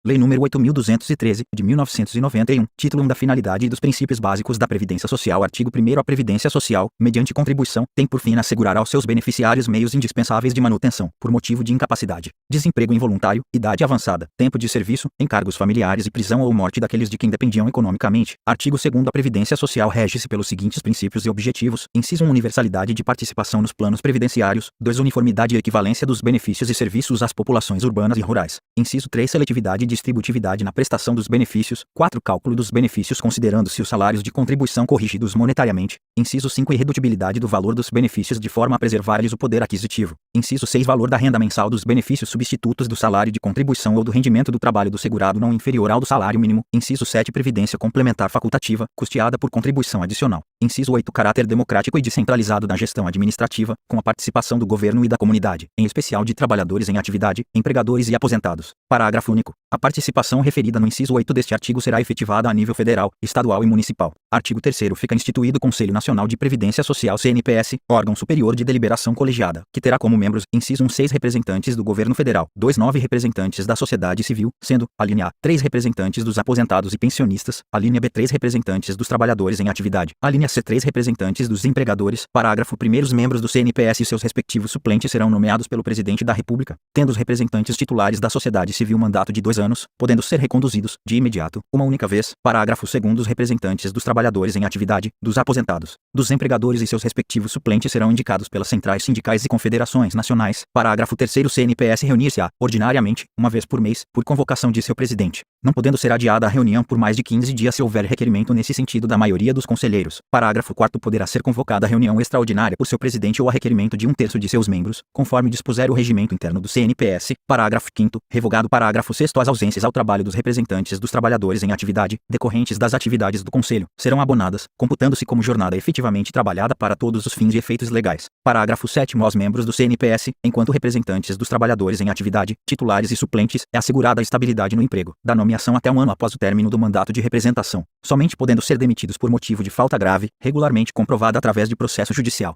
Lei nº 8.213, de 1991, título 1 da finalidade e dos princípios básicos da Previdência Social. Artigo 1º. A Previdência Social, mediante contribuição, tem por fim assegurar aos seus beneficiários meios indispensáveis de manutenção, por motivo de incapacidade, desemprego involuntário, idade avançada, tempo de serviço, encargos familiares e prisão ou morte daqueles de quem dependiam economicamente. Artigo 2º. A Previdência Social rege-se pelos seguintes princípios e objetivos: inciso 1. Universalidade de participação nos planos previdenciários. 2. Uniformidade e equivalência dos benefícios e serviços às populações urbanas e rurais. Inciso 3. Seletividade e distributividade na prestação dos benefícios. 4. Cálculo dos benefícios considerando-se os salários de contribuição corrigidos monetariamente. Inciso 5. Irredutibilidade do valor dos benefícios de forma a preservar-lhes o poder aquisitivo. Inciso 6. Valor da renda mensal dos benefícios substitutos do salário de contribuição ou do rendimento do trabalho do segurado não inferior ao do salário mínimo. Inciso 7. Previdência complementar facultativa, custeada por contribuição adicional. Inciso 8. Caráter democrático e descentralizado da gestão administrativa, com a participação do governo e da comunidade, em especial de trabalhadores em atividade, empregadores e aposentados. Parágrafo único. A participação referida no inciso 8 deste artigo será efetivada a nível federal, estadual e municipal. Artigo 3º. Fica instituído o Conselho Nacional de Previdência Social CNPS, órgão superior de deliberação colegiada, que terá como membros: inciso 1. 6 representantes do governo federal. 2. 9 representantes da sociedade civil, sendo, alínea A, 3 representantes dos aposentados e pensionistas, alínea B, 3 representantes dos trabalhadores em atividade, alínea C, 3 representantes dos empregadores. Parágrafo 1º. Os membros do CNPS e seus respectivos suplentes serão nomeados pelo Presidente da República, tendo os representantes titulares da sociedade civil mandato de 2 anos, podendo ser reconduzidos, de imediato, uma única vez. Parágrafo 2º. Os representantes dos trabalhadores em atividade, dos aposentados, dos empregadores e seus respectivos suplentes serão indicados pelas centrais sindicais e confederações nacionais. Parágrafo 3º. O CNPS reunir-se-á, ordinariamente, uma vez por mês, por convocação de seu presidente, não podendo ser adiada a reunião por mais de 15 dias se houver requerimento nesse sentido da maioria dos conselheiros. Parágrafo 4º. Poderá ser convocada a reunião extraordinária por seu presidente ou a requerimento de 1/3 de seus membros, conforme dispuser o regimento interno do CNPS. Parágrafo 5º. Revogado. Parágrafo 6º. As ausências ao trabalho dos representantes dos trabalhadores em atividade, decorrentes das atividades do Conselho, serão abonadas, computando-se como jornada efetivamente trabalhada para todos os fins e efeitos legais. Parágrafo 7º. Aos membros do CNPS, enquanto representantes dos trabalhadores em atividade, titulares e suplentes, é assegurada a estabilidade no emprego, da nomeação até 1 ano após o término do mandato de representação, somente podendo ser demitidos por motivo de falta grave, regularmente comprovada através de processo judicial.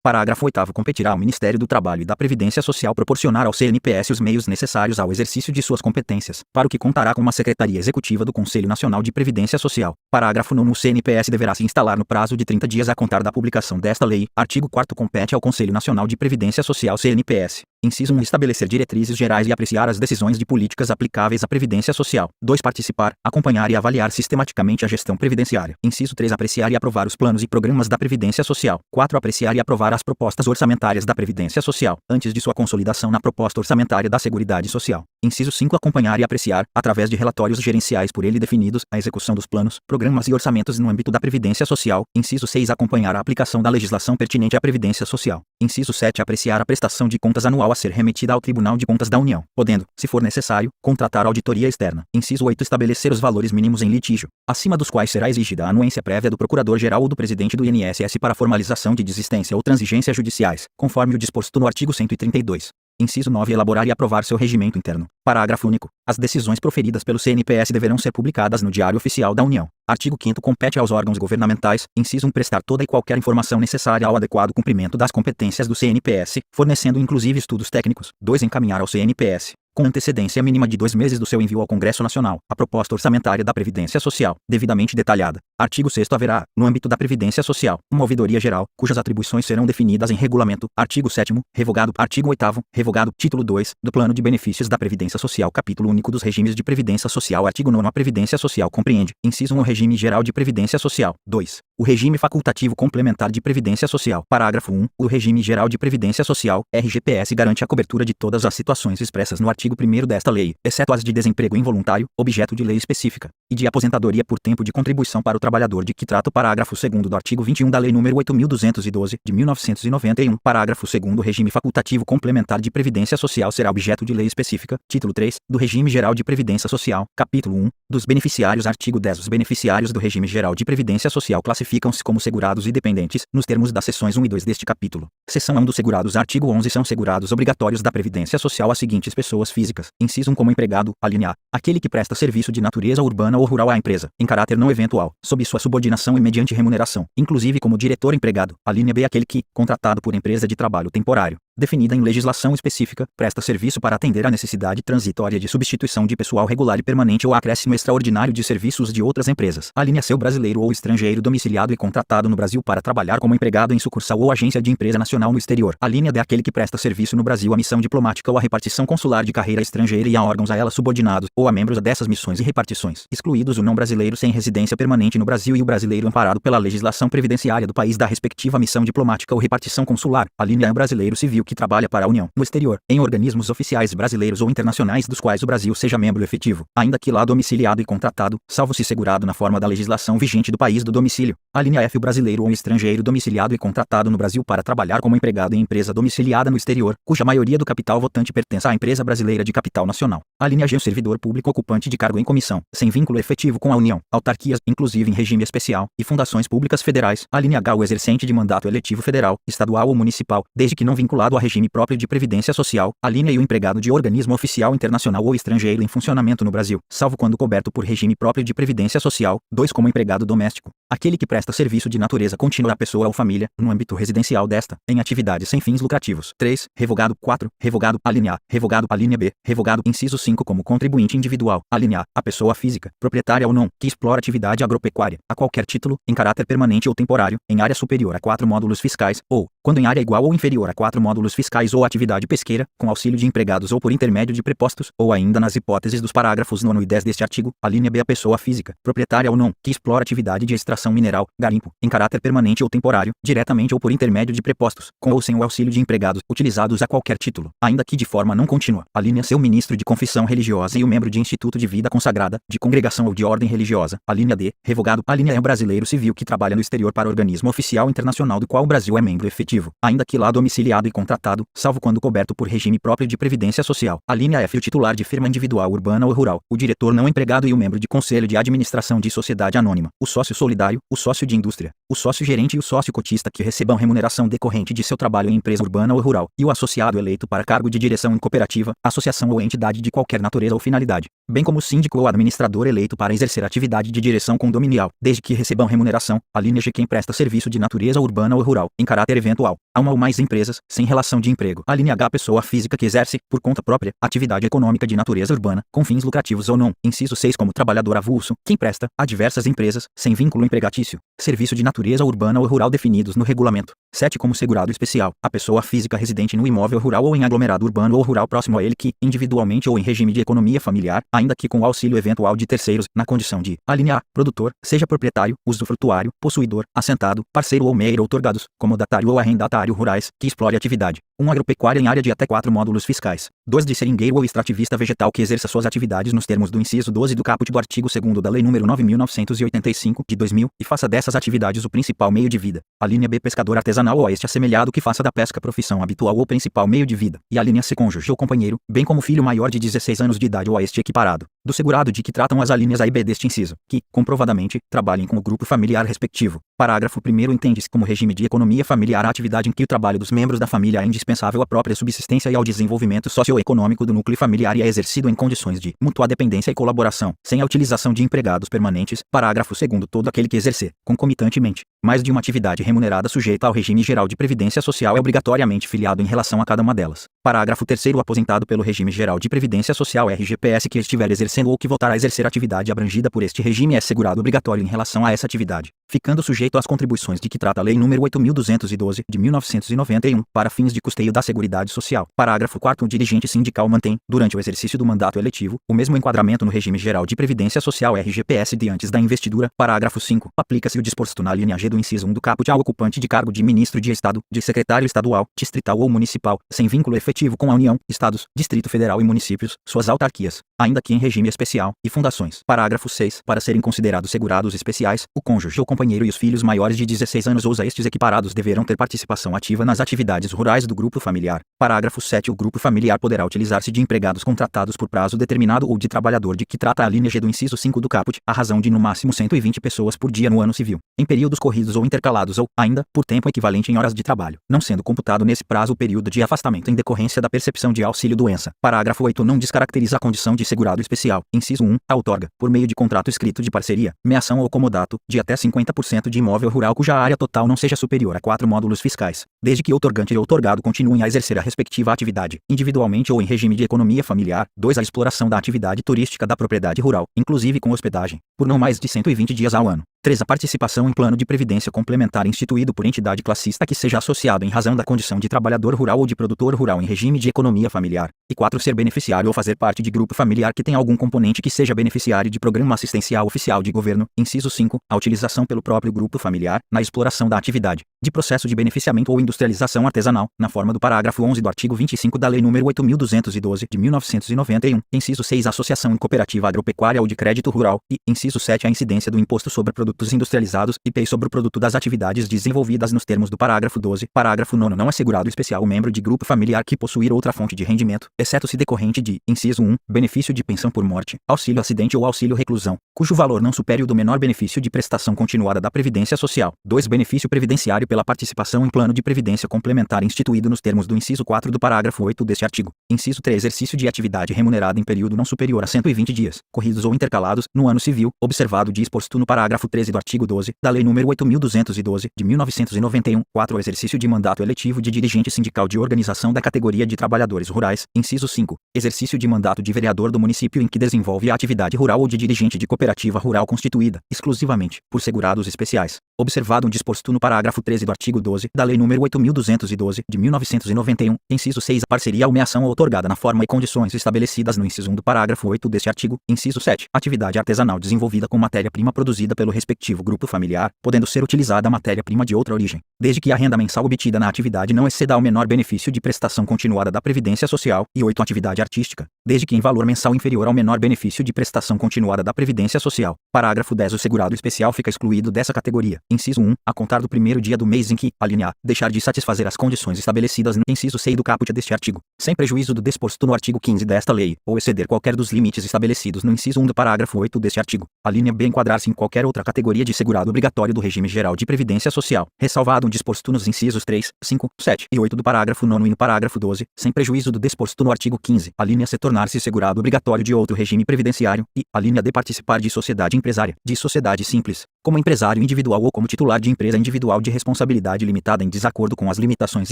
Parágrafo 8º. Competirá ao Ministério do Trabalho e da Previdência Social proporcionar ao CNPS os meios necessários ao exercício de suas competências, para o que contará com uma Secretaria Executiva do Conselho Nacional de Previdência Social. Parágrafo 9º. O CNPS deverá se instalar no prazo de 30 dias a contar da publicação desta lei. Artigo 4º. Compete ao Conselho Nacional de Previdência Social CNPS. Inciso 1. Estabelecer diretrizes gerais e apreciar as decisões de políticas aplicáveis à Previdência Social. 2. Participar, acompanhar e avaliar sistematicamente a gestão previdenciária. Inciso 3. Apreciar e aprovar os planos e programas da Previdência Social. 4. Apreciar e aprovar as propostas orçamentárias da Previdência Social, antes de sua consolidação na proposta orçamentária da Seguridade Social. Inciso 5. Acompanhar e apreciar, através de relatórios gerenciais por ele definidos, a execução dos planos, programas e orçamentos no âmbito da Previdência Social. Inciso 6. Acompanhar a aplicação da legislação pertinente à Previdência Social. Inciso 7. Apreciar a prestação de contas anual a ser remetida ao Tribunal de Contas da União, podendo, se for necessário, contratar auditoria externa. Inciso 8. Estabelecer os valores mínimos em litígio, acima dos quais será exigida a anuência prévia do Procurador-Geral ou do Presidente do INSS para formalização de desistência ou transigência judiciais, conforme o disposto no artigo 132. Inciso 9. Elaborar e aprovar seu regimento interno. Parágrafo único. As decisões proferidas pelo CNPS deverão ser publicadas no Diário Oficial da União. Artigo 5º. Compete aos órgãos governamentais, inciso 1. Prestar toda e qualquer informação necessária ao adequado cumprimento das competências do CNPS, fornecendo inclusive estudos técnicos. 2. Encaminhar ao CNPS, com antecedência mínima de 2 meses do seu envio ao Congresso Nacional, a proposta orçamentária da Previdência Social, devidamente detalhada. Artigo 6º. Haverá, no âmbito da Previdência Social, uma ouvidoria geral, cujas atribuições serão definidas em regulamento. Artigo 7º. Revogado. Artigo 8º. Revogado. Título 2. Do Plano de Benefícios da Previdência Social. Capítulo único dos regimes de Previdência Social. Artigo 9º. A Previdência Social compreende: inciso 1. O regime geral de Previdência Social. 2. O regime facultativo complementar de Previdência Social. Parágrafo 1. O regime geral de Previdência Social, RGPS, garante a cobertura de todas as situações expressas no artigo 1º desta lei, exceto as de desemprego involuntário, objeto de lei específica, e de aposentadoria por tempo de contribuição para o trabalhador, de que trata o parágrafo 2º do artigo 21 da Lei nº 8.212, de 1991. Parágrafo 2º. O regime facultativo complementar de Previdência Social será objeto de lei específica. Título 3. Do Regime Geral de Previdência Social. Capítulo 1. Dos beneficiários. Artigo 10. Os beneficiários do Regime Geral de Previdência Social classificam-se como segurados e dependentes, nos termos das seções 1 e 2 deste capítulo. Seção 1 dos segurados. Artigo 11. São segurados obrigatórios da Previdência Social as seguintes pessoas físicas. Inciso 1. Como empregado, alínea A, aquele que presta serviço de natureza urbana ou rural à empresa, em caráter não eventual, sob sua subordinação e mediante remuneração, inclusive como diretor empregado. Alínea B. Aquele que, contratado por empresa de trabalho temporário, definida em legislação específica, presta serviço para atender à necessidade transitória de substituição de pessoal regular e permanente ou acréscimo extraordinário de serviços de outras empresas. A linha C, o brasileiro ou estrangeiro domiciliado e contratado no Brasil para trabalhar como empregado em sucursal ou agência de empresa nacional no exterior. A linha D, aquele que presta serviço no Brasil à missão diplomática ou à repartição consular de carreira estrangeira e a órgãos a ela subordinados, ou a membros dessas missões e repartições, excluídos o não brasileiro sem residência permanente no Brasil e o brasileiro amparado pela legislação previdenciária do país da respectiva missão diplomática ou repartição consular. A linha E, o brasileiro civil que trabalha para a União, no exterior, em organismos oficiais brasileiros ou internacionais dos quais o Brasil seja membro efetivo, ainda que lá domiciliado e contratado, salvo se segurado na forma da legislação vigente do país do domicílio. A linha F, o brasileiro ou estrangeiro domiciliado e contratado no Brasil para trabalhar como empregado em empresa domiciliada no exterior, cuja maioria do capital votante pertence à empresa brasileira de capital nacional. A linha G, o servidor público ocupante de cargo em comissão, sem vínculo efetivo com a União, autarquias, inclusive em regime especial, e fundações públicas federais. A linha H, o exercente de mandato eletivo federal, estadual ou municipal, desde que não vinculado a regime próprio de previdência social. A linha I, o empregado de organismo oficial internacional ou estrangeiro em funcionamento no Brasil, salvo quando coberto por regime próprio de previdência social. 2, como empregado doméstico, aquele que presta serviço de natureza contínua à pessoa ou família, no âmbito residencial desta, em atividades sem fins lucrativos. 3, revogado. 4, revogado. A linha A, revogado. A linha B, revogado. Inciso 5, como contribuinte individual. A linha A pessoa física, proprietária ou não, que explora atividade agropecuária, a qualquer título, em caráter permanente ou temporário, em área superior a 4 módulos fiscais, ou, quando em área igual ou inferior a 4 módulos fiscais ou atividade pesqueira, com auxílio de empregados ou por intermédio de prepostos, ou ainda nas hipóteses dos parágrafos 9 e 10 deste artigo. A linha B, a pessoa física, proprietária ou não, que explora atividade de extração mineral, garimpo, em caráter permanente ou temporário, diretamente ou por intermédio de prepostos, com ou sem o auxílio de empregados, utilizados a qualquer título, ainda que de forma não contínua. A linha C, o ministro de confissão religiosa e o membro de instituto de vida consagrada, de congregação ou de ordem religiosa. A linha D, revogado. A linha E, o brasileiro civil que trabalha no exterior para organismo oficial internacional do qual o Brasil é membro efetivo, ainda que lá domiciliado e contratado, salvo quando coberto por regime próprio de previdência social. A linha F, o titular de firma individual urbana ou rural, o diretor não empregado e o membro de conselho de administração de sociedade anônima, o sócio solidário, o sócio de indústria, o sócio gerente e o sócio cotista que recebam remuneração decorrente de seu trabalho em empresa urbana ou rural, e o associado eleito para cargo de direção em cooperativa, associação ou entidade de qualquer natureza ou finalidade, bem como o síndico ou administrador eleito para exercer atividade de direção condominial, desde que recebam remuneração. A linha G, quem presta serviço de natureza urbana ou rural, em caráter eventual, a uma ou mais empresas, sem relação de emprego. A linha H, pessoa física que exerce, por conta própria, atividade econômica de natureza urbana, com fins lucrativos ou não. Inciso 6, como trabalhador avulso, quem presta, a diversas empresas, sem vínculo empregatício, serviço de natureza urbana ou rural definidos no regulamento. 7, como segurado especial, a pessoa física residente no imóvel rural ou em aglomerado urbano ou rural próximo a ele que, individualmente ou em regime de economia familiar, ainda que com o auxílio eventual de terceiros, na condição de: a linha A, produtor, seja proprietário, usufrutuário, possuidor, assentado, parceiro ou meio outorgados, comodatário ou arrendatário rurais, que explore atividade. 1, agropecuária em área de até 4 módulos fiscais. 2, de seringueiro ou extrativista vegetal que exerça suas atividades nos termos do inciso 12 do caput do artigo 2º da Lei nº 9.985, de 2000, e faça dessas atividades o principal meio de vida. A linha B, pescador artesanal ou a este assemelhado que faça da pesca profissão habitual ou principal meio de vida. E a linha C, cônjuge ou companheiro, bem como filho maior de 16 anos de idade ou a este equiparado, do segurado de que tratam as alíneas A e B deste inciso, que, comprovadamente, trabalhem com o grupo familiar respectivo. Parágrafo 1º, entende-se como regime de economia familiar a atividade em que o trabalho dos membros da família é indispensável à própria subsistência e ao desenvolvimento socioeconômico do núcleo familiar e é exercido em condições de mútua dependência e colaboração, sem a utilização de empregados permanentes. Parágrafo 2º, todo aquele que exercer, concomitantemente, mais de uma atividade remunerada sujeita ao regime geral de previdência social é obrigatoriamente filiado em relação a cada uma delas. Parágrafo 3º, aposentado pelo regime geral de previdência social RGPS que estiver exercendo ou que voltar a exercer atividade abrangida por este regime é segurado obrigatório em relação a essa atividade, ficando sujeito às contribuições de que trata a Lei nº 8.212, de 1991, para fins de custeio da Seguridade Social. Parágrafo 4º, o dirigente sindical mantém, durante o exercício do mandato eletivo, o mesmo enquadramento no regime geral de previdência social RGPS de antes da investidura. Parágrafo 5º, aplica-se o disposto na linha G do inciso 1 do caput ao ocupante de cargo de ministro de Estado, de secretário estadual, distrital ou municipal, sem vínculo efetivo com a União, Estados, Distrito Federal e municípios, suas autarquias, ainda que em regime especial, e fundações. Parágrafo 6º, para serem considerados segurados especiais, o cônjuge ou companheiro e os filhos maiores de 16 anos ou a estes equiparados deverão ter participação ativa nas atividades rurais do grupo familiar. Parágrafo 7º, o grupo familiar poderá utilizar-se de empregados contratados por prazo determinado ou de trabalhador de que trata a linha G do inciso 5 do caput, à razão de no máximo 120 pessoas por dia no ano civil, em períodos corridos ou intercalados ou, ainda, por tempo equivalente em horas de trabalho, não sendo computado nesse prazo o período de afastamento em decorrência decorrência da percepção de auxílio-doença. Parágrafo 8 não descaracteriza a condição de segurado especial. Inciso 1. A outorga, por meio de contrato escrito de parceria, meação ou comodato, de até 50% de imóvel rural cuja área total não seja superior a 4 módulos fiscais, desde que o outorgante e o outorgado continuem a exercer a respectiva atividade, individualmente ou em regime de economia familiar. 2. A exploração da atividade turística da propriedade rural, inclusive com hospedagem, por não mais de 120 dias ao ano. 3. A participação em plano de previdência complementar instituído por entidade classista que seja associado em razão da condição de trabalhador rural ou de produtor rural em regime de economia familiar. E 4. Ser beneficiário ou fazer parte de grupo familiar que tenha algum componente que seja beneficiário de programa assistencial oficial de governo. Inciso 5. A utilização pelo próprio grupo familiar, na exploração da atividade, de processo de beneficiamento ou industrialização artesanal, na forma do parágrafo 11 do artigo 25 da Lei nº 8.212, de 1991. Inciso 6. A associação em cooperativa agropecuária ou de crédito rural. E, inciso 7. A incidência do imposto sobre produtos industrializados, IPI sobre o produto das atividades desenvolvidas nos termos do parágrafo 12. Parágrafo 9. Não é segurado especial o membro de grupo familiar que possuir outra fonte de rendimento, exceto se decorrente de, inciso 1, benefício de pensão por morte, auxílio acidente ou auxílio reclusão, cujo valor não supere o do menor benefício de prestação continuada da Previdência Social. 2. Benefício previdenciário pela participação em plano de previdência complementar instituído nos termos do inciso 4 do parágrafo 8 deste artigo. Inciso 3. Exercício de atividade remunerada em período não superior a 120 dias, corridos ou intercalados, no ano civil, observado o disposto no parágrafo 13 do artigo 12 da Lei nº 8.212, de 1991. 4. O exercício de mandato eletivo de dirigente sindical de organização da categoria de trabalhadores rurais. Inciso 5. Exercício de mandato de vereador do município em que desenvolve a atividade rural ou de dirigente de cooperativa rural constituída, exclusivamente, por segurados especiais. Observado o disposto no parágrafo 13 do artigo 12 da Lei nº 8.212, de 1991. Inciso 6. A parceria ou meação outorgada na forma e condições estabelecidas no inciso 1 do parágrafo 8 deste artigo. Inciso 7. Atividade artesanal desenvolvida com matéria-prima produzida pelo respectivo grupo familiar, podendo ser utilizada matéria-prima de outra origem, desde que a renda mensal obtida na atividade não exceda ao menor benefício de prestação continuada da Previdência Social. E 8. Atividade artística, desde que em valor mensal inferior ao menor benefício de prestação continuada da Previdência Social. Parágrafo 10. O segurado especial fica excluído dessa categoria. Inciso 1. A contar do primeiro dia do mês em que, alínea A, deixar de satisfazer as condições estabelecidas no inciso 6 do caput deste artigo, sem prejuízo do disposto no artigo 15 desta lei, ou exceder qualquer dos limites estabelecidos no inciso 1 do parágrafo 8 deste artigo. A linha B enquadrar-se em qualquer outra categoria de segurado obrigatório do regime geral de previdência social, ressalvado o disposto nos incisos 3, 5, 7 e 8 do parágrafo 9 e no parágrafo 12, sem prejuízo do disposto no artigo 15. A linha C tornar-se segurado obrigatório de outro regime previdenciário e a linha D participar de sociedade empresária, de sociedade simples, como empresário individual ou como titular de empresa individual de responsabilidade limitada em desacordo com as limitações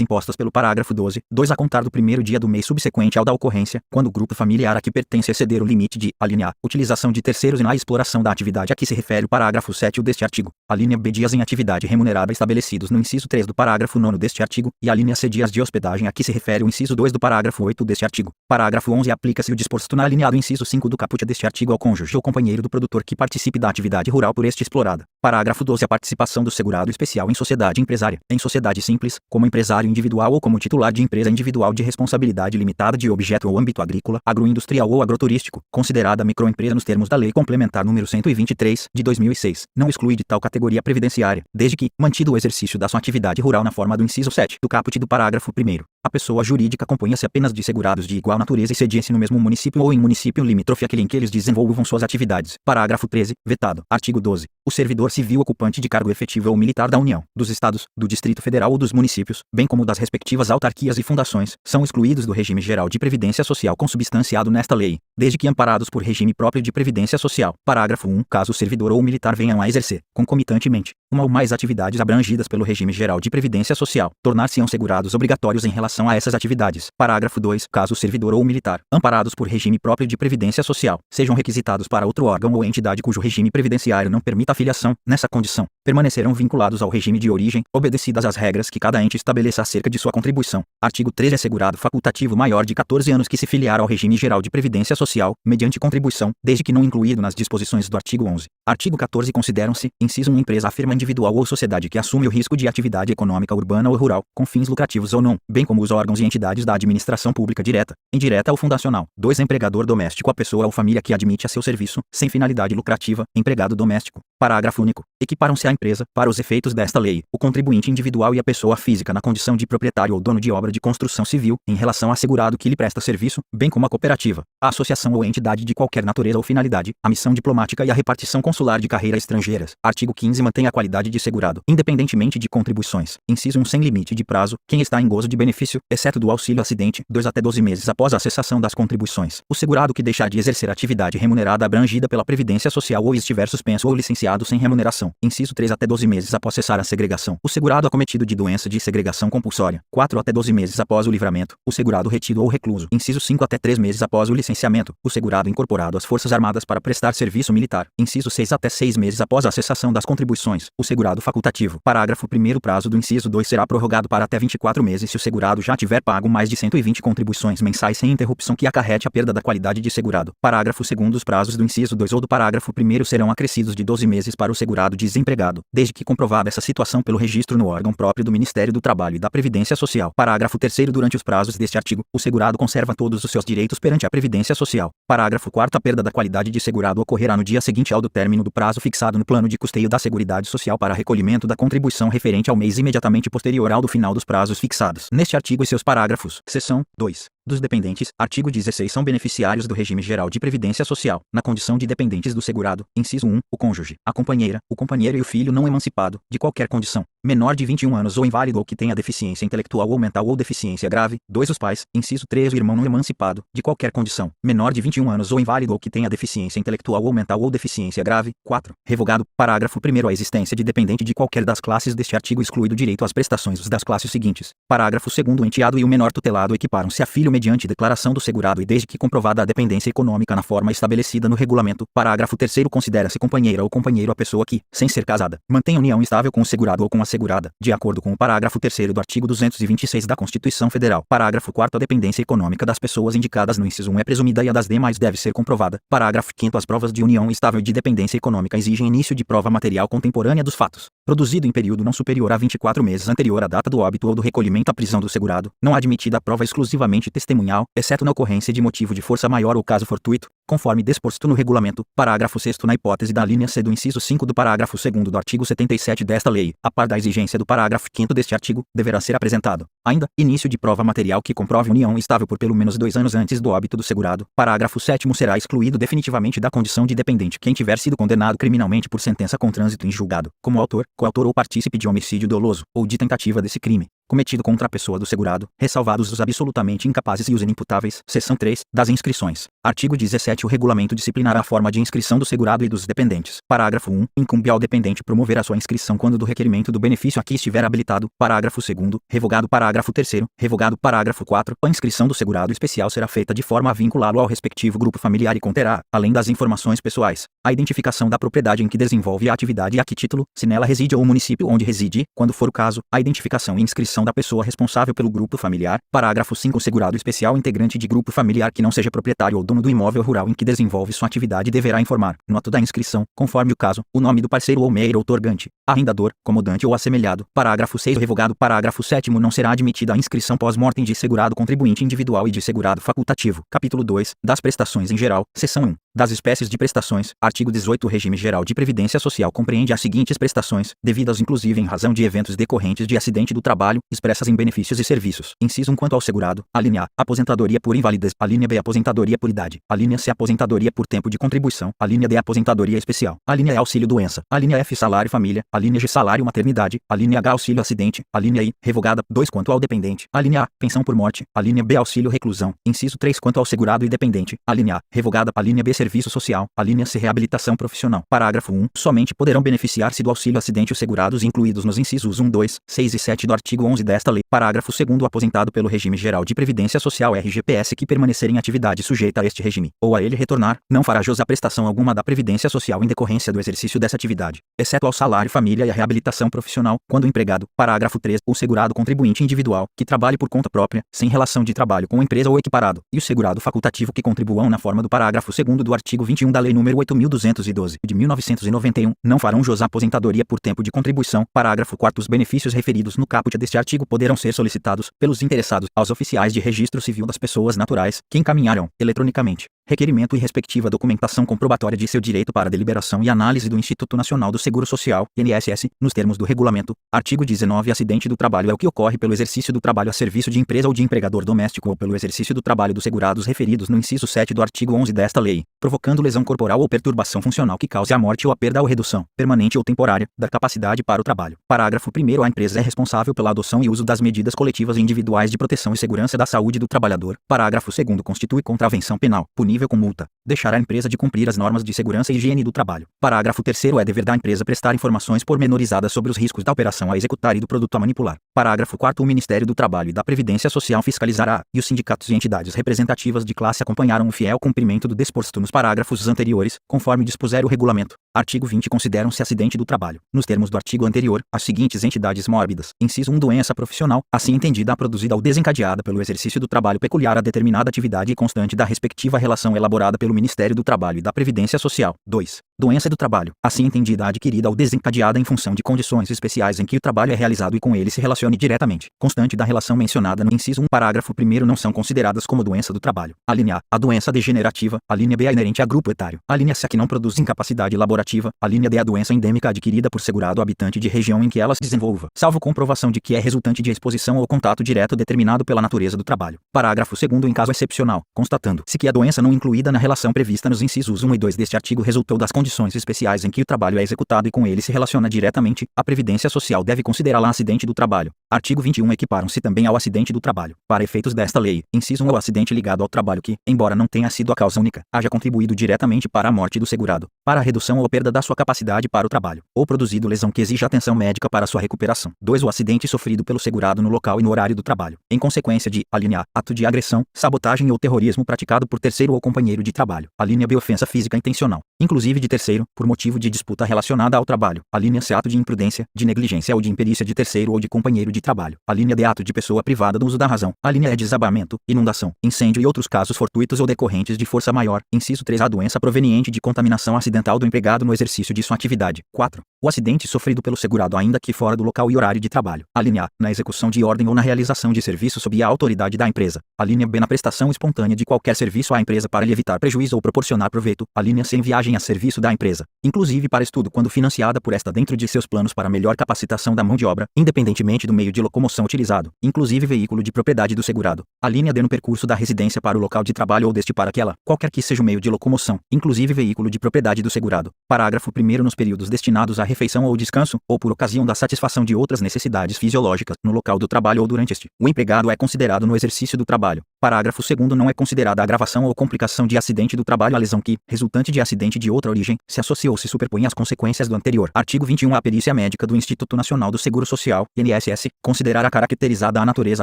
impostas pelo parágrafo 12. 2. A contar do primeiro dia do mês subsequente ao da ocorrência, quando o grupo familiar a que pertence exceder o limite de, a linha A, utilização de terceiros e na exploração da atividade a que se refere o parágrafo 7 deste artigo. A linha B. Dias em atividade remunerada estabelecidos no inciso 3 do parágrafo 9 deste artigo e a linha C. Dias de hospedagem a que se refere o inciso 2 do parágrafo 8 deste artigo. Parágrafo 11. Aplica-se o disposto na alineado inciso 5 do caput deste artigo ao cônjuge ou companheiro do produtor que participe da atividade rural por este explorada. Parágrafo 12. A participação do segurado especial em sociedade empresária, em sociedade simples, como empresário individual ou como titular de empresa individual de responsabilidade limitada de objeto ou âmbito agrícola, agroindustrial ou agroturístico, considerada microempresa nos termos da Lei Complementar nº 123, de 2006, não exclui de tal categoria previdenciária, desde que, mantido o exercício da sua atividade rural na forma do inciso 7 do caput do parágrafo 1º, a pessoa jurídica componha-se apenas de segurados de igual natureza e sediam-se no mesmo município ou em município limítrofe àquele em que eles desenvolvam suas atividades. Parágrafo 13, vetado. Artigo 12. O servidor civil ocupante de cargo efetivo ou militar da União, dos Estados, do Distrito Federal ou dos municípios, bem como das respectivas autarquias e fundações, são excluídos do regime geral de previdência social consubstanciado nesta lei, desde que amparados por regime próprio de previdência social. Parágrafo 1. Caso o servidor ou militar venham a exercer, concomitantemente, uma ou mais atividades abrangidas pelo regime geral de previdência social, tornar-se-ão segurados obrigatórios em relação a essas atividades. Parágrafo 2. Caso o servidor ou militar, amparados por regime próprio de previdência social, sejam requisitados para outro órgão ou entidade cujo regime previdenciário não permita a filiação, nessa condição, permanecerão vinculados ao regime de origem, obedecidas as regras que cada ente estabeleça acerca de sua contribuição. Artigo 13. É segurado facultativo maior de 14 anos que se filiar ao regime geral de previdência social, mediante contribuição, desde que não incluído nas disposições do artigo 11. Artigo 14. Consideram-se, inciso 1, empresa, firma individual ou sociedade que assume o risco de atividade econômica urbana ou rural, com fins lucrativos ou não, bem como os órgãos e entidades da administração pública direta, indireta ou fundacional. 2. Empregador doméstico, a pessoa ou família que admite a seu serviço, sem finalidade lucrativa, empregado doméstico. Parágrafo único. Equiparam-se à empresa, para os efeitos desta lei, o contribuinte individual e a pessoa física na condição de proprietário ou dono de obra de construção civil, em relação ao assegurado que lhe presta serviço, bem como a cooperativa, a associação ou entidade de qualquer natureza ou finalidade, a missão diplomática e a repartição consular de carreiras estrangeiras. Artigo 15. Mantém a qualidade de segurado, independentemente de contribuições. Inciso 1. Sem limite de prazo, quem está em gozo de benefícios benefício, exceto do auxílio acidente, 2 até 12 meses após a cessação das contribuições. O segurado que deixar de exercer atividade remunerada abrangida pela Previdência Social ou estiver suspenso ou licenciado sem remuneração. Inciso 3 até 12 meses após cessar a segregação. O segurado acometido de doença de segregação compulsória. 4 até 12 meses após o livramento. O segurado retido ou recluso. Inciso 5 até 3 meses após o licenciamento. O segurado incorporado às Forças Armadas para prestar serviço militar. Inciso 6 até 6 meses após a cessação das contribuições. O segurado facultativo. Parágrafo 1º. O prazo do inciso 2 será prorrogado para até 24 meses se o segurado já tiver pago mais de 120 contribuições mensais sem interrupção que acarrete a perda da qualidade de segurado. Parágrafo 2º. Os prazos do inciso 2 ou do parágrafo 1º serão acrescidos de 12 meses para o segurado desempregado, desde que comprovada essa situação pelo registro no órgão próprio do Ministério do Trabalho e da Previdência Social. Parágrafo 3º. Durante os prazos deste artigo, o segurado conserva todos os seus direitos perante a Previdência Social. Parágrafo 4º. A perda da qualidade de segurado ocorrerá no dia seguinte ao do término do prazo fixado no plano de custeio da Seguridade Social para recolhimento da contribuição referente ao mês imediatamente posterior ao do final dos prazos fixados neste artigo e seus parágrafos. Seção 2. Dos dependentes, artigo 16 são beneficiários do regime geral de previdência social, na condição de dependentes do segurado, inciso 1, o cônjuge, a companheira, o companheiro e o filho não emancipado, de qualquer condição, menor de 21 anos ou inválido ou que tenha deficiência intelectual ou mental ou deficiência grave, 2 os pais, inciso 3 o irmão não emancipado, de qualquer condição, menor de 21 anos ou inválido ou que tenha deficiência intelectual ou mental ou deficiência grave, 4, revogado, parágrafo 1º a existência de dependente de qualquer das classes deste artigo exclui do direito às prestações das classes seguintes, parágrafo 2º o enteado e o menor tutelado equiparam-se a filho mediante declaração do segurado e desde que comprovada a dependência econômica na forma estabelecida no regulamento. Parágrafo 3º considera-se companheira ou companheiro a pessoa que, sem ser casada, mantém união estável com o segurado ou com a segurada, de acordo com o parágrafo 3º do artigo 226 da Constituição Federal. Parágrafo 4º a dependência econômica das pessoas indicadas no inciso 1 é presumida e a das demais deve ser comprovada. Parágrafo 5º as provas de união estável e de dependência econômica exigem início de prova material contemporânea dos fatos, produzido em período não superior a 24 meses anterior à data do óbito ou do recolhimento à prisão do segurado, não admitida a prova exclusivamente testemunhal, exceto na ocorrência de motivo de força maior ou caso fortuito, conforme disposto no regulamento. Parágrafo 6º na hipótese da linha C do inciso 5 do parágrafo 2º do artigo 77 desta lei, a par da exigência do parágrafo 5º deste artigo, deverá ser apresentado, ainda, início de prova material que comprove união estável por pelo menos 2 anos antes do óbito do segurado. Parágrafo 7º será excluído definitivamente da condição de dependente quem tiver sido condenado criminalmente por sentença com trânsito em julgado, como autor, coautor ou partícipe de homicídio doloso, ou de tentativa desse crime, cometido contra a pessoa do segurado, ressalvados os absolutamente incapazes e os inimputáveis. Seção 3, das inscrições. Artigo 17 o regulamento disciplinará a forma de inscrição do segurado e dos dependentes. Parágrafo 1 incumbe ao dependente promover a sua inscrição quando do requerimento do benefício a que estiver habilitado. Parágrafo 2º, revogado. Parágrafo 3º, revogado. Parágrafo 4 a inscrição do segurado especial será feita de forma a vinculá-lo ao respectivo grupo familiar e conterá, além das informações pessoais, a identificação da propriedade em que desenvolve a atividade e a que título, se nela reside ou o município onde reside, quando for o caso, a identificação e inscrição da pessoa responsável pelo grupo familiar. Parágrafo 5 o segurado especial integrante de grupo familiar que não seja proprietário ou dono do imóvel rural em que desenvolve sua atividade deverá informar, no ato da inscrição, conforme o caso, o nome do parceiro ou meio outorgante, arrendador, comodante ou assemelhado. Parágrafo 6 revogado. Parágrafo 7º não será admitida a inscrição pós-mortem de segurado contribuinte individual e de segurado facultativo. Capítulo 2, das prestações em geral. Seção 1. Das espécies de prestações. Artigo 18 o regime geral de previdência social compreende as seguintes prestações, devidas inclusive em razão de eventos decorrentes de acidente do trabalho, expressas em benefícios e serviços. Inciso 1 quanto ao segurado, a linha A, aposentadoria por invalidez, a linha B, aposentadoria por idade, a linha C, aposentadoria por tempo de contribuição, a linha D, aposentadoria especial, a linha E, auxílio doença, a linha F, salário família, a linha G, salário maternidade, a linha H, auxílio acidente, a linha I, revogada. 2 quanto ao dependente, a linha A, pensão por morte, a linha B, auxílio reclusão. Inciso 3 quanto ao segurado e dependente, a linha A, revogada, a linha B, serviço social, a linha C, reabilitação profissional. Parágrafo 1 somente poderão beneficiar-se do auxílio acidente os segurados incluídos nos incisos 1, 2, 6 e 7 do artigo 11 desta lei. Parágrafo 2º o aposentado pelo regime geral de previdência social RGPS que permanecer em atividade sujeita a este regime, ou a ele retornar, não fará jus à prestação alguma da previdência social em decorrência do exercício dessa atividade, exceto ao salário família e à reabilitação profissional, quando empregado. Parágrafo 3 o segurado contribuinte individual, que trabalhe por conta própria, sem relação de trabalho com a empresa ou equiparado, e o segurado facultativo que contribuam na forma do parágrafo 2º do artigo 21 da Lei nº 8.212, de 1991, não farão jus à aposentadoria por tempo de contribuição. Parágrafo 4 os benefícios referidos no caput deste artigo poderão ser solicitados, pelos interessados, aos oficiais de registro civil das pessoas naturais, que encaminharão, eletronicamente, requerimento e respectiva documentação comprobatória de seu direito para deliberação e análise do Instituto Nacional do Seguro Social, INSS, nos termos do regulamento. Artigo 19. Acidente do trabalho é o que ocorre pelo exercício do trabalho a serviço de empresa ou de empregador doméstico ou pelo exercício do trabalho dos segurados referidos no inciso 7 do artigo 11 desta lei, provocando lesão corporal ou perturbação funcional que cause a morte ou a perda ou redução, permanente ou temporária, da capacidade para o trabalho. Parágrafo 1º. A empresa é responsável pela adoção e uso das medidas coletivas e individuais de proteção e segurança da saúde do trabalhador. Parágrafo 2º. Constitui contravenção penal, punível com multa, deixar a empresa de cumprir as normas de segurança e higiene do trabalho. Parágrafo 3º. É dever da empresa prestar informações pormenorizadas sobre os riscos da operação a executar e do produto a manipular. Parágrafo 4º. O Ministério do Trabalho e da Previdência Social fiscalizará, e os sindicatos e entidades representativas de classe acompanharam o fiel cumprimento do disposto nos parágrafos anteriores, conforme dispuser o regulamento. Artigo 20. Consideram-se acidente do trabalho, nos termos do artigo anterior, as seguintes entidades mórbidas. Inciso 1. Doença profissional, assim entendida a produzida ou desencadeada pelo exercício do trabalho peculiar a determinada atividade e constante da respectiva relação elaborada pelo Ministério do Trabalho e da Previdência Social. 2. Doença do trabalho, assim entendida a adquirida ou desencadeada em função de condições especiais em que o trabalho é realizado e com ele se relacione diretamente, constante da relação mencionada no inciso 1. Parágrafo 1º. Não são consideradas como doença do trabalho. A linha A, a doença degenerativa. A linha B, a inerente a grupo etário. A linha C, a que não produz incapacidade laborativa. A linha D, a doença endêmica adquirida por segurado habitante de região em que ela se desenvolva, salvo comprovação de que é resultante de exposição ou contato direto determinado pela natureza do trabalho. Parágrafo 2º. Em caso excepcional, constatando-se que a doença não incluída na relação prevista nos incisos 1 e 2 deste artigo resultou das condições especiais em que o trabalho é executado e com ele se relaciona diretamente, a Previdência Social deve considerá-la acidente do trabalho. Artigo 21. Equiparam-se também ao acidente do trabalho, para efeitos desta lei, inciso 1, o acidente ligado ao trabalho que, embora não tenha sido a causa única, haja contribuído diretamente para a morte do segurado, para a redução ou perda da sua capacidade para o trabalho, ou produzido lesão que exija atenção médica para sua recuperação. 2. O acidente sofrido pelo segurado no local e no horário do trabalho, em consequência de, a linha A, ato de agressão, sabotagem ou terrorismo praticado por terceiro ou companheiro de trabalho. A linha B, ofensa física intencional, inclusive de terceiro, por motivo de disputa relacionada ao trabalho. A linha C, ato de imprudência, de negligência ou de imperícia de terceiro ou de companheiro de trabalho. A linha D, ato de pessoa privada do uso da razão. A linha E, desabamento, inundação, incêndio e outros casos fortuitos ou decorrentes de força maior. Inciso 3. A doença proveniente de contaminação acidental do empregado no exercício de sua atividade. 4. O acidente sofrido pelo segurado ainda que fora do local e horário de trabalho. A linha A, na execução de ordem ou na realização de serviço sob a autoridade da empresa. A linha B, na prestação espontânea de qualquer serviço à empresa para lhe evitar prejuízo ou proporcionar proveito. A linha C, em viagem a serviço da empresa, inclusive para estudo quando financiada por esta dentro de seus planos para melhor capacitação da mão de obra, independentemente do meio de locomoção utilizado, inclusive veículo de propriedade do segurado. A linha D, no percurso da residência para o local de trabalho ou deste para aquela, qualquer que seja o meio de locomoção, inclusive veículo de propriedade do segurado. Parágrafo 1º. Nos períodos destinados à refeição ou descanso, ou por ocasião da satisfação de outras necessidades fisiológicas, no local do trabalho ou durante este, o empregado é considerado no exercício do trabalho. Parágrafo 2º. Não é considerada a agravação ou complicação de acidente do trabalho a lesão que, resultante de acidente de outra origem, se associa ou se superpõe às consequências do anterior. Artigo 21. A perícia médica do Instituto Nacional do Seguro Social, INSS, considerará caracterizada a natureza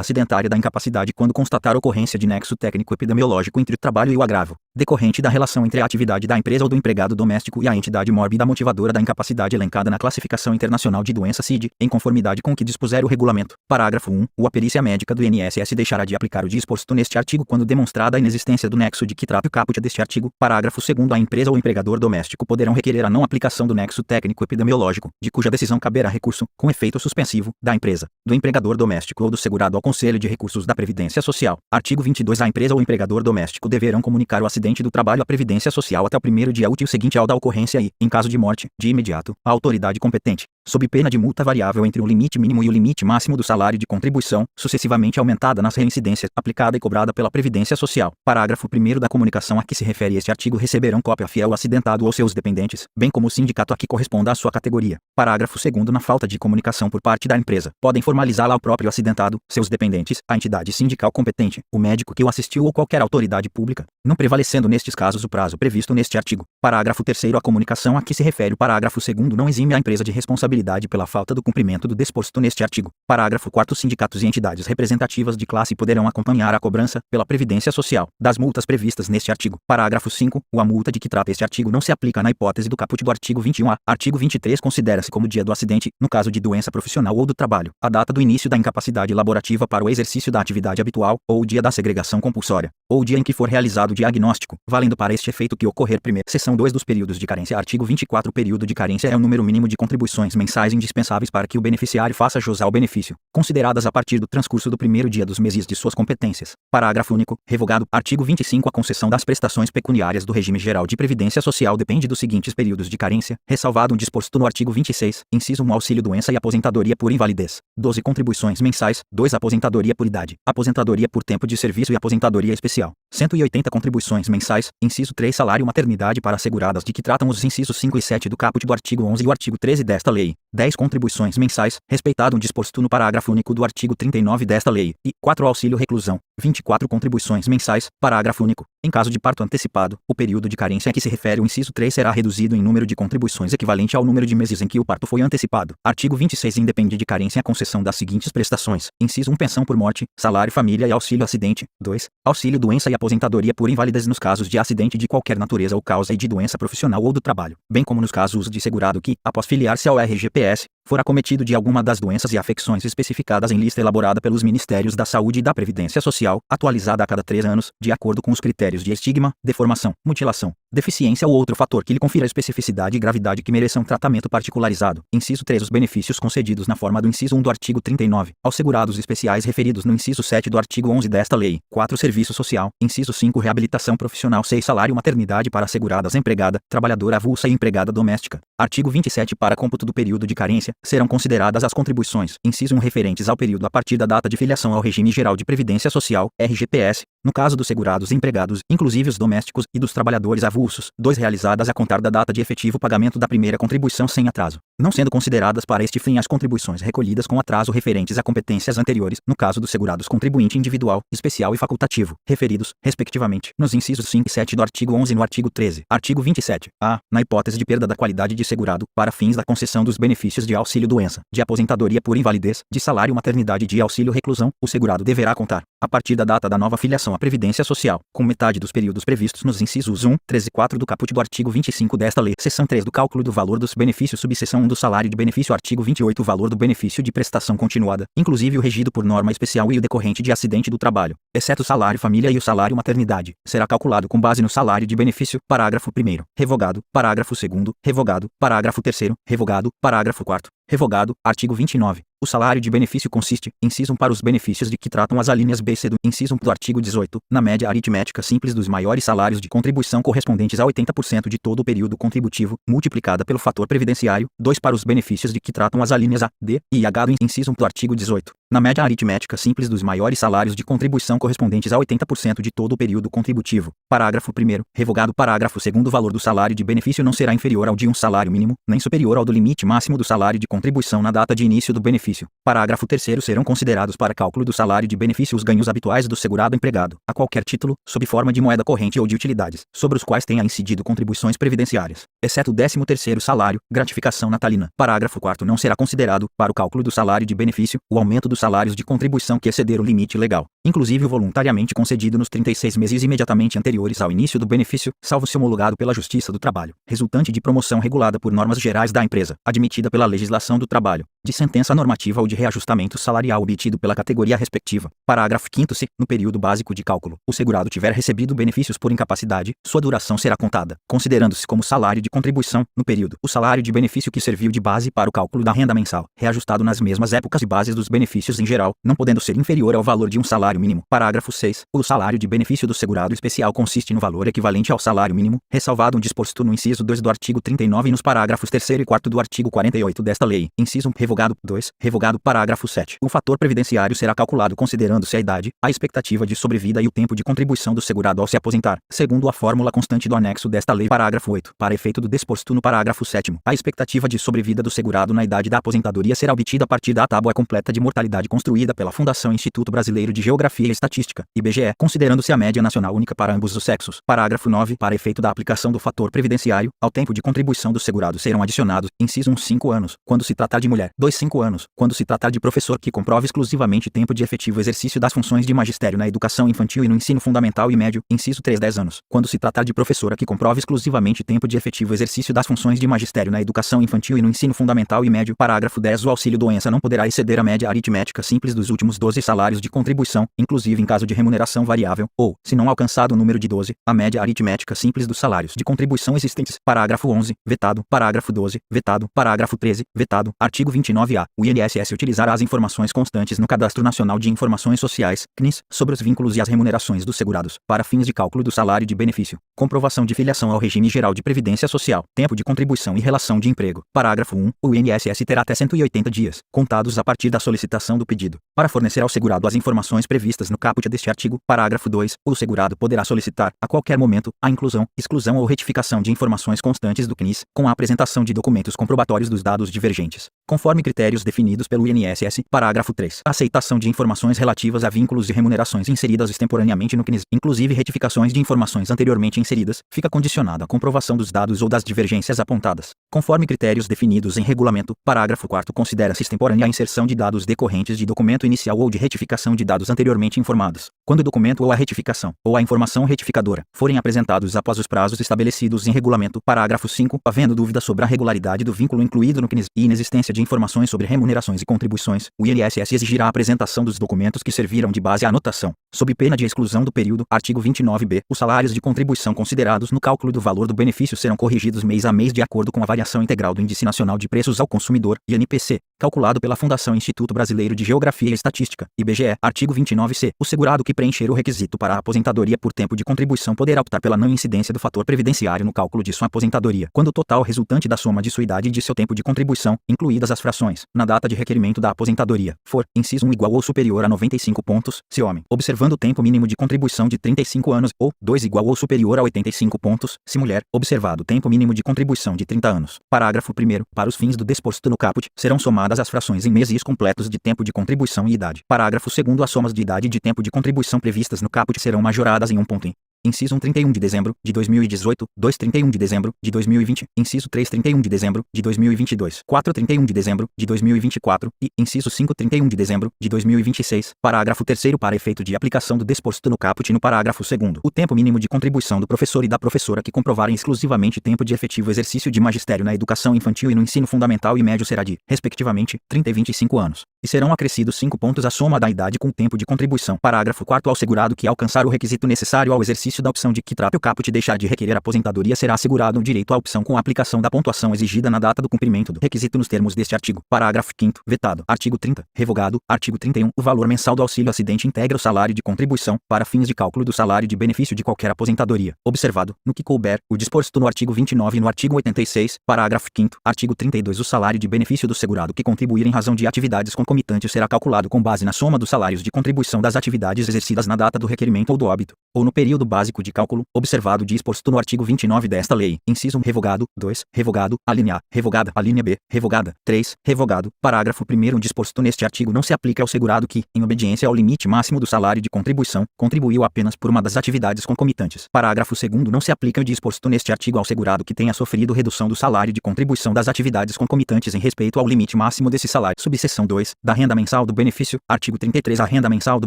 acidentária da incapacidade quando constatar ocorrência de nexo técnico-epidemiológico entre o trabalho e o agravo, decorrente da relação entre a atividade da empresa ou do empregado doméstico e a entidade mórbida motivadora da incapacidade elencada na Classificação Internacional de Doença CID, em conformidade com o que dispuser o regulamento. Parágrafo 1. A perícia médica do INSS deixará de aplicar o disposto neste artigo quando demonstrada a inexistência do nexo de que trata o caput deste artigo. Parágrafo 2º. A empresa ou empregador doméstico poderão requerer a não aplicação do nexo técnico-epidemiológico, de cuja decisão caberá recurso, com efeito suspensivo, da empresa, do empregador doméstico ou do segurado ao Conselho de Recursos da Previdência Social. Artigo 22. A empresa ou empregador doméstico deverão comunicar o acidente do trabalho à Previdência Social até o primeiro dia útil seguinte ao da ocorrência e, em caso de morte, de imediato, à autoridade competente, sob pena de multa variável entre o limite mínimo e o limite máximo do salário de contribuição, sucessivamente aumentada nas reincidências, aplicada e cobrada pela Previdência Social. Parágrafo 1º. Da comunicação a que se refere este artigo receberão cópia fiel o acidentado ou seus dependentes, bem como o sindicato a que corresponda à sua categoria. Parágrafo 2º. Na falta de comunicação por parte da empresa, podem formalizá-la ao próprio acidentado, seus dependentes, a entidade sindical competente, o médico que o assistiu ou qualquer autoridade pública, não prevalecendo nestes casos o prazo previsto neste artigo. Parágrafo 3º. A comunicação a que se refere o parágrafo 2º não exime a empresa de responsabilidade pela falta do cumprimento do disposto neste artigo. Parágrafo 4º. Sindicatos e entidades representativas de classe poderão acompanhar a cobrança, pela Previdência Social, das multas previstas neste artigo. Parágrafo 5º. A multa de que trata este artigo não se aplica na hipótese do caput do artigo 21-A. Artigo 23. Considera-se como dia do acidente, no caso de doença profissional ou do trabalho, a data do início da incapacidade laborativa para o exercício da atividade habitual, ou o dia da segregação compulsória, ou o dia em que for realizado o diagnóstico, valendo para este efeito que ocorrer primeiro. Seção 2 dos períodos de carência. Artigo 24. O período de carência é o número mínimo de contribuições mensais indispensáveis para que o beneficiário faça jus ao benefício, consideradas a partir do transcurso do primeiro dia dos meses de suas competências. Parágrafo único. Revogado. Artigo 25. A concessão das prestações pecuniárias do regime geral de previdência social depende dos seguintes períodos de carência, ressalvado o disposto no artigo 26, inciso 1, auxílio-doença e aposentadoria por invalidez. 12 contribuições mensais. 2 aposentadoria por idade, aposentadoria por tempo de serviço e aposentadoria especial. 180 contribuições mensais. Inciso 3, salário maternidade para asseguradas de que tratam os incisos 5 e 7 do caput do artigo 11 e o artigo 13 desta lei. 10 contribuições mensais, respeitado o disposto no parágrafo único do artigo 39 desta lei. E 4 auxílio reclusão. 24 contribuições mensais, parágrafo único. Em caso de parto antecipado, o período de carência a que se refere o inciso 3 será reduzido em número de contribuições equivalente ao número de meses em que o parto foi antecipado. Artigo 26. Independe de carência a concessão das seguintes prestações. Inciso 1, pensão por morte, salário família e auxílio acidente. 2, auxílio doença e aposentadoria por invalidez nos casos de acidente de qualquer natureza ou causa e de doença profissional ou do trabalho, bem como nos casos de segurado que, após filiar-se ao RGPS, for acometido de alguma das doenças e afecções especificadas em lista elaborada pelos Ministérios da Saúde e da Previdência Social, atualizada a cada 3 anos, de acordo com os critérios de estigma, deformação, mutilação, deficiência ou outro fator que lhe confira especificidade e gravidade que mereçam tratamento particularizado. Inciso 3. Os benefícios concedidos na forma do inciso 1 do artigo 39, aos segurados especiais referidos no inciso 7 do artigo 11 desta lei. 4. Serviço social. Inciso 5. Reabilitação profissional. 6. Salário maternidade para asseguradas empregada, trabalhadora avulsa e empregada doméstica. Artigo 27. Para cômputo do período de carência, serão consideradas as contribuições, inciso 1, referentes ao período a partir da data de filiação ao Regime Geral de Previdência Social, RGPS, no caso dos segurados empregados, inclusive os domésticos, e dos trabalhadores avulsos. 2. Realizadas a contar da data de efetivo pagamento da primeira contribuição sem atraso, não sendo consideradas para este fim as contribuições recolhidas com atraso referentes a competências anteriores, no caso dos segurados contribuinte individual, especial e facultativo, referidos, respectivamente, nos incisos 5 e 7 do artigo 11 e no artigo 13. Artigo 27. A. Na hipótese de perda da qualidade de segurado, para fins da concessão dos benefícios de auxílio-doença, de aposentadoria por invalidez, de salário maternidade e de auxílio-reclusão, o segurado deverá contar, a partir da data da nova filiação à Previdência Social, com metade dos períodos previstos nos incisos 1, 13 e 4 do caput do artigo 25 desta lei. Seção 3 do cálculo do valor dos benefícios. Subseção 1 do salário de benefício. Artigo 28. O valor do benefício de prestação continuada, inclusive o regido por norma especial e o decorrente de acidente do trabalho, exceto o salário família e o salário maternidade, será calculado com base no salário de benefício. Parágrafo 1º. Revogado. Parágrafo 2º. Revogado. Parágrafo 3º. Revogado. Parágrafo 4º. Revogado. Artigo 29. O salário de benefício consiste, inciso 1, para os benefícios de que tratam as alíneas B e C do inciso 1 do artigo 18, na média aritmética simples dos maiores salários de contribuição correspondentes a 80% de todo o período contributivo, multiplicada pelo fator previdenciário. 2. Para os benefícios de que tratam as alíneas A, D e H do inciso 1 do artigo 18, na média aritmética simples dos maiores salários de contribuição correspondentes a 80% de todo o período contributivo. Parágrafo 1º. Revogado. Parágrafo 2º. O valor do salário de benefício não será inferior ao de um salário mínimo, nem superior ao do limite máximo do salário de contribuição na data de início do benefício. Parágrafo 3º. Serão considerados para cálculo do salário de benefício os ganhos habituais do segurado empregado, a qualquer título, sob forma de moeda corrente ou de utilidades, sobre os quais tenha incidido contribuições previdenciárias, exceto o 13º salário, gratificação natalina. Parágrafo 4º. Não será considerado, para o cálculo do salário de benefício, o aumento dos salários de contribuição que exceder o limite legal, inclusive o voluntariamente concedido nos 36 meses imediatamente anteriores ao início do benefício, salvo se homologado pela Justiça do Trabalho, resultante de promoção regulada por normas gerais da empresa, admitida pela legislação do trabalho, de sentença normativa ou de reajustamento salarial obtido pela categoria respectiva. Parágrafo 5º. Se, no período básico de cálculo, o segurado tiver recebido benefícios por incapacidade, sua duração será contada, considerando-se como salário de contribuição, no período, o salário de benefício que serviu de base para o cálculo da renda mensal, reajustado nas mesmas épocas e bases dos benefícios em geral, não podendo ser inferior ao valor de um salário mínimo. Parágrafo 6. O salário de benefício do segurado especial consiste no valor equivalente ao salário mínimo, ressalvado o disposto no inciso 2 do artigo 39 e nos parágrafos 3º e 4º do artigo 48 desta lei. Inciso 1. Revogado. 2. Revogado. Parágrafo 7. O fator previdenciário será calculado considerando-se a idade, a expectativa de sobrevida e o tempo de contribuição do segurado ao se aposentar, segundo a fórmula constante do anexo desta lei. Parágrafo 8. Para efeito do disposto no parágrafo 7º, a expectativa de sobrevida do segurado na idade da aposentadoria será obtida a partir da tábua completa de mortalidade construída pela Fundação Instituto Brasileiro de Geografia e Estatística, IBGE, considerando-se a média nacional única para ambos os sexos. Parágrafo 9. Para efeito da aplicação do fator previdenciário, ao tempo de contribuição do segurado serão adicionados, inciso 1, 5 anos, quando se tratar de mulher, 2, 5 anos, quando se tratar de professor que comprove exclusivamente tempo de efetivo exercício das funções de magistério na educação infantil e no ensino fundamental e médio, inciso 3, 10 anos, quando se tratar de professora que comprove exclusivamente tempo de efetivo exercício das funções de magistério na educação infantil e no ensino fundamental e médio. Parágrafo 10. O auxílio-doença não poderá exceder a média aritmética aritmética simples dos últimos 12 salários de contribuição, inclusive em caso de remuneração variável, ou, se não alcançado o número de 12, a média aritmética simples dos salários de contribuição existentes. Parágrafo 11, vetado. Parágrafo 12, vetado. Parágrafo 13, vetado. Artigo 29-A. O INSS utilizará as informações constantes no Cadastro Nacional de Informações Sociais, CNIS, sobre os vínculos e as remunerações dos segurados, para fins de cálculo do salário de benefício, comprovação de filiação ao regime geral de previdência social, tempo de contribuição e relação de emprego. Parágrafo 1. O INSS terá até 180 dias, contados a partir da solicitação do pedido, para fornecer ao segurado as informações previstas no caput deste artigo. Parágrafo 2. O segurado poderá solicitar, a qualquer momento, a inclusão, exclusão ou retificação de informações constantes do CNIS, com a apresentação de documentos comprobatórios dos dados divergentes, conforme critérios definidos pelo INSS. Parágrafo 3. A aceitação de informações relativas a vínculos e remunerações inseridas extemporaneamente no CNIS, inclusive retificações de informações anteriormente inseridas, fica condicionada à comprovação dos dados ou das divergências apontadas, conforme critérios definidos em regulamento. Parágrafo 4. Considera-se extemporânea a inserção de dados decorrentes de documento inicial ou de retificação de dados anteriormente informados, quando o documento ou a retificação, ou a informação retificadora, forem apresentados após os prazos estabelecidos em regulamento. Parágrafo 5. Havendo dúvida sobre a regularidade do vínculo incluído no CNIS e inexistência de informações sobre remunerações e contribuições, o INSS exigirá a apresentação dos documentos que serviram de base à anotação, sob pena de exclusão do período. Artigo 29-B. Os salários de contribuição considerados no cálculo do valor do benefício serão corrigidos mês a mês de acordo com a variação integral do Índice Nacional de Preços ao Consumidor, INPC, calculado pela Fundação Instituto Brasileiro de Geografia e Estatística, IBGE. Artigo 29-C. O segurado que preencher o requisito para a aposentadoria por tempo de contribuição poderá optar pela não incidência do fator previdenciário no cálculo de sua aposentadoria, quando o total resultante da soma de sua idade e de seu tempo de contribuição, incluídas as frações, na data de requerimento da aposentadoria, for, inciso 1, igual ou superior a 95 pontos, se homem, observando o tempo mínimo de contribuição de 35 anos, ou, 2, igual ou superior a 85 pontos, se mulher, observado o tempo mínimo de contribuição de 30 anos. Parágrafo 1º. Para os fins do disposto no caput, serão somadas as frações em meses completos de tempo de contribuição e idade. Parágrafo 2º. As somas de idade e de tempo de contribuição previstas no caput serão majoradas em 1 ponto em inciso 1, 31 de dezembro de 2018, 2, 31 de dezembro de 2020, inciso 3, 31 de dezembro de 2022, 4, 31 de dezembro de 2024 e, inciso 5, 31 de dezembro de 2026. Parágrafo 3º. Para efeito de aplicação do disposto no caput no parágrafo 2º, o tempo mínimo de contribuição do professor e da professora que comprovarem exclusivamente tempo de efetivo exercício de magistério na educação infantil e no ensino fundamental e médio será de, respectivamente, 30 e 25 anos, e serão acrescidos 5 pontos à soma da idade com o tempo de contribuição. Parágrafo 4º. Ao segurado que alcançar o requisito necessário ao exercício da opção de que trate o caput e deixar de requerer aposentadoria será assegurado o direito à opção com a aplicação da pontuação exigida na data do cumprimento do requisito nos termos deste artigo. Parágrafo 5º. Vetado. Artigo 30. Revogado. Artigo 31. O valor mensal do auxílio acidente integra o salário de contribuição, para fins de cálculo do salário de benefício de qualquer aposentadoria, observado, no que couber, o disposto no artigo 29 e no artigo 86, parágrafo 5º. Artigo 32. O salário de benefício do segurado que contribuir em razão de atividades concomitantes será calculado com base na soma dos salários de contribuição das atividades exercidas na data do requerimento ou do óbito, ou no período básico de cálculo, observado o disposto no artigo 29 desta lei. Inciso 1. Revogado. 2. Revogado. Alínea A. Revogada. Alínea B. Revogada. 3. Revogado. Parágrafo 1º. O disposto neste artigo não se aplica ao segurado que, em obediência ao limite máximo do salário de contribuição, contribuiu apenas por uma das atividades concomitantes. Parágrafo 2º. Não se aplica o disposto neste artigo ao segurado que tenha sofrido redução do salário de contribuição das atividades concomitantes em respeito ao limite máximo desse salário. Subseção 2. Da renda mensal do benefício. Artigo 33. A renda mensal do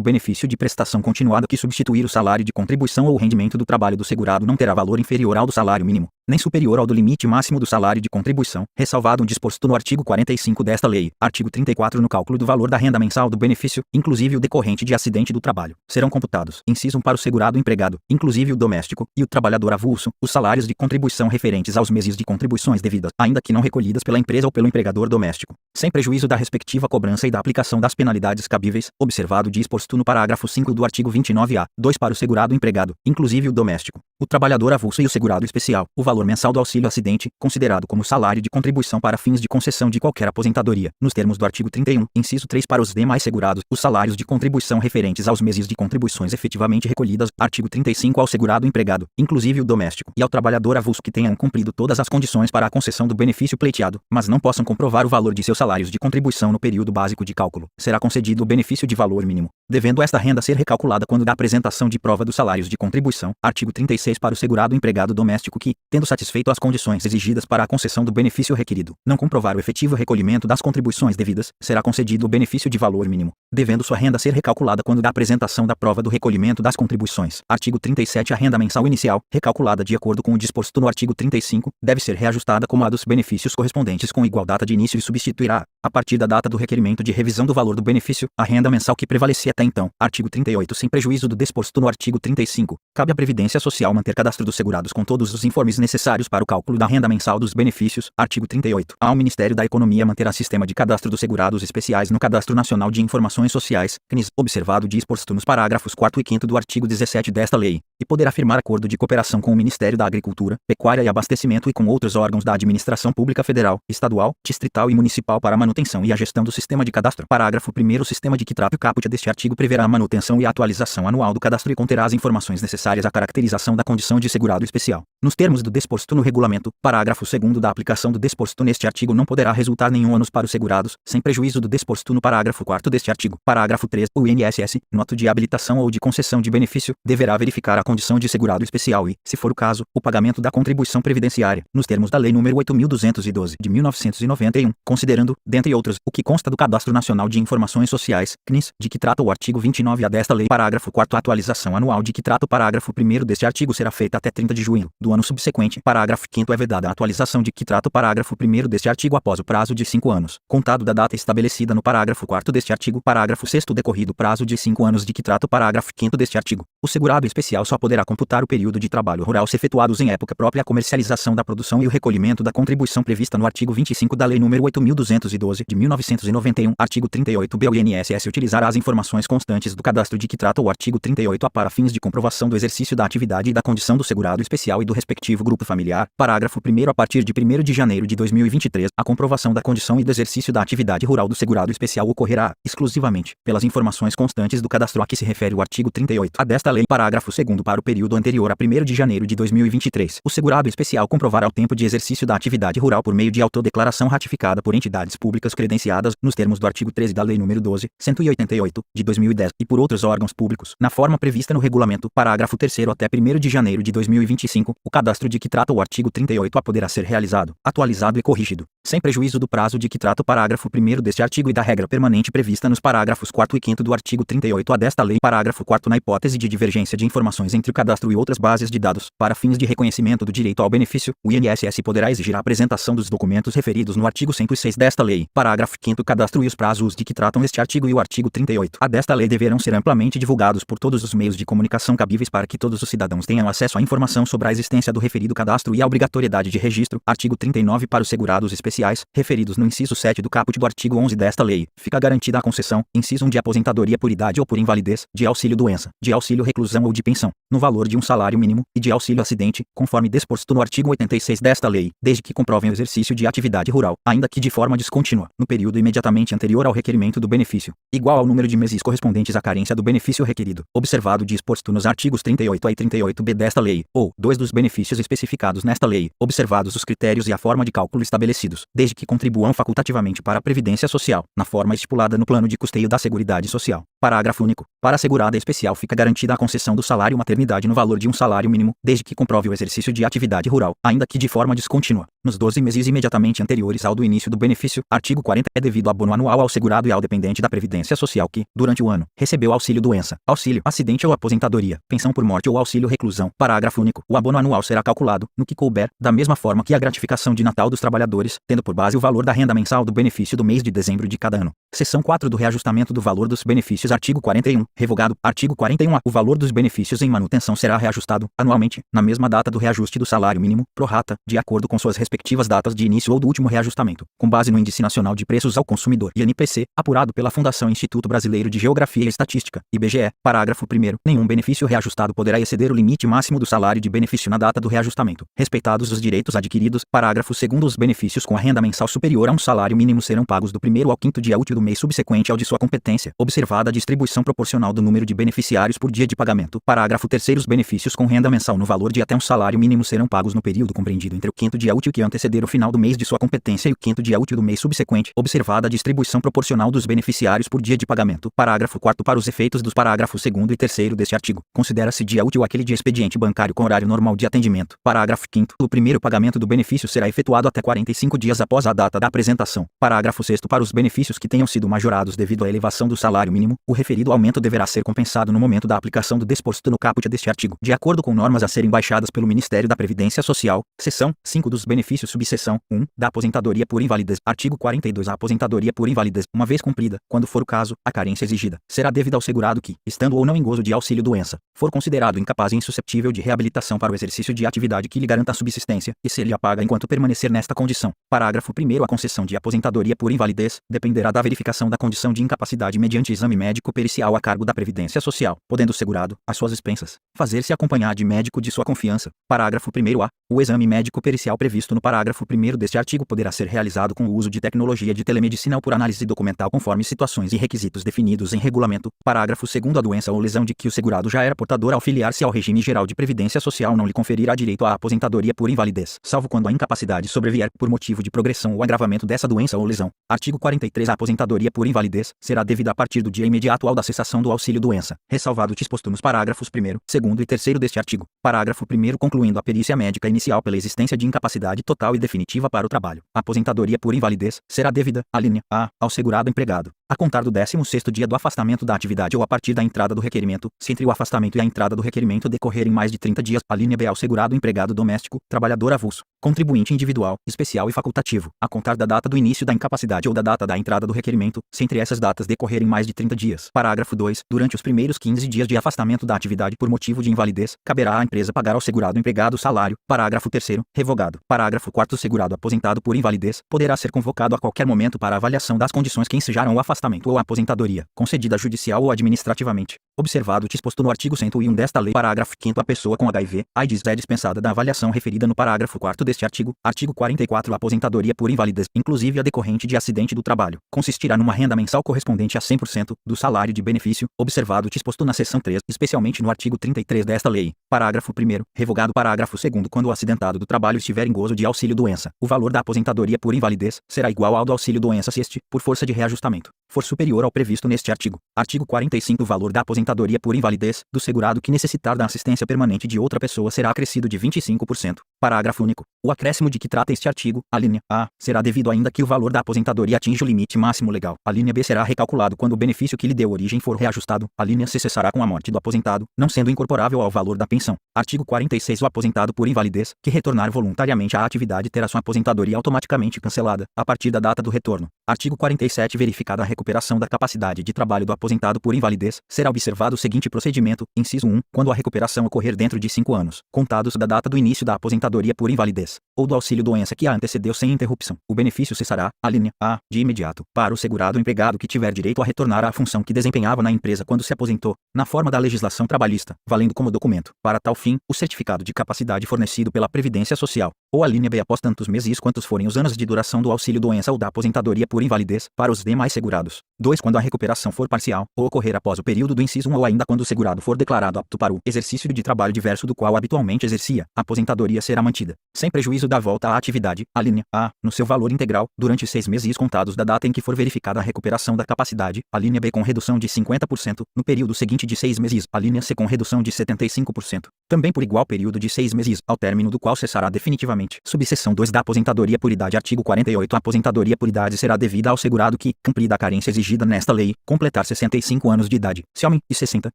benefício de prestação continuada que substituir o salário de contribuição ou o rendimento do trabalho do segurado não terá valor inferior ao do salário mínimo, nem superior ao do limite máximo do salário de contribuição, ressalvado o disposto no artigo 45 desta lei. Artigo 34. No cálculo do valor da renda mensal do benefício, inclusive o decorrente de acidente do trabalho, serão computados, inciso 1, para o segurado empregado, inclusive o doméstico, e o trabalhador avulso, os salários de contribuição referentes aos meses de contribuições devidas, ainda que não recolhidas pela empresa ou pelo empregador doméstico, sem prejuízo da respectiva cobrança e da aplicação das penalidades cabíveis, observado o disposto no parágrafo 5 do artigo 29-A. 2. Para o segurado empregado, inclusive o doméstico, o trabalhador avulso e o segurado especial, o valor mensal do auxílio acidente, considerado como salário de contribuição para fins de concessão de qualquer aposentadoria, nos termos do artigo 31, inciso 3. Para os demais segurados, os salários de contribuição referentes aos meses de contribuições efetivamente recolhidas. Artigo 35. Ao segurado empregado, inclusive o doméstico, e ao trabalhador avulso que tenham cumprido todas as condições para a concessão do benefício pleiteado, mas não possam comprovar o valor de seus salários de contribuição no período básico de cálculo, será concedido o benefício de valor mínimo, devendo esta renda ser recalculada quando da apresentação de prova dos salários de contribuição. Artigo 36. Para o segurado empregado doméstico que, tendo satisfeito as condições exigidas para a concessão do benefício requerido, não comprovar o efetivo recolhimento das contribuições devidas, será concedido o benefício de valor mínimo, devendo sua renda ser recalculada quando da apresentação da prova do recolhimento das contribuições. Artigo 37. A renda mensal inicial, recalculada de acordo com o disposto no artigo 35, deve ser reajustada como a dos benefícios correspondentes com igual data de início e substituirá, a partir da data do requerimento de revisão do valor do benefício, a renda mensal que prevalecia até então. Artigo 38. Sem prejuízo do disposto no artigo 35, cabe à Previdência Social manter cadastro dos segurados com todos os informes necessários para o cálculo da renda mensal dos benefícios. Artigo 38. Ao Ministério da Economia manterá sistema de cadastro dos segurados especiais no Cadastro Nacional de Informações Sociais, CNIS, observado o disposto nos parágrafos 4º e 5º do artigo 17 desta lei, e poderá firmar acordo de cooperação com o Ministério da Agricultura, Pecuária e Abastecimento e com outros órgãos da Administração Pública Federal, Estadual, Distrital e Municipal para a manutenção e a gestão do sistema de cadastro. Parágrafo 1º. O sistema de que trata o caput deste artigo preverá a manutenção e a atualização anual do cadastro e conterá as informações necessárias à caracterização da condição de segurado especial. Nos termos do disposto no regulamento, parágrafo 2º da aplicação do disposto neste artigo não poderá resultar nenhum ônus para os segurados, sem prejuízo do disposto no parágrafo 4º deste artigo. Parágrafo 3. O INSS, no ato de habilitação ou de concessão de benefício, deverá verificar a condição de segurado especial e, se for o caso, o pagamento da contribuição previdenciária, nos termos da Lei nº 8.212, de 1991, considerando, dentre outros, o que consta do Cadastro Nacional de Informações Sociais, CNIS, de que trata o artigo 29A desta lei. Parágrafo 4º. A atualização anual de que trata o parágrafo 1º deste artigo será feita até 30 de junho do ano subsequente. Parágrafo 5º. É vedada a atualização de que trata o parágrafo 1º deste artigo após o prazo de 5 anos, contado da data estabelecida no parágrafo 4º deste artigo. Parágrafo 6º. Decorrido o prazo de 5 anos de que trata o parágrafo 5º deste artigo, o segurado especial só poderá computar o período de trabalho rural se efetuados em época própria a comercialização da produção e o recolhimento da contribuição prevista no artigo 25 da Lei nº 8.212, de 1991. Artigo 38b. O INSS utilizará as informações constantes do cadastro de que trata o artigo 38A para fins de comprovação do exercício da atividade e da condição do segurado especial e do respectivo grupo familiar. Parágrafo 1º. A partir de 1º de janeiro de 2023, a comprovação da condição e do exercício da atividade rural do segurado especial ocorrerá, exclusivamente, pelas informações constantes do cadastro a que se refere o artigo 38A desta lei. Parágrafo 2º. Para o período anterior a 1º de janeiro de 2023, o segurado especial comprovará o tempo de exercício da atividade rural por meio de autodeclaração ratificada por entidades públicas credenciadas, nos termos do artigo 13 da Lei nº 12.188, de 2010, e por outros órgãos públicos, na forma prevista no regulamento. Parágrafo 3º. Até 1º de janeiro de 2025, o cadastro de que trata o artigo 38A poderá ser realizado, atualizado e corrigido, sem prejuízo do prazo de que trata o parágrafo 1º deste artigo e da regra permanente prevista nos parágrafos 4º e 5º do artigo 38A desta lei. Parágrafo 4º. Na hipótese de divergência de informações entre o cadastro e outras bases de dados, para fins de reconhecimento do direito ao benefício, o INSS poderá exigir a apresentação dos documentos referidos no artigo 106 desta lei. Parágrafo 5º. O cadastro e os prazos de que tratam este artigo e o artigo 38A desta lei deverão ser amplamente divulgados por todos os meios de comunicação cabíveis para que todos os cidadãos tenham acesso à informação sobre a existência do referido cadastro e a obrigatoriedade de registro. Artigo 39. Para os segurados especiais, referidos no inciso 7 do caput do artigo 11 desta lei, fica garantida a concessão, inciso 1, de aposentadoria por idade ou por invalidez, de auxílio-doença, de auxílio-reclusão ou de pensão, no valor de um salário mínimo, e de auxílio-acidente, conforme disposto no artigo 86 desta lei, desde que comprovem o exercício de atividade rural, ainda que de forma descontínua, no período imediatamente anterior ao requerimento do benefício, igual ao número de meses correspondentes à carência do benefício requerido, observado o disposto nos artigos 38A e 38b desta lei, ou 2 dos benefícios especificados nesta lei, observados os critérios e a forma de cálculo estabelecidos, desde que contribuam facultativamente para a Previdência Social, na forma estipulada no plano de custeio da Seguridade Social. Parágrafo único. Para a segurada especial fica garantida a concessão do salário maternidade no valor de um salário mínimo, desde que comprove o exercício de atividade rural, ainda que de forma descontínua, nos 12 meses imediatamente anteriores ao do início do benefício. Artigo 40. É devido abono anual ao segurado e ao dependente da Previdência Social que, durante o ano, recebeu auxílio-doença, auxílio-acidente ou aposentadoria, pensão por morte ou auxílio-reclusão. Parágrafo único. O abono anual será calculado, no que couber, da mesma forma que a gratificação de Natal dos trabalhadores, tendo por base o valor da renda mensal do benefício do mês de dezembro de cada ano. Seção 4 do reajustamento do valor dos benefícios. Artigo 41. Revogado. Artigo 41A. O valor dos benefícios em manutenção será reajustado, anualmente, na mesma data do reajuste do salário mínimo, pro rata, de acordo com suas respectivas datas de início ou do último reajustamento, com base no Índice Nacional de Preços ao Consumidor, INPC, apurado pela Fundação Instituto Brasileiro de Geografia e Estatística, IBGE. Parágrafo 1º. Nenhum benefício reajustado poderá exceder o limite máximo do salário de benefício na data do reajustamento, respeitados os direitos adquiridos. Parágrafo 2º. Os benefícios com a renda mensal superior a um salário mínimo serão pagos do primeiro ao quinto dia útil do mês subsequente ao de sua competência, observada a distribuição proporcional do número de beneficiários por dia de pagamento. Parágrafo 3º. Os benefícios com renda mensal no valor de até um salário mínimo serão pagos no período compreendido entre o quinto dia útil que anteceder o final do mês de sua competência e o quinto dia útil do mês subsequente, observada a distribuição proporcional dos beneficiários por dia de pagamento. Parágrafo 4º. Para os efeitos dos parágrafos 2º e 3º deste artigo, considera-se dia útil aquele de expediente bancário com horário normal de atendimento. Parágrafo 5º. O primeiro pagamento do benefício será efetuado até 45 dias após a data da apresentação. Parágrafo 6º. Para os benefícios que tenham sido majorados devido à elevação do salário mínimo, o referido aumento deverá ser compensado no momento da aplicação do disposto no caput deste artigo, de acordo com normas a serem baixadas pelo Ministério da Previdência Social. Seção 5 dos benefícios. Subseção 1. Da aposentadoria por invalidez. Artigo 42. A aposentadoria por invalidez, uma vez cumprida, quando for o caso, a carência exigida, será devida ao segurado que, estando ou não em gozo de auxílio-doença, for considerado incapaz e insusceptível de reabilitação para o exercício de atividade que lhe garanta a subsistência, e se lhe a paga enquanto permanecer nesta condição. Parágrafo 1º. A concessão de aposentadoria por invalidez dependerá da verificação da condição de incapacidade mediante exame médico pericial a cargo da Previdência Social, podendo o segurado, às suas expensas, fazer-se acompanhar de médico de sua confiança. Parágrafo 1º. O exame médico pericial previsto no parágrafo 1º deste artigo poderá ser realizado com o uso de tecnologia de telemedicina ou por análise documental conforme situações e requisitos definidos em regulamento. Parágrafo 2º. A doença ou lesão de que o segurado já era portador ao filiar-se ao regime geral de previdência social não lhe conferirá direito à aposentadoria por invalidez, salvo quando a incapacidade sobrevier por motivo de progressão ou agravamento dessa doença ou lesão. Artigo 43. A aposentadoria por invalidez será devida a partir do dia imediato ao da cessação do auxílio-doença, ressalvado o disposto nos parágrafos 1º, 2º e 3º deste artigo. Parágrafo 1º. Concluindo a perícia médica inicial pela existência de incapacidade total e definitiva para o trabalho, a aposentadoria por invalidez será devida, alínea A, ao segurado empregado, a contar do 16º dia do afastamento da atividade ou a partir da entrada do requerimento, se entre o afastamento e a entrada do requerimento decorrerem mais de 30 dias, alínea B, ao segurado empregado doméstico, trabalhador avulso, contribuinte individual, especial e facultativo, a contar da data do início da incapacidade ou da data da entrada do requerimento, se entre essas datas decorrerem mais de 30 dias. Parágrafo 2. Durante os primeiros 15 dias de afastamento da atividade por motivo de invalidez, caberá à empresa pagar ao segurado empregado o salário. Parágrafo 3º. Revogado. Parágrafo 4º. O segurado aposentado por invalidez poderá ser convocado a qualquer momento para avaliação das condições que ensejaram o afastamento ou a aposentadoria, concedida judicial ou administrativamente. Observado o disposto no artigo 101 desta lei. Parágrafo 5º. A pessoa com HIV/AIDS é dispensada da avaliação referida no parágrafo 4º deste artigo. Artigo 44. A aposentadoria por invalidez, inclusive a decorrente de acidente do trabalho, consistirá numa renda mensal correspondente a 100% do salário de benefício, observado o disposto na seção 3, especialmente no artigo 33 desta lei. Parágrafo 1º. Revogado. Parágrafo 2º. Quando o acidentado do trabalho estiver em gozo de auxílio-doença, o valor da aposentadoria por invalidez será igual ao do auxílio-doença se este, por força de reajustamento, for superior ao previsto neste artigo. Artigo 45. O valor da aposentadoria por invalidez do segurado que necessitar da assistência permanente de outra pessoa será acrescido de 25%. Parágrafo único. O acréscimo de que trata este artigo, alínea A, será devido ainda que o valor da aposentadoria atinja o limite máximo legal. A linha B será recalculado quando o benefício que lhe deu origem for reajustado. A linha C cessará com a morte do aposentado, não sendo incorporável ao valor da pensão. Artigo 46. O aposentado por invalidez que retornar voluntariamente à atividade terá sua aposentadoria automaticamente cancelada a partir da data do retorno. Artigo 47. Verificada a recuperação da capacidade de trabalho do aposentado por invalidez, será observado o seguinte procedimento: inciso 1. Quando a recuperação ocorrer dentro de 5 anos, contados da data do início da aposentadoria por invalidez, ou do auxílio-doença que a antecedeu sem interrupção, o benefício cessará, alínea A, de imediato, para o segurado empregado que tiver direito a retornar à função que desempenhava na empresa quando se aposentou, na forma da legislação trabalhista, valendo como documento, para tal fim, o certificado de capacidade fornecido pela Previdência Social, ou a linha B após tantos meses quantos forem os anos de duração do auxílio-doença ou da aposentadoria por invalidez, para os demais segurados. 2. Quando a recuperação for parcial, ou ocorrer após o período do inciso 1 ou ainda quando o segurado for declarado apto para o exercício de trabalho diverso do qual habitualmente exercia, a aposentadoria será mantida, sem prejuízo da volta à atividade, a linha A, no seu valor integral, durante 6 meses contados da data em que for verificada a recuperação da capacidade, a linha B com redução de 50%, no período seguinte de 6 meses, a linha C com redução de 75%, também por igual período de 6 meses, ao término do qual cessará definitivamente. Subseção 2 da aposentadoria por idade. Artigo 48. A aposentadoria por idade será devida ao segurado que, cumprida a carência exigida nesta lei, completar 65 anos de idade, se homem, e 60,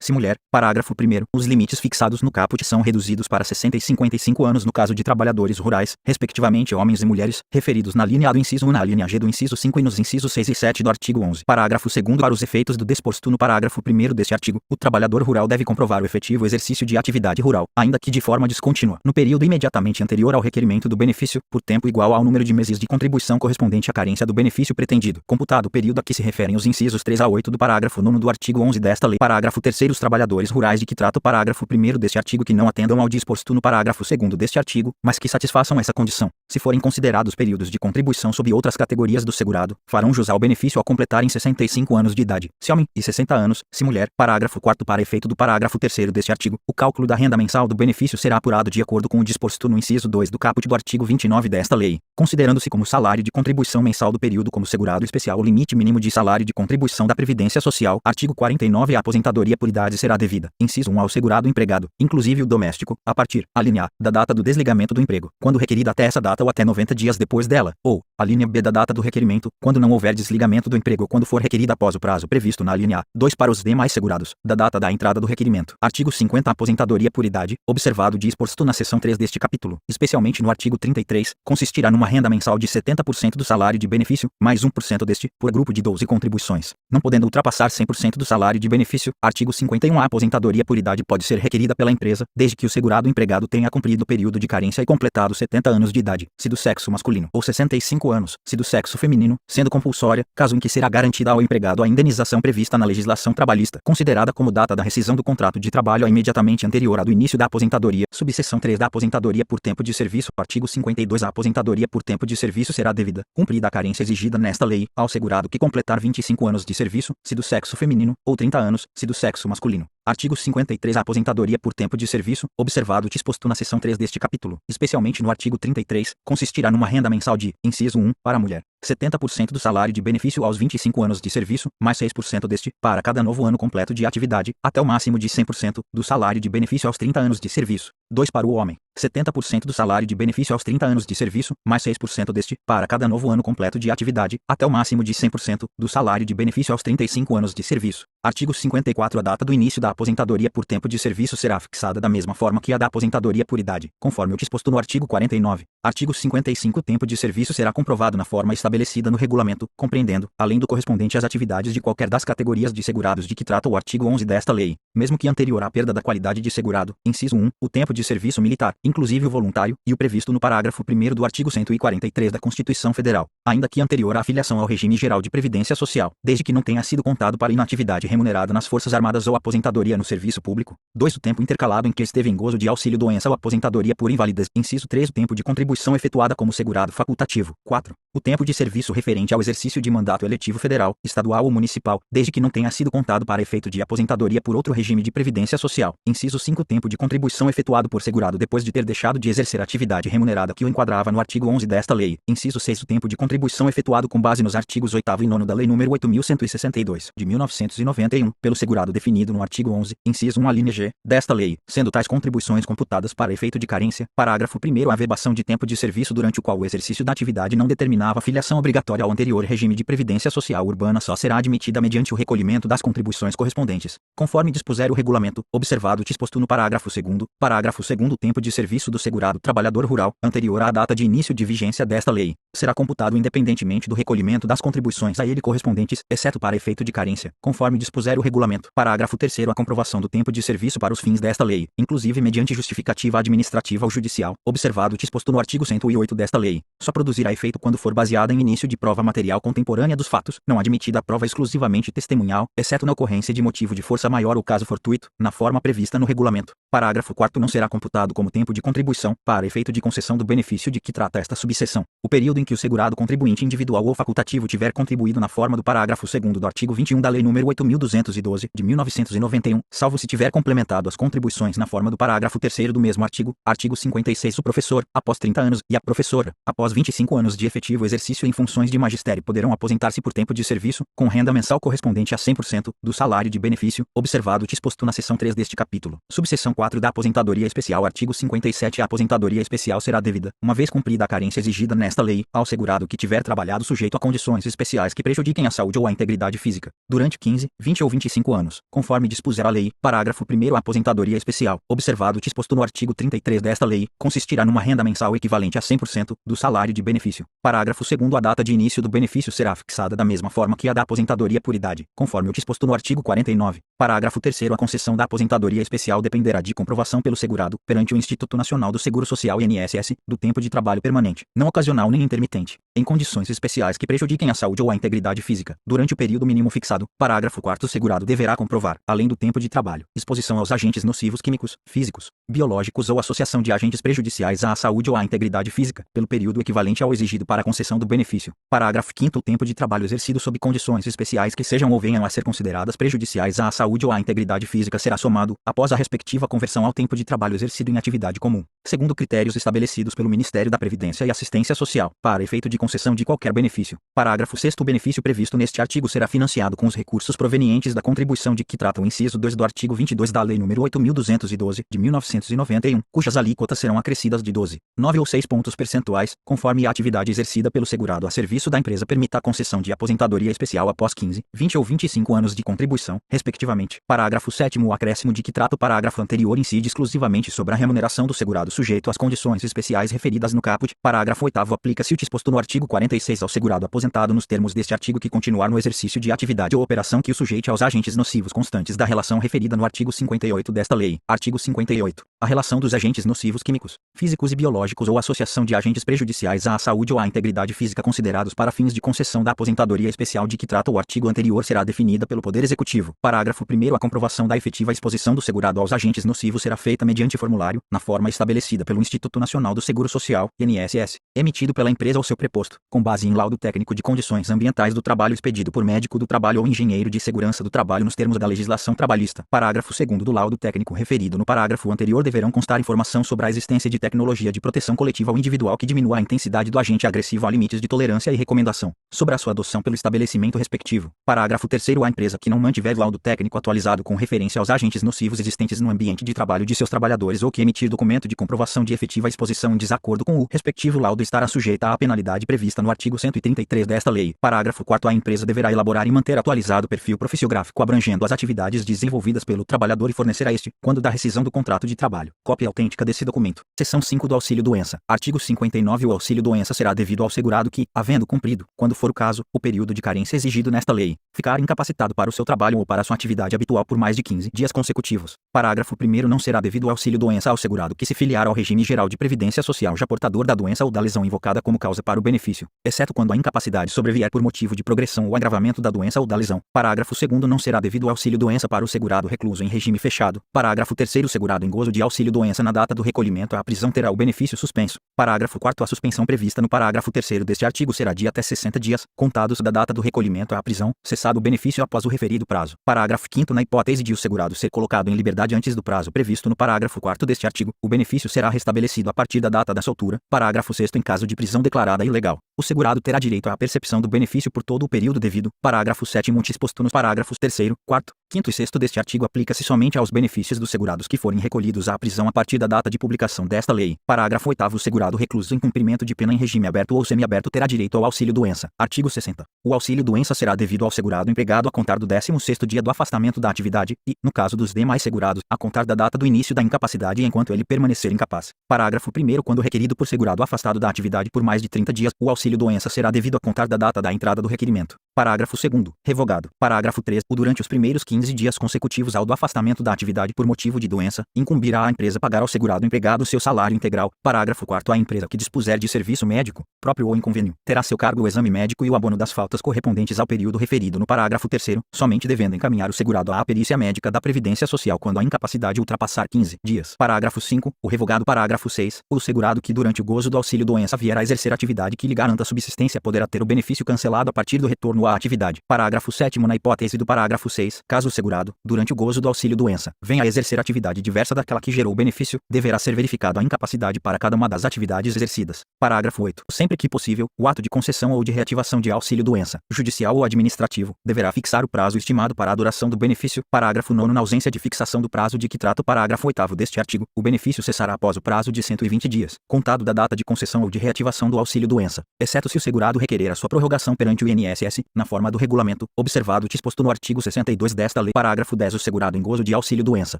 se mulher. Parágrafo 1º. Os limites fixados no caput são reduzidos para 60 e 55 anos no caso de trabalhadores rurais, respectivamente homens e mulheres, referidos na linha A do inciso 1 e na linha G do inciso 5 e nos incisos 6 e 7 do artigo 11. Parágrafo 2º. Para os efeitos do disposto no parágrafo 1º deste artigo, o trabalhador rural deve comprovar o efetivo exercício de atividade rural, ainda que de forma descontínua, no período imediatamente anterior ao requerimento requerimento do benefício, por tempo igual ao número de meses de contribuição correspondente à carência do benefício pretendido, computado o período a que se referem os incisos 3 a 8 do parágrafo 9º do artigo 11 desta lei. Parágrafo 3º. Os trabalhadores rurais de que trata o parágrafo 1º deste artigo que não atendam ao disposto no parágrafo 2º deste artigo, mas que satisfaçam essa condição, se forem considerados períodos de contribuição sob outras categorias do segurado, farão jus ao benefício ao completarem 65 anos de idade, se homem, e 60 anos, se mulher. Parágrafo 4º. Para efeito do parágrafo 3º deste artigo, o cálculo da renda mensal do benefício será apurado de acordo com o disposto no inciso 2 do caput do artigo 29 desta lei, considerando-se como salário de contribuição mensal do período como segurado especial o limite mínimo de salário de contribuição da Previdência Social. Artigo 49. A aposentadoria por idade será devida, inciso 1, ao segurado empregado, inclusive o doméstico, a partir, a linha A, da data do desligamento do emprego, quando requerida até essa data ou até 90 dias depois dela, ou, a linha B, da data do requerimento, quando não houver desligamento do emprego ou quando for requerida após o prazo previsto na linha A. 2. Para os demais segurados, da data da entrada do requerimento. Artigo 50. A aposentadoria por idade, observado o disposto na seção 3 deste capítulo, especialmente no artigo 33, consistirá numa renda mensal de 70% do salário de benefício, mais 1% deste, por grupo de 12 contribuições, não podendo ultrapassar 100% do salário de benefício. Artigo 51. A aposentadoria por idade pode ser requerida pela empresa, desde que o segurado empregado tenha cumprido o período de carência e completado 70 anos de idade, se do sexo masculino, ou 65 anos, se do sexo feminino, sendo compulsória, caso em que será garantida ao empregado a indenização prevista na legislação trabalhista, considerada como data da rescisão do contrato de trabalho a imediatamente anterior à do início da aposentadoria. Subseção 3 da aposentadoria por tempo de serviço. Artigo 52. A aposentadoria por tempo de serviço será devida, cumprida a carência exigida nesta lei, ao segurado que completar 25 anos de serviço, se do sexo feminino, ou 30 anos, se do sexo masculino. Artigo 53. A aposentadoria por tempo de serviço, observado o disposto na seção 3 deste capítulo, especialmente no artigo 33, consistirá numa renda mensal de, inciso 1, para a mulher, 70% do salário de benefício aos 25 anos de serviço, mais 6% deste, para cada novo ano completo de atividade, até o máximo de 100% do salário de benefício aos 30 anos de serviço. 2. Para o homem, 70% do salário de benefício aos 30 anos de serviço, mais 6% deste, para cada novo ano completo de atividade, até o máximo de 100% do salário de benefício aos 35 anos de serviço. Artigo 54. A data do início da aposentadoria por tempo de serviço será fixada da mesma forma que a da aposentadoria por idade, conforme o disposto no artigo 49. Artigo 55. O tempo de serviço será comprovado na forma estabelecida no regulamento, compreendendo, além do correspondente às atividades de qualquer das categorias de segurados de que trata o artigo 11 desta lei, mesmo que anterior à perda da qualidade de segurado. Inciso 1. O tempo de serviço militar, inclusive o voluntário, e o previsto no parágrafo 1º do artigo 143 da Constituição Federal, ainda que anterior à afiliação ao regime geral de previdência social, desde que não tenha sido contado para inatividade remunerada nas Forças Armadas ou aposentadoria no serviço público. 2. O tempo intercalado em que esteve em gozo de auxílio-doença ou aposentadoria por invalidez. Inciso 3. O tempo de contribuição efetuada como segurado facultativo. 4. O tempo de serviço referente ao exercício de mandato eletivo federal, estadual ou municipal, desde que não tenha sido contado para efeito de aposentadoria por outro regime de previdência social. Inciso 5. O tempo de contribuição efetuado por segurado depois de ter deixado de exercer atividade remunerada que o enquadrava no artigo 11 desta lei. Inciso 6. O tempo de contribuição efetuado com base nos artigos 8º e 9º da Lei nº 8.162, de 1991, pelo segurado definido no artigo 11, inciso 1, a linha G, desta lei, sendo tais contribuições computadas para efeito de carência. Parágrafo 1º. A averbação de tempo de serviço durante o qual o exercício da atividade não determinava filiação obrigatória ao anterior regime de previdência social urbana só será admitida mediante o recolhimento das contribuições correspondentes, conforme dispuser o regulamento, observado o disposto no parágrafo 2º. Parágrafo 2º. O tempo de serviço do segurado trabalhador rural, anterior à data de início de vigência desta lei, será computado independentemente do recolhimento das contribuições a ele correspondentes, exceto para efeito de carência, conforme dispuser o regulamento. Parágrafo 3º. A comprovação do tempo de serviço para os fins desta lei, inclusive mediante justificativa administrativa ou judicial, observado o disposto no artigo 108 desta lei, só produzirá efeito quando for baseada em início de prova material contemporânea dos fatos, não admitida a prova exclusivamente testemunhal, exceto na ocorrência de motivo de força maior ou caso fortuito, na forma prevista no regulamento. Parágrafo 4º. Não será computado como tempo de contribuição, para efeito de concessão do benefício de que trata esta subseção, o período em que o segurado contribuinte individual ou facultativo tiver contribuído na forma do parágrafo 2º do artigo 21 da Lei nº 8.212, de 1991, salvo se tiver complementado as contribuições na forma do parágrafo 3º do mesmo artigo. Artigo 56. O professor, após 30 anos, e a professora, após 25 anos de efetivo exercício em funções de magistério, poderão aposentar-se por tempo de serviço, com renda mensal correspondente a 100% do salário de benefício, observado o disposto na seção 3 deste capítulo. Subseção 4 da aposentadoria especial. Artigo 57. A aposentadoria especial será devida, uma vez cumprida a carência exigida nesta lei, ao segurado que tiver trabalhado sujeito a condições especiais que prejudiquem a saúde ou a integridade física, durante 15, 20 ou 25 anos, conforme dispuser a lei. Parágrafo 1º. A aposentadoria especial, observado o disposto no artigo 33 desta lei, consistirá numa renda mensal equivalente a 100% do salário de benefício. Parágrafo Parágrafo 2º. A data de início do benefício será fixada da mesma forma que a da aposentadoria por idade, conforme o disposto no artigo 49. Parágrafo 3º. A concessão da aposentadoria especial dependerá de comprovação pelo segurado, perante o Instituto Nacional do Seguro Social INSS, do tempo de trabalho permanente, não ocasional nem intermitente, em condições especiais que prejudiquem a saúde ou a integridade física, durante o período mínimo fixado. Parágrafo 4º. O segurado deverá comprovar, além do tempo de trabalho, exposição aos agentes nocivos químicos, físicos, biológicos ou associação de agentes prejudiciais à saúde ou à integridade física, pelo período equivalente ao exigido para a concessão do benefício. Parágrafo 5º. O tempo de trabalho exercido sob condições especiais que sejam ou venham a ser consideradas prejudiciais à saúde ou à integridade física será somado, após a respectiva conversão, ao tempo de trabalho exercido em atividade comum, segundo critérios estabelecidos pelo Ministério da Previdência e Assistência Social, para efeito de concessão de qualquer benefício. Parágrafo 6º. O benefício previsto neste artigo será financiado com os recursos provenientes da contribuição de que trata o inciso 2 do artigo 22 da Lei nº 8.212, de 1991, cujas alíquotas serão acrescidas de 12, 9 ou 6 pontos percentuais, conforme a atividade exercida pelo segurado a serviço da empresa permita a concessão de aposentadoria especial após 15, 20 ou 25 anos de contribuição, respectivamente. Parágrafo 7º. O acréscimo de que trata o parágrafo anterior incide exclusivamente sobre a remuneração do segurado sujeito às condições especiais referidas no caput. Parágrafo 8º. Aplica-se o disposto no artigo 46 ao segurado aposentado nos termos deste artigo que continuar no exercício de atividade ou operação que o sujeite aos agentes nocivos constantes da relação referida no artigo 58 desta lei. Artigo 58. A relação dos agentes nocivos químicos, físicos e biológicos ou associação de agentes prejudiciais à saúde ou à integridade física considerados para fins de concessão da aposentadoria especial de que trata o artigo anterior será definida pelo Poder Executivo. Parágrafo 1º. A comprovação da efetiva exposição do segurado aos agentes nocivos será feita mediante formulário, na forma estabelecida pelo Instituto Nacional do Seguro Social, INSS, emitido pela empresa ou seu preposto, com base em laudo técnico de condições ambientais do trabalho expedido por médico do trabalho ou engenheiro de segurança do trabalho nos termos da legislação trabalhista. Parágrafo 2º. Do laudo técnico referido no parágrafo anterior deverão constar informação sobre a existência de tecnologia de proteção coletiva ou individual que diminua a intensidade do agente agressivo a limites de tolerância e recomendação, sobre a sua adoção pelo estabelecimento respectivo. Parágrafo 3º. A empresa que não mantiver laudo técnico atualizado com referência aos agentes nocivos existentes no ambiente de trabalho de seus trabalhadores ou que emitir documento de comprovação de efetiva exposição em desacordo com o respectivo laudo estará sujeita à penalidade prevista no artigo 133 desta lei. Parágrafo 4º. A empresa deverá elaborar e manter atualizado o perfil profissiográfico abrangendo as atividades desenvolvidas pelo trabalhador e fornecer a este, quando da rescisão do contrato de trabalho, cópia autêntica desse documento. Seção 5 do Auxílio-doença. Artigo 59. O auxílio-doença será devido ao segurado que, havendo cumprido, quando for o caso, o período de carência exigido nesta lei, ficar incapacitado para o seu trabalho ou para sua atividade habitual por mais de 15 dias consecutivos. Parágrafo 1º. Não será devido o auxílio-doença ao segurado que se filiar ao regime geral de previdência social já portador da doença ou da lesão invocada como causa para o benefício, exceto quando a incapacidade sobrevier por motivo de progressão ou agravamento da doença ou da lesão. Parágrafo 2º. Não será devido o auxílio-doença para o segurado recluso em regime fechado. Parágrafo 3º. O segurado em gozo de auxílio-doença na data do recolhimento à prisão terá o benefício suspenso. Parágrafo 4º. A suspensão prevista no parágrafo 3º deste artigo será de até 60 dias, contados da data do recolhimento à prisão, cessado o benefício após o referido prazo. Parágrafo 5º. Na hipótese de o segurado ser colocado em liberdade antes do prazo previsto no parágrafo 4º deste artigo, o benefício será restabelecido a partir da data da soltura. Parágrafo 6º. Em caso de prisão declarada ilegal, o segurado terá direito à percepção do benefício por todo o período devido. Parágrafo 7º. O disposto nos parágrafos 3º, 4º, 5º e 6º deste artigo aplica-se somente aos benefícios dos segurados que forem recolhidos à prisão a partir da data de publicação desta lei. Parágrafo 8º. O segurado recluso em cumprimento de pena em regime aberto ou semiaberto terá direito ao auxílio-doença. Artigo 60. O auxílio-doença será devido ao segurado empregado a contar do 16º dia do afastamento da atividade e, no caso dos demais segurados, a contar da data do início da incapacidade enquanto ele permanecer incapaz. Parágrafo 1º. Quando requerido por segurado afastado da atividade por mais de 30 dias, o auxílio-doença será devido a contar da data da entrada do requerimento. Parágrafo 2º. Revogado. Parágrafo 3º. Durante os primeiros 15 dias consecutivos ao do afastamento da atividade por motivo de doença, incumbirá a empresa pagar ao segurado empregado seu salário integral. Parágrafo 4º. A empresa que dispuser de serviço médico, próprio ou em convênio, terá a seu cargo o exame médico e o abono das faltas correspondentes ao período referido no parágrafo 3º, somente devendo encaminhar o segurado à perícia médica da Previdência Social quando a incapacidade ultrapassar 15 dias. Parágrafo 5º. O revogado. Parágrafo 6º. O segurado que durante o gozo do auxílio-doença vier a exercer atividade que lhe garanta subsistência poderá ter o benefício cancelado a partir do retorno à atividade. Parágrafo 7º. Na hipótese do parágrafo 6, caso o segurado, durante o gozo do auxílio-doença, venha a exercer atividade diversa daquela que gerou o benefício, deverá ser verificado a incapacidade para cada uma das atividades exercidas. Parágrafo 8º. Sempre que possível, o ato de concessão ou de reativação de auxílio-doença, judicial ou administrativo, deverá fixar o prazo estimado para a duração do benefício. Parágrafo 9º. Na ausência de fixação do prazo de que trata o parágrafo 8º deste artigo, o benefício cessará após o prazo de 120 dias, contado da data de concessão ou de reativação do auxílio-doença, exceto se o segurado requerer a sua prorrogação perante o INSS, na forma do regulamento, observado o disposto no artigo 62 desta lei. Parágrafo 10. O segurado em gozo de auxílio-doença,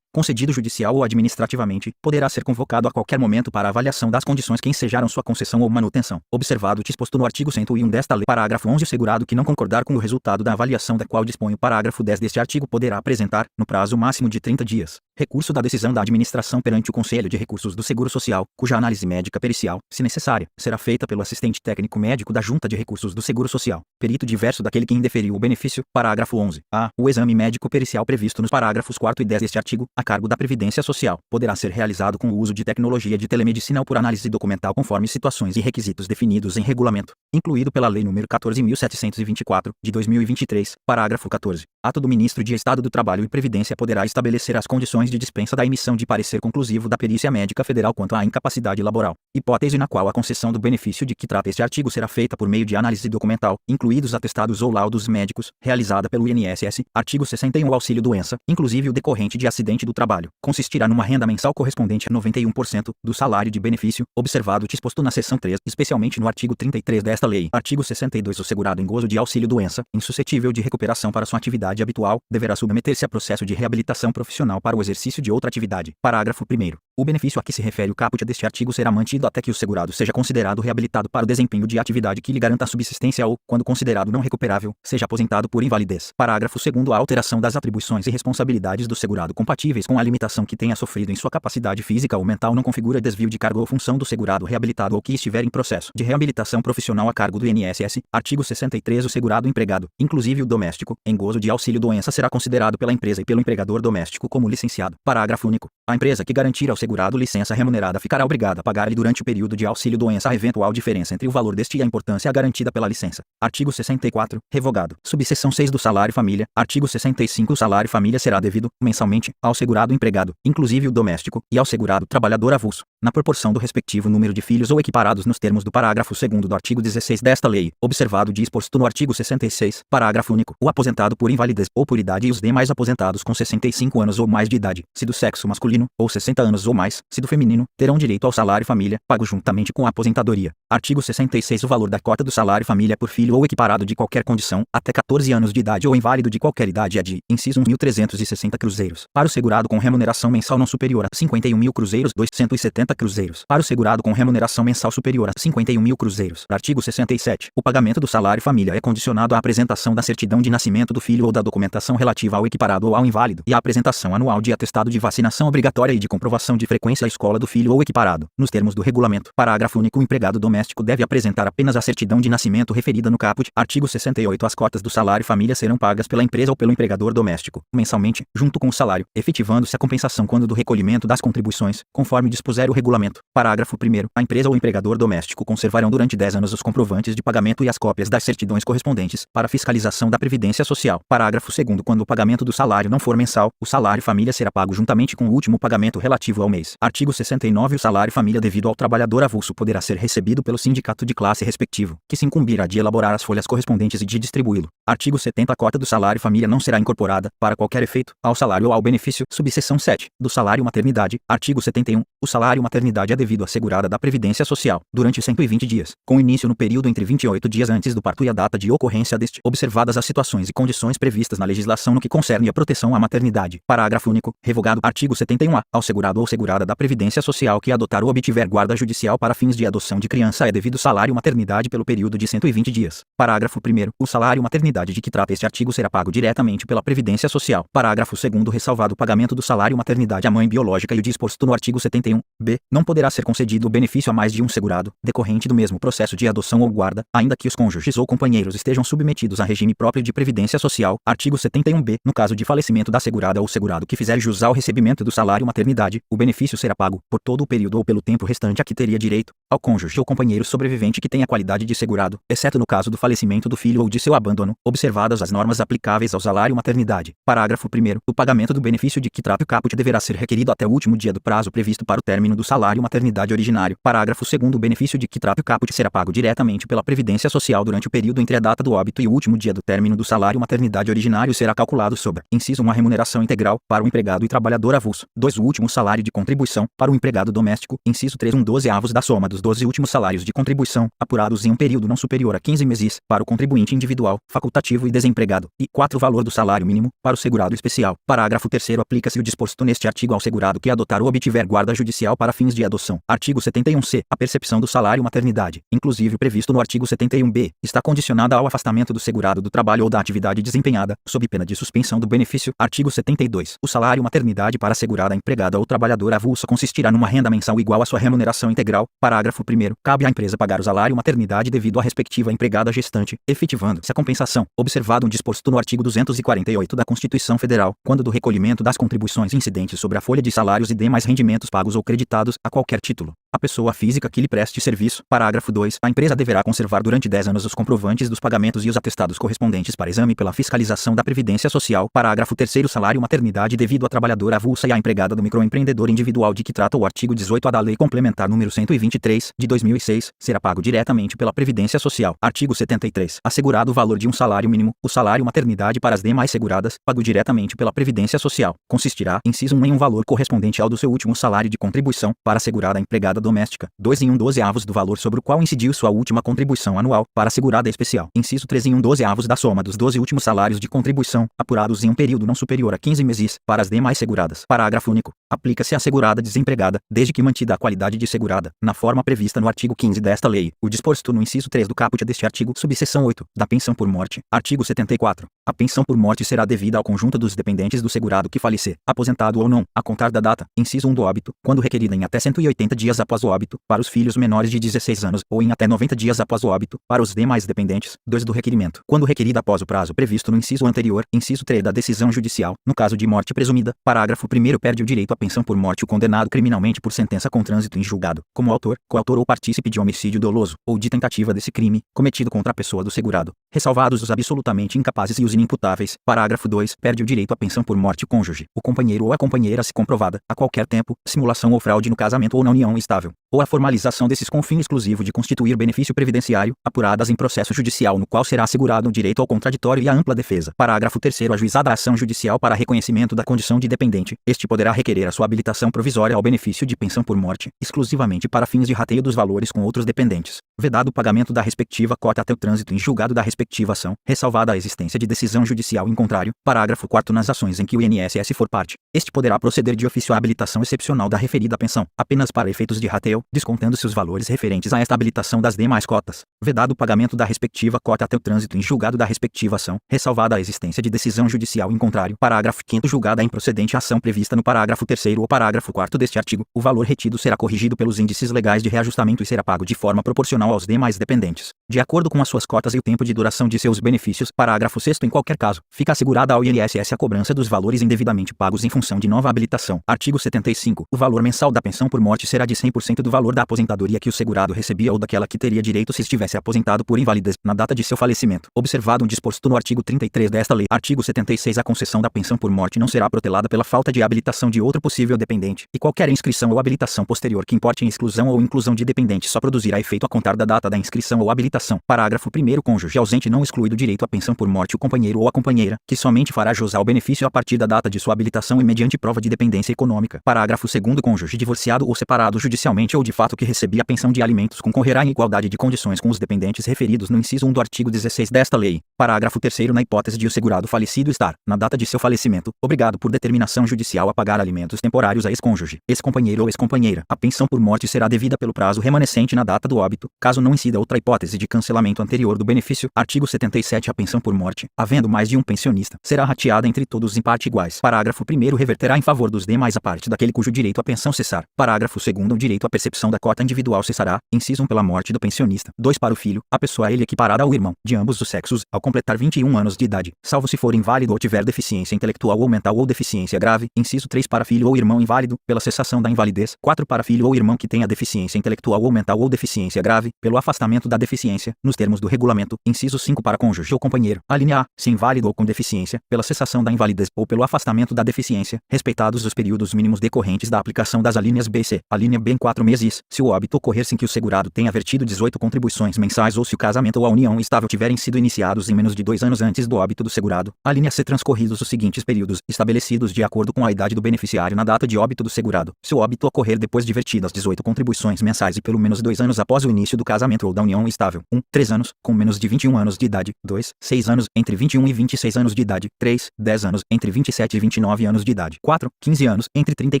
concedido judicial ou administrativamente, poderá ser convocado a qualquer momento para avaliação das condições que ensejaram sua concessão ou manutenção, observado o disposto no artigo 101 desta lei. Parágrafo 11. O segurado que não concordar com o resultado da avaliação da qual dispõe o parágrafo 10 deste artigo poderá apresentar, no prazo máximo de 30 dias, recurso da decisão da administração perante o Conselho de Recursos do Seguro Social, cuja análise médica pericial, se necessária, será feita pelo assistente técnico médico da Junta de Recursos do Seguro Social, perito diverso daquele que indeferiu o benefício. Parágrafo 11. O exame médico pericial previsto nos parágrafos 4 e 10 deste artigo, a cargo da Previdência Social, poderá ser realizado com o uso de tecnologia de telemedicina ou por análise documental conforme situações e requisitos definidos em regulamento, incluído pela Lei nº 14.724, de 2023, parágrafo 14. Ato do Ministro de Estado do Trabalho e Previdência poderá estabelecer as condições de dispensa da emissão de parecer conclusivo da Perícia Médica Federal quanto à incapacidade laboral, hipótese na qual a concessão do benefício de que trata este artigo será feita por meio de análise documental, incluídos atestados ou laudos médicos, realizada pelo INSS. Artigo 61. O auxílio-doença, inclusive o decorrente de acidente do trabalho, consistirá numa renda mensal correspondente a 91% do salário de benefício, observado o disposto na seção 3, especialmente no artigo 33 desta lei. Artigo 62. O segurado em gozo de auxílio-doença, insuscetível de recuperação para sua atividade habitual, deverá submeter-se a processo de reabilitação profissional para o exercício de outra atividade. Parágrafo 1º. O benefício a que se refere o caput deste artigo será mantido até que o segurado seja considerado reabilitado para o desempenho de atividade que lhe garanta a subsistência ou, quando considerado não recuperável, seja aposentado por invalidez. Parágrafo 2º. A alteração das atribuições e responsabilidades do segurado compatíveis com a limitação que tenha sofrido em sua capacidade física ou mental não configura desvio de cargo ou função do segurado reabilitado ou que estiver em processo de reabilitação profissional a cargo do INSS. Artigo 63. O segurado empregado, inclusive o doméstico, em gozo de auxílio-doença será considerado pela empresa e pelo empregador doméstico como licenciado. Parágrafo único. A empresa que garantir ao segurado licença remunerada ficará obrigada a pagar-lhe durante o período de auxílio-doença a eventual diferença entre o valor deste e a importância garantida pela licença. Artigo 64. Revogado. Subseção 6 do salário-família. Artigo 65. O salário-família será devido, mensalmente, ao segurado empregado, inclusive o doméstico, e ao segurado trabalhador avulso, na proporção do respectivo número de filhos ou equiparados nos termos do parágrafo 2º do artigo 16 desta lei, observado o disposto no artigo 66, parágrafo único. O aposentado por invalidez ou por idade e os demais aposentados com 65 anos ou mais de idade, se do sexo masculino, ou 60 anos ou mais, se do feminino, terão direito ao salário-família, pago juntamente com a aposentadoria. Artigo 66. O valor da cota do salário-família por filho ou equiparado de qualquer condição, até 14 anos de idade ou inválido de qualquer idade é de, inciso 1.360 cruzeiros. Para o segurado com remuneração mensal não superior a 51.000 cruzeiros, 270 cruzeiros. Para o segurado com remuneração mensal superior a 51.000 cruzeiros. Artigo 67. O pagamento do salário-família é condicionado à apresentação da certidão de nascimento do filho ou da documentação relativa ao equiparado ou ao inválido, e à apresentação anual de atestado de vacinação obrigatória e de comprovação de frequência à escola do filho ou equiparado, nos termos do regulamento. Parágrafo único. O empregado doméstico deve apresentar apenas a certidão de nascimento referida no caput. Artigo 68. As cotas do salário-família serão pagas pela empresa ou pelo empregador doméstico, mensalmente, junto com o salário, efetivando-se a compensação quando do recolhimento das contribuições, conforme dispuser o regulamento. Parágrafo 1º. A empresa ou empregador doméstico conservarão durante 10 anos os comprovantes de pagamento e as cópias das certidões correspondentes, para fiscalização da Previdência Social. Parágrafo 2º. Quando o pagamento do salário não for mensal, o salário-família será pago juntamente com o último pagamento relativo ao mês. Artigo 69. O salário-família devido ao trabalhador avulso poderá ser recebido pelo sindicato de classe respectivo, que se incumbirá de elaborar as folhas correspondentes e de distribuí-lo. Artigo 70. A cota do salário-família não será incorporada, para qualquer efeito, ao salário ou ao benefício, subseção 7, do salário-maternidade. Artigo 71. O salário-maternidade é devido à segurada da Previdência Social, durante 120 dias, com início no período entre 28 dias antes do parto e a data de ocorrência deste, observadas as situações e condições previstas na legislação no que concerne à proteção à maternidade. Parágrafo único. Revogado. Artigo 71-A. Ao segurado ou segurada da Previdência Social que adotar ou obtiver guarda judicial para fins de adoção de criança é devido salário-maternidade pelo período de 120 dias. Parágrafo 1º. O salário-maternidade de que trata este artigo será pago diretamente pela Previdência Social. Parágrafo 2º. Ressalvado o pagamento do salário-maternidade à mãe biológica e o disposto no artigo 71-B, não poderá ser concedido o benefício a mais de um segurado, decorrente do mesmo processo de adoção ou guarda, ainda que os cônjuges ou companheiros estejam submetidos a regime próprio de Previdência Social. Artigo 71-B. No caso de falecimento da segurada ou segurado que fizer jus ao recebimento do salário-maternidade, o benefício será pago, por todo o período ou pelo tempo restante a que teria direito, ao cônjuge ou companheiro sobrevivente que tenha qualidade de segurado, exceto no caso do falecimento do filho ou de seu abandono, observadas as normas aplicáveis ao salário-maternidade. Parágrafo 1º. O pagamento do benefício de que trata o caput deverá ser requerido até o último dia do prazo previsto para o término do salário-maternidade originário. Parágrafo 2º. O benefício de que trata o caput será pago diretamente pela Previdência Social durante o período entre a data do óbito e o último dia do término do salário-maternidade originário será calculado sobre, inciso 1, a remuneração integral, para o empregado e trabalhador avulso. 2. O último salário de contribuição, para o empregado doméstico, inciso 3, 12 avos da soma dos dos 12 últimos salários de contribuição, apurados em um período não superior a 15 meses, para o contribuinte individual, facultativo e desempregado, e 4. O valor do salário mínimo, para o segurado especial. Parágrafo 3º. Aplica-se o disposto neste artigo ao segurado que adotar ou obtiver guarda judicial para fins de adoção. Artigo 71-C. A percepção do salário maternidade, inclusive previsto no artigo 71-B, está condicionada ao afastamento do segurado do trabalho ou da atividade desempenhada, sob pena de suspensão do benefício. Artigo 72. O salário maternidade para segurada empregada ou trabalhadora avulsa consistirá numa renda mensal igual à sua remuneração integral. Parágrafo 1º. Cabe à empresa pagar o salário maternidade devido à respectiva empregada gestante, efetivando-se a compensação, observado o disposto no artigo 248 da Constituição Federal, quando do recolhimento das contribuições incidentes sobre a folha de salários e demais rendimentos pagos ou creditados, a qualquer título, a pessoa física que lhe preste serviço. Parágrafo 2. A empresa deverá conservar durante 10 anos os comprovantes dos pagamentos e os atestados correspondentes para exame pela fiscalização da Previdência Social. Parágrafo 3º. Salário maternidade devido à trabalhadora avulsa e à empregada do microempreendedor individual de que trata o artigo 18A da Lei Complementar número 123, de 2006, será pago diretamente pela Previdência Social. Artigo 73. Assegurado o valor de um salário mínimo, o salário maternidade para as demais seguradas, pago diretamente pela Previdência Social, consistirá, inciso 1, em um valor correspondente ao do seu último salário de contribuição, para a segurada empregada doméstica, 2 em 1/12 do valor sobre o qual incidiu sua última contribuição anual, para a segurada especial, inciso 3 em 1/12 da soma dos 12 últimos salários de contribuição, apurados em um período não superior a 15 meses, para as demais seguradas. Parágrafo único. Aplica-se à segurada desempregada, desde que mantida a qualidade de segurada, na forma prevista no artigo 15 desta lei, o disposto no inciso 3 do caput deste artigo, subseção 8, da pensão por morte. Artigo 74. A pensão por morte será devida ao conjunto dos dependentes do segurado que falecer, aposentado ou não, a contar da data, inciso 1 do óbito, quando requerida em até 180 dias após o óbito, para os filhos menores de 16 anos, ou em até 90 dias após o óbito, para os demais dependentes, 2 do requerimento, quando requerida após o prazo previsto no inciso anterior, inciso 3 da decisão judicial, no caso de morte presumida. Parágrafo 1º. Perde o direito à pensão por morte o condenado criminalmente por sentença com trânsito em julgado, como autor, coautor ou partícipe de homicídio doloso, ou de tentativa desse crime, cometido contra a pessoa do segurado, ressalvados os absolutamente incapazes e os inimputáveis. Parágrafo 2. Perde o direito à pensão por morte o cônjuge, o companheiro ou a companheira se comprovada, a qualquer tempo, simulação ou fraude no casamento ou na união estável, ou a formalização desses com fim exclusivo de constituir benefício previdenciário, apuradas em processo judicial no qual será assegurado o direito ao contraditório e à ampla defesa. Parágrafo 3º. Ajuizada a ação judicial para reconhecimento da condição de dependente, este poderá requerer a sua habilitação provisória ao benefício de pensão por morte, exclusivamente para fins de rateio dos valores com outros dependentes, vedado o pagamento da respectiva cota até o trânsito em julgado da respectiva ação, ressalvada a existência de decisão judicial em contrário. Parágrafo 4º. Nas ações em que o INSS for parte, este poderá proceder de ofício à habilitação excepcional da referida pensão, apenas para efeitos de rateio, descontando-se os valores referentes a esta habilitação das demais cotas, vedado o pagamento da respectiva cota até o trânsito em julgado da respectiva ação, ressalvada a existência de decisão judicial em contrário. Parágrafo 5º. Julgada a improcedente a ação prevista no parágrafo 3º ou parágrafo 4º deste artigo, o valor retido será corrigido pelos índices legais de reajustamento e será pago de forma proporcional aos demais dependentes, de acordo com as suas cotas e o tempo de duração de seus benefícios. Parágrafo 6º. Em qualquer caso, fica assegurada ao INSS a cobrança dos valores indevidamente pagos em função de nova habilitação. Artigo 75. O valor mensal da pensão por morte será de 100% do valor da aposentadoria que o segurado recebia ou daquela que teria direito se estivesse aposentado por invalidez, na data de seu falecimento, observado o disposto no artigo 33 desta lei. Artigo 76. A concessão da pensão por morte não será protelada pela falta de habilitação de outro possível dependente, e qualquer inscrição ou habilitação posterior que importe em exclusão ou inclusão de dependente só produzirá efeito a contar da data da inscrição ou habilitação. Parágrafo 1º. Cônjuge ausente não exclui do direito à pensão por morte o companheiro ou a companheira, que somente fará jus ao benefício a partir da data de sua habilitação e mediante prova de dependência econômica. Parágrafo 2º. Cônjuge divorciado ou separado judicialmente ou de fato que recebia pensão de alimentos concorrerá em igualdade de condições com os dependentes referidos no inciso 1 do artigo 16 desta lei. Parágrafo 3º. Na hipótese de o segurado falecido estar, na data de seu falecimento, obrigado por determinação judicial a pagar alimentos temporários a ex-cônjuge, ex-companheiro ou ex-companheira, a pensão por morte será devida pelo prazo remanescente na data do óbito, caso não incida outra hipótese de cancelamento anterior do benefício. Artigo 77. A pensão por morte, havendo mais de um pensionista, será rateada entre todos em parte iguais. Parágrafo 1º. Reverterá em favor dos demais a parte daquele cujo direito à pensão cessar. Parágrafo 2º. O direito à percepção da cota individual cessará, inciso 1, pela morte do pensionista. 2. Para o filho, a pessoa a ele equiparada ao irmão, de ambos os sexos, ao completar 21 anos de idade, salvo se for inválido ou tiver deficiência intelectual ou mental ou deficiência grave. Inciso 3. Para filho ou irmão inválido, pela cessação da invalidez. 4. Para filho ou irmão que tenha deficiência intelectual ou mental ou deficiência grave, pelo afastamento da deficiência, nos termos do regulamento. Inciso 5. Para cônjuge ou companheiro, a linha A, se inválido ou com deficiência, pela cessação da invalidez ou pelo afastamento da deficiência, respeitados os períodos mínimos decorrentes da aplicação das alíneas B e C. A linha B em 4 meses, se o óbito ocorrer sem que o segurado tenha vertido 18 contribuições mensais ou se o casamento ou a união estável tiverem sido iniciados em menos de 2 anos antes do óbito do segurado, a linha C transcorridos os seguintes períodos, estabelecidos de acordo com a idade do beneficiário na data de óbito do segurado. Se o óbito ocorrer depois de vertidas 18 contribuições mensais e pelo menos 2 anos após o início do casamento ou da união estável. 1. 3 anos, com menos de 21 anos de idade. 2. 6 anos, entre 21 e 26 anos de idade. 3. 10 anos, entre 27 e 29 anos de idade. 4. 15 anos, entre 30 e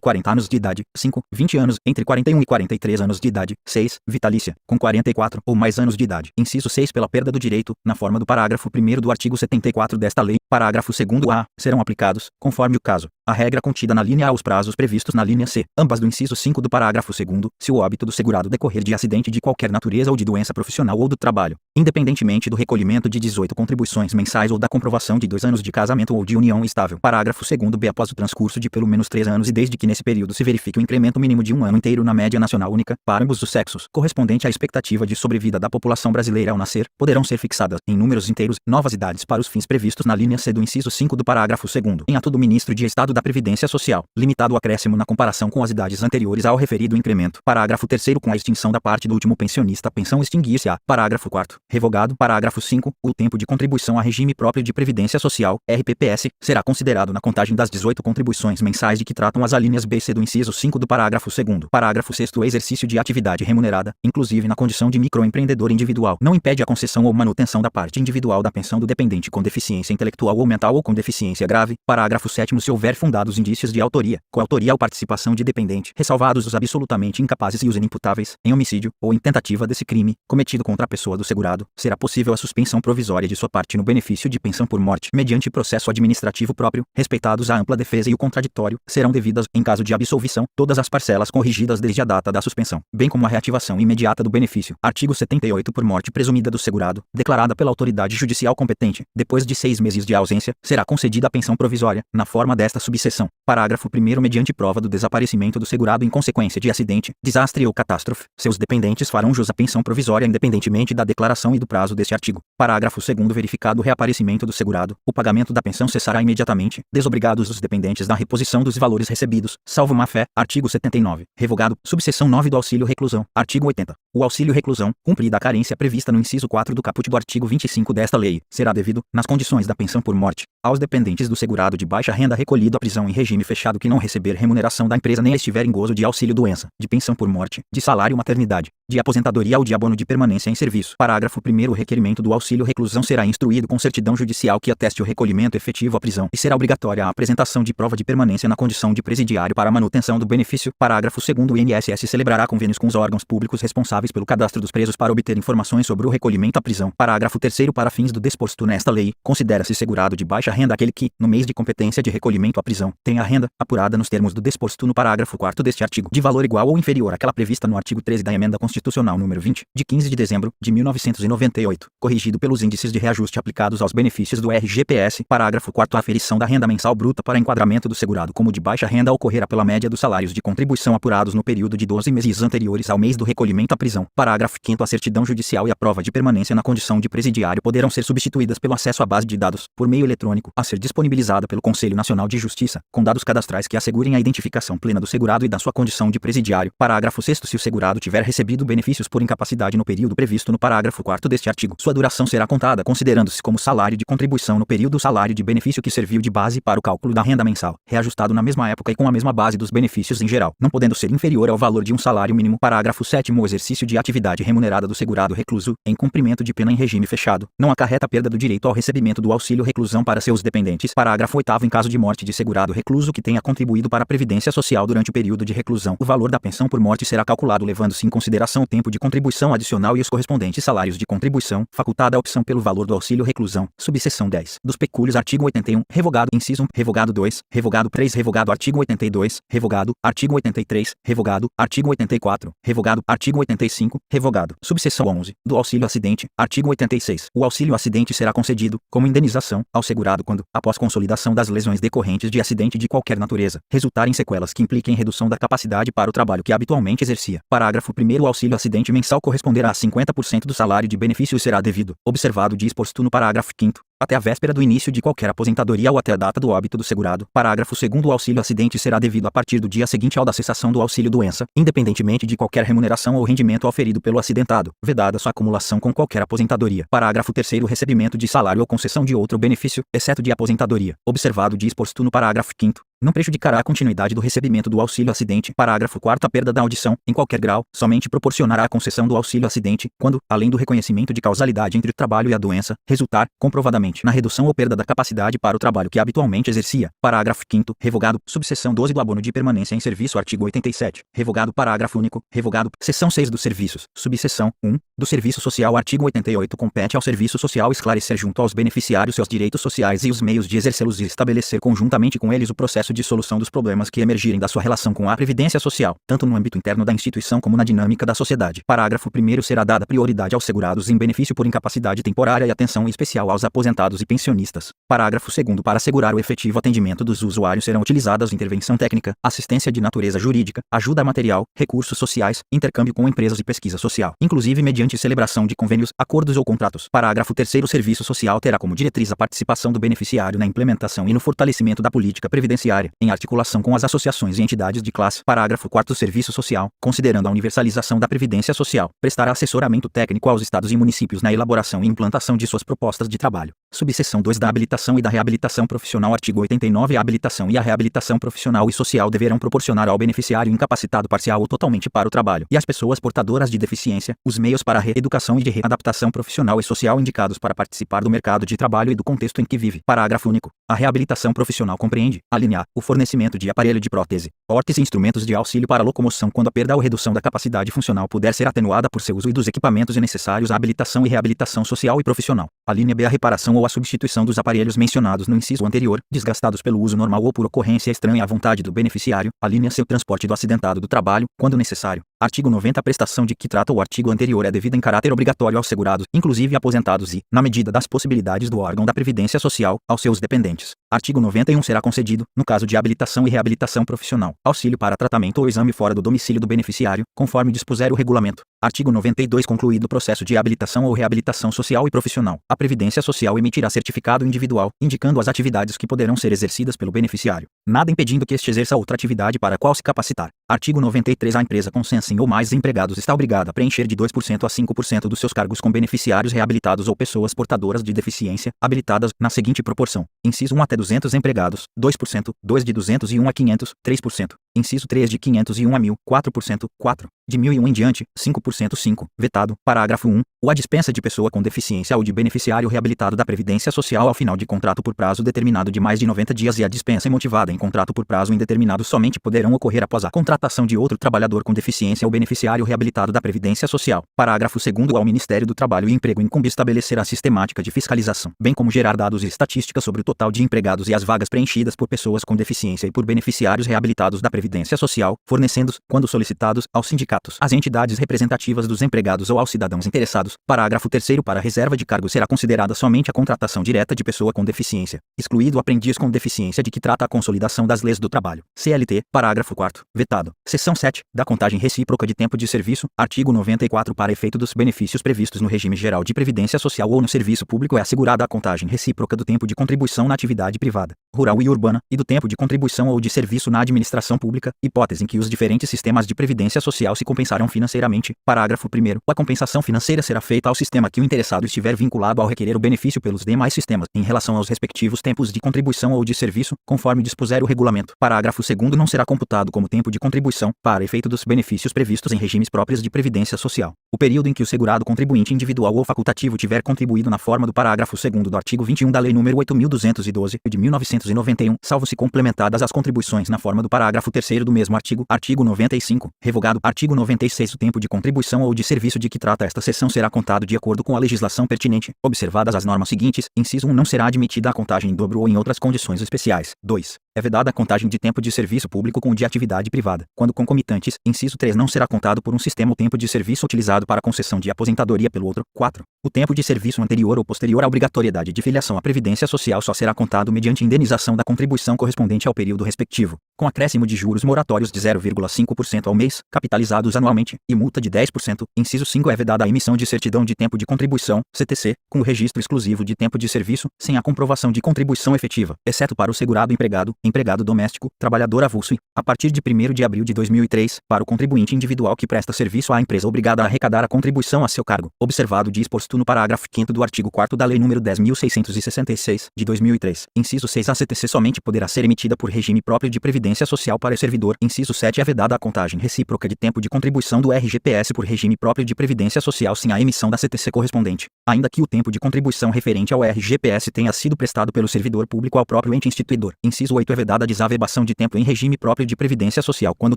40 anos de idade. 5. 20 anos, entre 41 e 43 anos de idade. 6. Vitalícia, com 44 ou mais anos de idade. Inciso 6. Pela perda do direito, na forma do parágrafo 1º do artigo 74 desta lei, parágrafo 2º A, serão aplicados, conforme o caso, a regra contida na linha A aos prazos previstos na linha C, ambas do inciso 5 do parágrafo 2º, se o óbito do segurado decorrer de acidente de qualquer natureza ou de doença profissional ou do trabalho, independentemente do recolhimento de 18 contribuições mensais ou da comprovação de 2 anos de casamento ou de união estável. Parágrafo 2º B. Após o transcurso de pelo menos 3 anos e desde que nesse período se verifique o incremento mínimo de 1 ano inteiro na média nacional única, para ambos os sexos, correspondente à expectativa de sobrevida da população brasileira ao nascer, poderão ser fixadas, em números inteiros, novas idades para os fins previstos na linha C do inciso 5 do parágrafo 2º, em ato do Ministro de Estado da Previdência Social, limitado o acréscimo na comparação com as idades anteriores ao referido incremento. Parágrafo 3º Com a extinção da parte do último pensionista, a pensão extinguir-se-á. Parágrafo 4º Revogado. Parágrafo 5º O tempo de contribuição a regime próprio de Previdência Social, RPPS, será considerado na contagem das 18 contribuições mensais de que tratam as alíneas B e C do inciso 5 do parágrafo 2º. Parágrafo 6º O exercício de atividade remunerada, inclusive na condição de microempreendedor individual, não impede a concessão ou manutenção da parte individual da pensão do dependente com deficiência intelectual ou mental ou com deficiência grave. Parágrafo 7º Se houver fundados indícios de autoria, coautoria ou participação de dependente, ressalvados os absolutamente incapazes e os inimputáveis, em homicídio ou em tentativa desse crime, cometido contra a pessoa do segurado, será possível a suspensão provisória de sua parte no benefício de pensão por morte, mediante processo administrativo próprio, respeitados a ampla defesa e o contraditório, serão devidas, em caso de absolvição, todas as parcelas corrigidas desde a data da suspensão, bem como a reativação imediata do benefício. Artigo 78 Por morte presumida do segurado, declarada pela autoridade judicial competente, depois de 6 meses de ausência, será concedida a pensão provisória, na forma desta subseção. Parágrafo 1º Mediante prova do desaparecimento do segurado em consequência de acidente, desastre ou catástrofe, seus dependentes farão jus à pensão provisória independentemente da declaração e do prazo deste artigo. Parágrafo 2º Verificado o reaparecimento do segurado, o pagamento da pensão cessará imediatamente, desobrigados os dependentes da reposição dos valores recebidos, salvo má-fé. Artigo 79. Revogado. Subseção 9 do auxílio reclusão. Artigo 80. O auxílio reclusão, cumprida a carência prevista no inciso 4 do caput do artigo 25 desta lei, será devido, nas condições da pensão por morte, aos dependentes do segurado de baixa renda recolhido à prisão em regime fechado que não receber remuneração da empresa nem estiver em gozo de auxílio-doença, de pensão por morte, de salário-maternidade, de aposentadoria ou de abono de permanência em serviço. Parágrafo 1º O requerimento do auxílio reclusão será instruído com certidão judicial que ateste o recolhimento efetivo à prisão e será obrigatória a apresentação de prova de permanência na condição de presidiário para a manutenção do benefício. Parágrafo 2º O INSS celebrará convênios com os órgãos públicos responsáveis pelo cadastro dos presos para obter informações sobre o recolhimento à prisão. Parágrafo 3º Para fins do disposto nesta lei, considera-se segurado de baixa renda aquele que, no mês de competência de recolhimento à prisão, tenha a renda, apurada nos termos do disposto no parágrafo 4º deste artigo, de valor igual ou inferior àquela prevista no artigo 13 da Emenda Constitucional número 20, de 15 de dezembro de 1998, corrigido pelos índices de reajuste aplicados aos benefícios do RGPS. Parágrafo 4º A aferição da renda mensal bruta para enquadramento do segurado como de baixa renda ocorrerá pela média dos salários de contribuição apurados no período de 12 meses anteriores ao mês do recolhimento à prisão. Parágrafo 5º A certidão judicial e a prova de permanência na condição de presidiário poderão ser substituídas pelo acesso à base de dados, por meio eletrônico, a ser disponibilizada pelo Conselho Nacional de Justiça, com dados cadastrais que assegurem a identificação plena do segurado e da sua condição de presidiário. Parágrafo 6º Se o segurado tiver recebido benefícios por incapacidade no período previsto no parágrafo 4º deste artigo, sua duração será contada considerando-se como salário de contribuição no período o salário de benefício que serviu de base para o cálculo da renda mensal, reajustado na mesma época e com a mesma base dos benefícios em geral, não podendo ser inferior ao valor de um salário mínimo. Parágrafo 7º O exercício de atividade remunerada do segurado recluso, em cumprimento de pena em regime fechado, não acarreta perda do direito ao recebimento do auxílio reclusão para seus dependentes. Parágrafo 8º Em caso de morte de segurado recluso que tenha contribuído para a Previdência Social durante o período de reclusão, o valor da pensão por morte será calculado levando-se em consideração o tempo de contribuição adicional e os correspondentes salários de contribuição, facultada a opção pelo valor do auxílio reclusão. Subseção 10. Dos pecúlios. Artigo 81. Revogado. Inciso 1. Revogado 2. Revogado 3. Revogado. Artigo 82. Revogado. Artigo 83. Revogado. Artigo 84. Revogado. Artigo 85. Revogado. Subseção 11. Do auxílio acidente. Artigo 86. O auxílio acidente será concedido, como indenização, ao segurado quando, após consolidação das lesões decorrentes de acidente de qualquer natureza, resultarem sequelas que impliquem redução da capacidade para o trabalho que habitualmente exercia. Parágrafo 1º O auxílio acidente mensal corresponderá a 50% do salário de benefício e será devido, observado o disposto no parágrafo 5º, até a véspera do início de qualquer aposentadoria ou até a data do óbito do segurado. Parágrafo 2º. O auxílio acidente será devido a partir do dia seguinte ao da cessação do auxílio doença, independentemente de qualquer remuneração ou rendimento auferido pelo acidentado, vedada sua acumulação com qualquer aposentadoria. Parágrafo 3º. Recebimento de salário ou concessão de outro benefício, exceto de aposentadoria, observado o disposto no parágrafo 5º, não prejudicará a continuidade do recebimento do auxílio acidente. Parágrafo 4º. A perda da audição, em qualquer grau, somente proporcionará a concessão do auxílio acidente, quando, além do reconhecimento de causalidade entre o trabalho e a doença, resultar, comprovadamente, na redução ou perda da capacidade para o trabalho que habitualmente exercia. Parágrafo 5º. Revogado. Subseção 12 do abono de permanência em serviço. Artigo 87. Revogado. Parágrafo único. Revogado. Seção 6 dos serviços. Subseção 1. Do serviço social. Artigo 88. Compete ao serviço social esclarecer junto aos beneficiários seus direitos sociais e os meios de exercê-los e estabelecer conjuntamente com eles o processo de solução dos problemas que emergirem da sua relação com a previdência social, tanto no âmbito interno da instituição como na dinâmica da sociedade. Parágrafo 1º. Será dada prioridade aos segurados em benefício por incapacidade temporária e atenção especial aos aposentados e pensionistas. Parágrafo 2º. Para assegurar o efetivo atendimento dos usuários serão utilizadas intervenção técnica, assistência de natureza jurídica, ajuda material, recursos sociais, intercâmbio com empresas e pesquisa social, inclusive mediante celebração de convênios, acordos ou contratos. Parágrafo 3º. O serviço social terá como diretriz a participação do beneficiário na implementação e no fortalecimento da política previdenciária, em articulação com as associações e entidades de classe. Parágrafo 4º. O serviço social, considerando a universalização da previdência social, prestará assessoramento técnico aos estados e municípios na elaboração e implantação de suas propostas de trabalho. Subseção 2 da habilitação e da reabilitação profissional. Artigo 89. A habilitação e a reabilitação profissional e social deverão proporcionar ao beneficiário incapacitado parcial ou totalmente para o trabalho e às pessoas portadoras de deficiência os meios para a reeducação e de readaptação profissional e social indicados para participar do mercado de trabalho e do contexto em que vive. Parágrafo único. A reabilitação profissional compreende, a linha A, o fornecimento de aparelho de prótese, órtese e instrumentos de auxílio para locomoção quando a perda ou redução da capacidade funcional puder ser atenuada por seu uso e dos equipamentos necessários à habilitação e reabilitação social e profissional. A linha B, a reparação ou a substituição dos aparelhos mencionados no inciso anterior, desgastados pelo uso normal ou por ocorrência estranha à vontade do beneficiário. A linha C, o transporte do acidentado do trabalho, quando necessário. Artigo 90. A prestação de que trata o artigo anterior é devida em caráter obrigatório aos segurados, inclusive aposentados e, na medida das possibilidades do órgão da Previdência Social, aos seus dependentes. Artigo 91. Será concedido, no caso de habilitação e reabilitação profissional, auxílio para tratamento ou exame fora do domicílio do beneficiário, conforme dispuser o regulamento. Artigo 92. Concluído o processo de habilitação ou reabilitação social e profissional, a Previdência Social emitirá certificado individual, indicando as atividades que poderão ser exercidas pelo beneficiário, nada impedindo que este exerça outra atividade para a qual se capacitar. Artigo 93. A empresa com 100 ou mais empregados está obrigada a preencher de 2% a 5% dos seus cargos com beneficiários reabilitados ou pessoas portadoras de deficiência, habilitadas, na seguinte proporção: inciso 1 até 200 empregados, 2%, 2 de 201 a 500, 3%, inciso 3 de 501 a 1000, 4%, 4, de 1001 em diante, 5%, 5, vetado. Parágrafo 1. A dispensa de pessoa com deficiência ou de beneficiário reabilitado da Previdência Social ao final de contrato por prazo determinado de mais de 90 dias e a dispensa imotivada em contrato por prazo indeterminado somente poderão ocorrer após a contratação de outro trabalhador com deficiência ou beneficiário reabilitado da Previdência Social. Parágrafo 2º. Ao Ministério do Trabalho e Emprego incumbe estabelecer a sistemática de fiscalização, bem como gerar dados e estatísticas sobre o total de empregados e as vagas preenchidas por pessoas com deficiência e por beneficiários reabilitados da Previdência Social, fornecendo, quando solicitados, aos sindicatos, às entidades representativas dos empregados ou aos cidadãos interessados. Parágrafo 3º. Para a reserva de cargo será considerada somente a contratação direta de pessoa com deficiência, excluído o aprendiz com deficiência de que trata a Consolidação das Leis do Trabalho. CLT. Parágrafo 4º. Vetado. Seção 7. Da contagem recíproca de tempo de serviço. Artigo 94. Para efeito dos benefícios previstos no regime geral de previdência social ou no serviço público é assegurada a contagem recíproca do tempo de contribuição na atividade privada, rural e urbana, e do tempo de contribuição ou de serviço na administração pública, hipótese em que os diferentes sistemas de previdência social se compensarão financeiramente. Parágrafo 1º. A compensação financeira será feita ao sistema que o interessado estiver vinculado ao requerer o benefício pelos demais sistemas, em relação aos respectivos tempos de contribuição ou de serviço, conforme dispuser o regulamento. Parágrafo 2º. Não será computado como tempo de contribuição, para efeito dos benefícios previstos em regimes próprios de previdência social, o período em que o segurado contribuinte individual ou facultativo tiver contribuído na forma do parágrafo 2º do artigo 21 da Lei nº 8.212, de 1991, salvo se complementadas as contribuições na forma do parágrafo 3º do mesmo artigo. Artigo 95. Revogado. Artigo 96. O tempo de contribuição ou de serviço de que trata esta seção será contado de acordo com a legislação pertinente, observadas as normas seguintes. Inciso 1. Não será admitida a contagem em dobro ou em outras condições especiais. 2. É vedada a contagem de tempo de serviço público com o de atividade privada. quando concomitantes. Inciso 3 não será contado por um sistema o tempo de serviço utilizado para a concessão de aposentadoria pelo outro. 4. O tempo de serviço anterior ou posterior à obrigatoriedade de filiação à Previdência Social só será contado mediante indenização da contribuição correspondente ao período respectivo, com acréscimo de juros moratórios de 0,5% ao mês, capitalizados anualmente, e multa de 10%. Inciso 5 é vedada a emissão de certidão de tempo de contribuição, CTC, com o registro exclusivo de tempo de serviço, sem a comprovação de contribuição efetiva, exceto para o segurado empregado, empregado doméstico, trabalhador avulso e, a partir de 1º de abril de 2003, para o contribuinte individual que presta serviço à empresa obrigada a arrecadar a contribuição a seu cargo, observado o disposto no parágrafo 5º do artigo 4º da Lei nº 10.666, de 2003. Inciso 6 a CTC somente poderá ser emitida por regime próprio de previdência social para o servidor. Inciso 7 é vedada a contagem recíproca de tempo de contribuição do RGPS por regime próprio de previdência social sem a emissão da CTC correspondente, ainda que o tempo de contribuição referente ao RGPS tenha sido prestado pelo servidor público ao próprio ente instituidor. Inciso 8 é vedada a desaverbação de tempo em regime próprio de previdência social quando o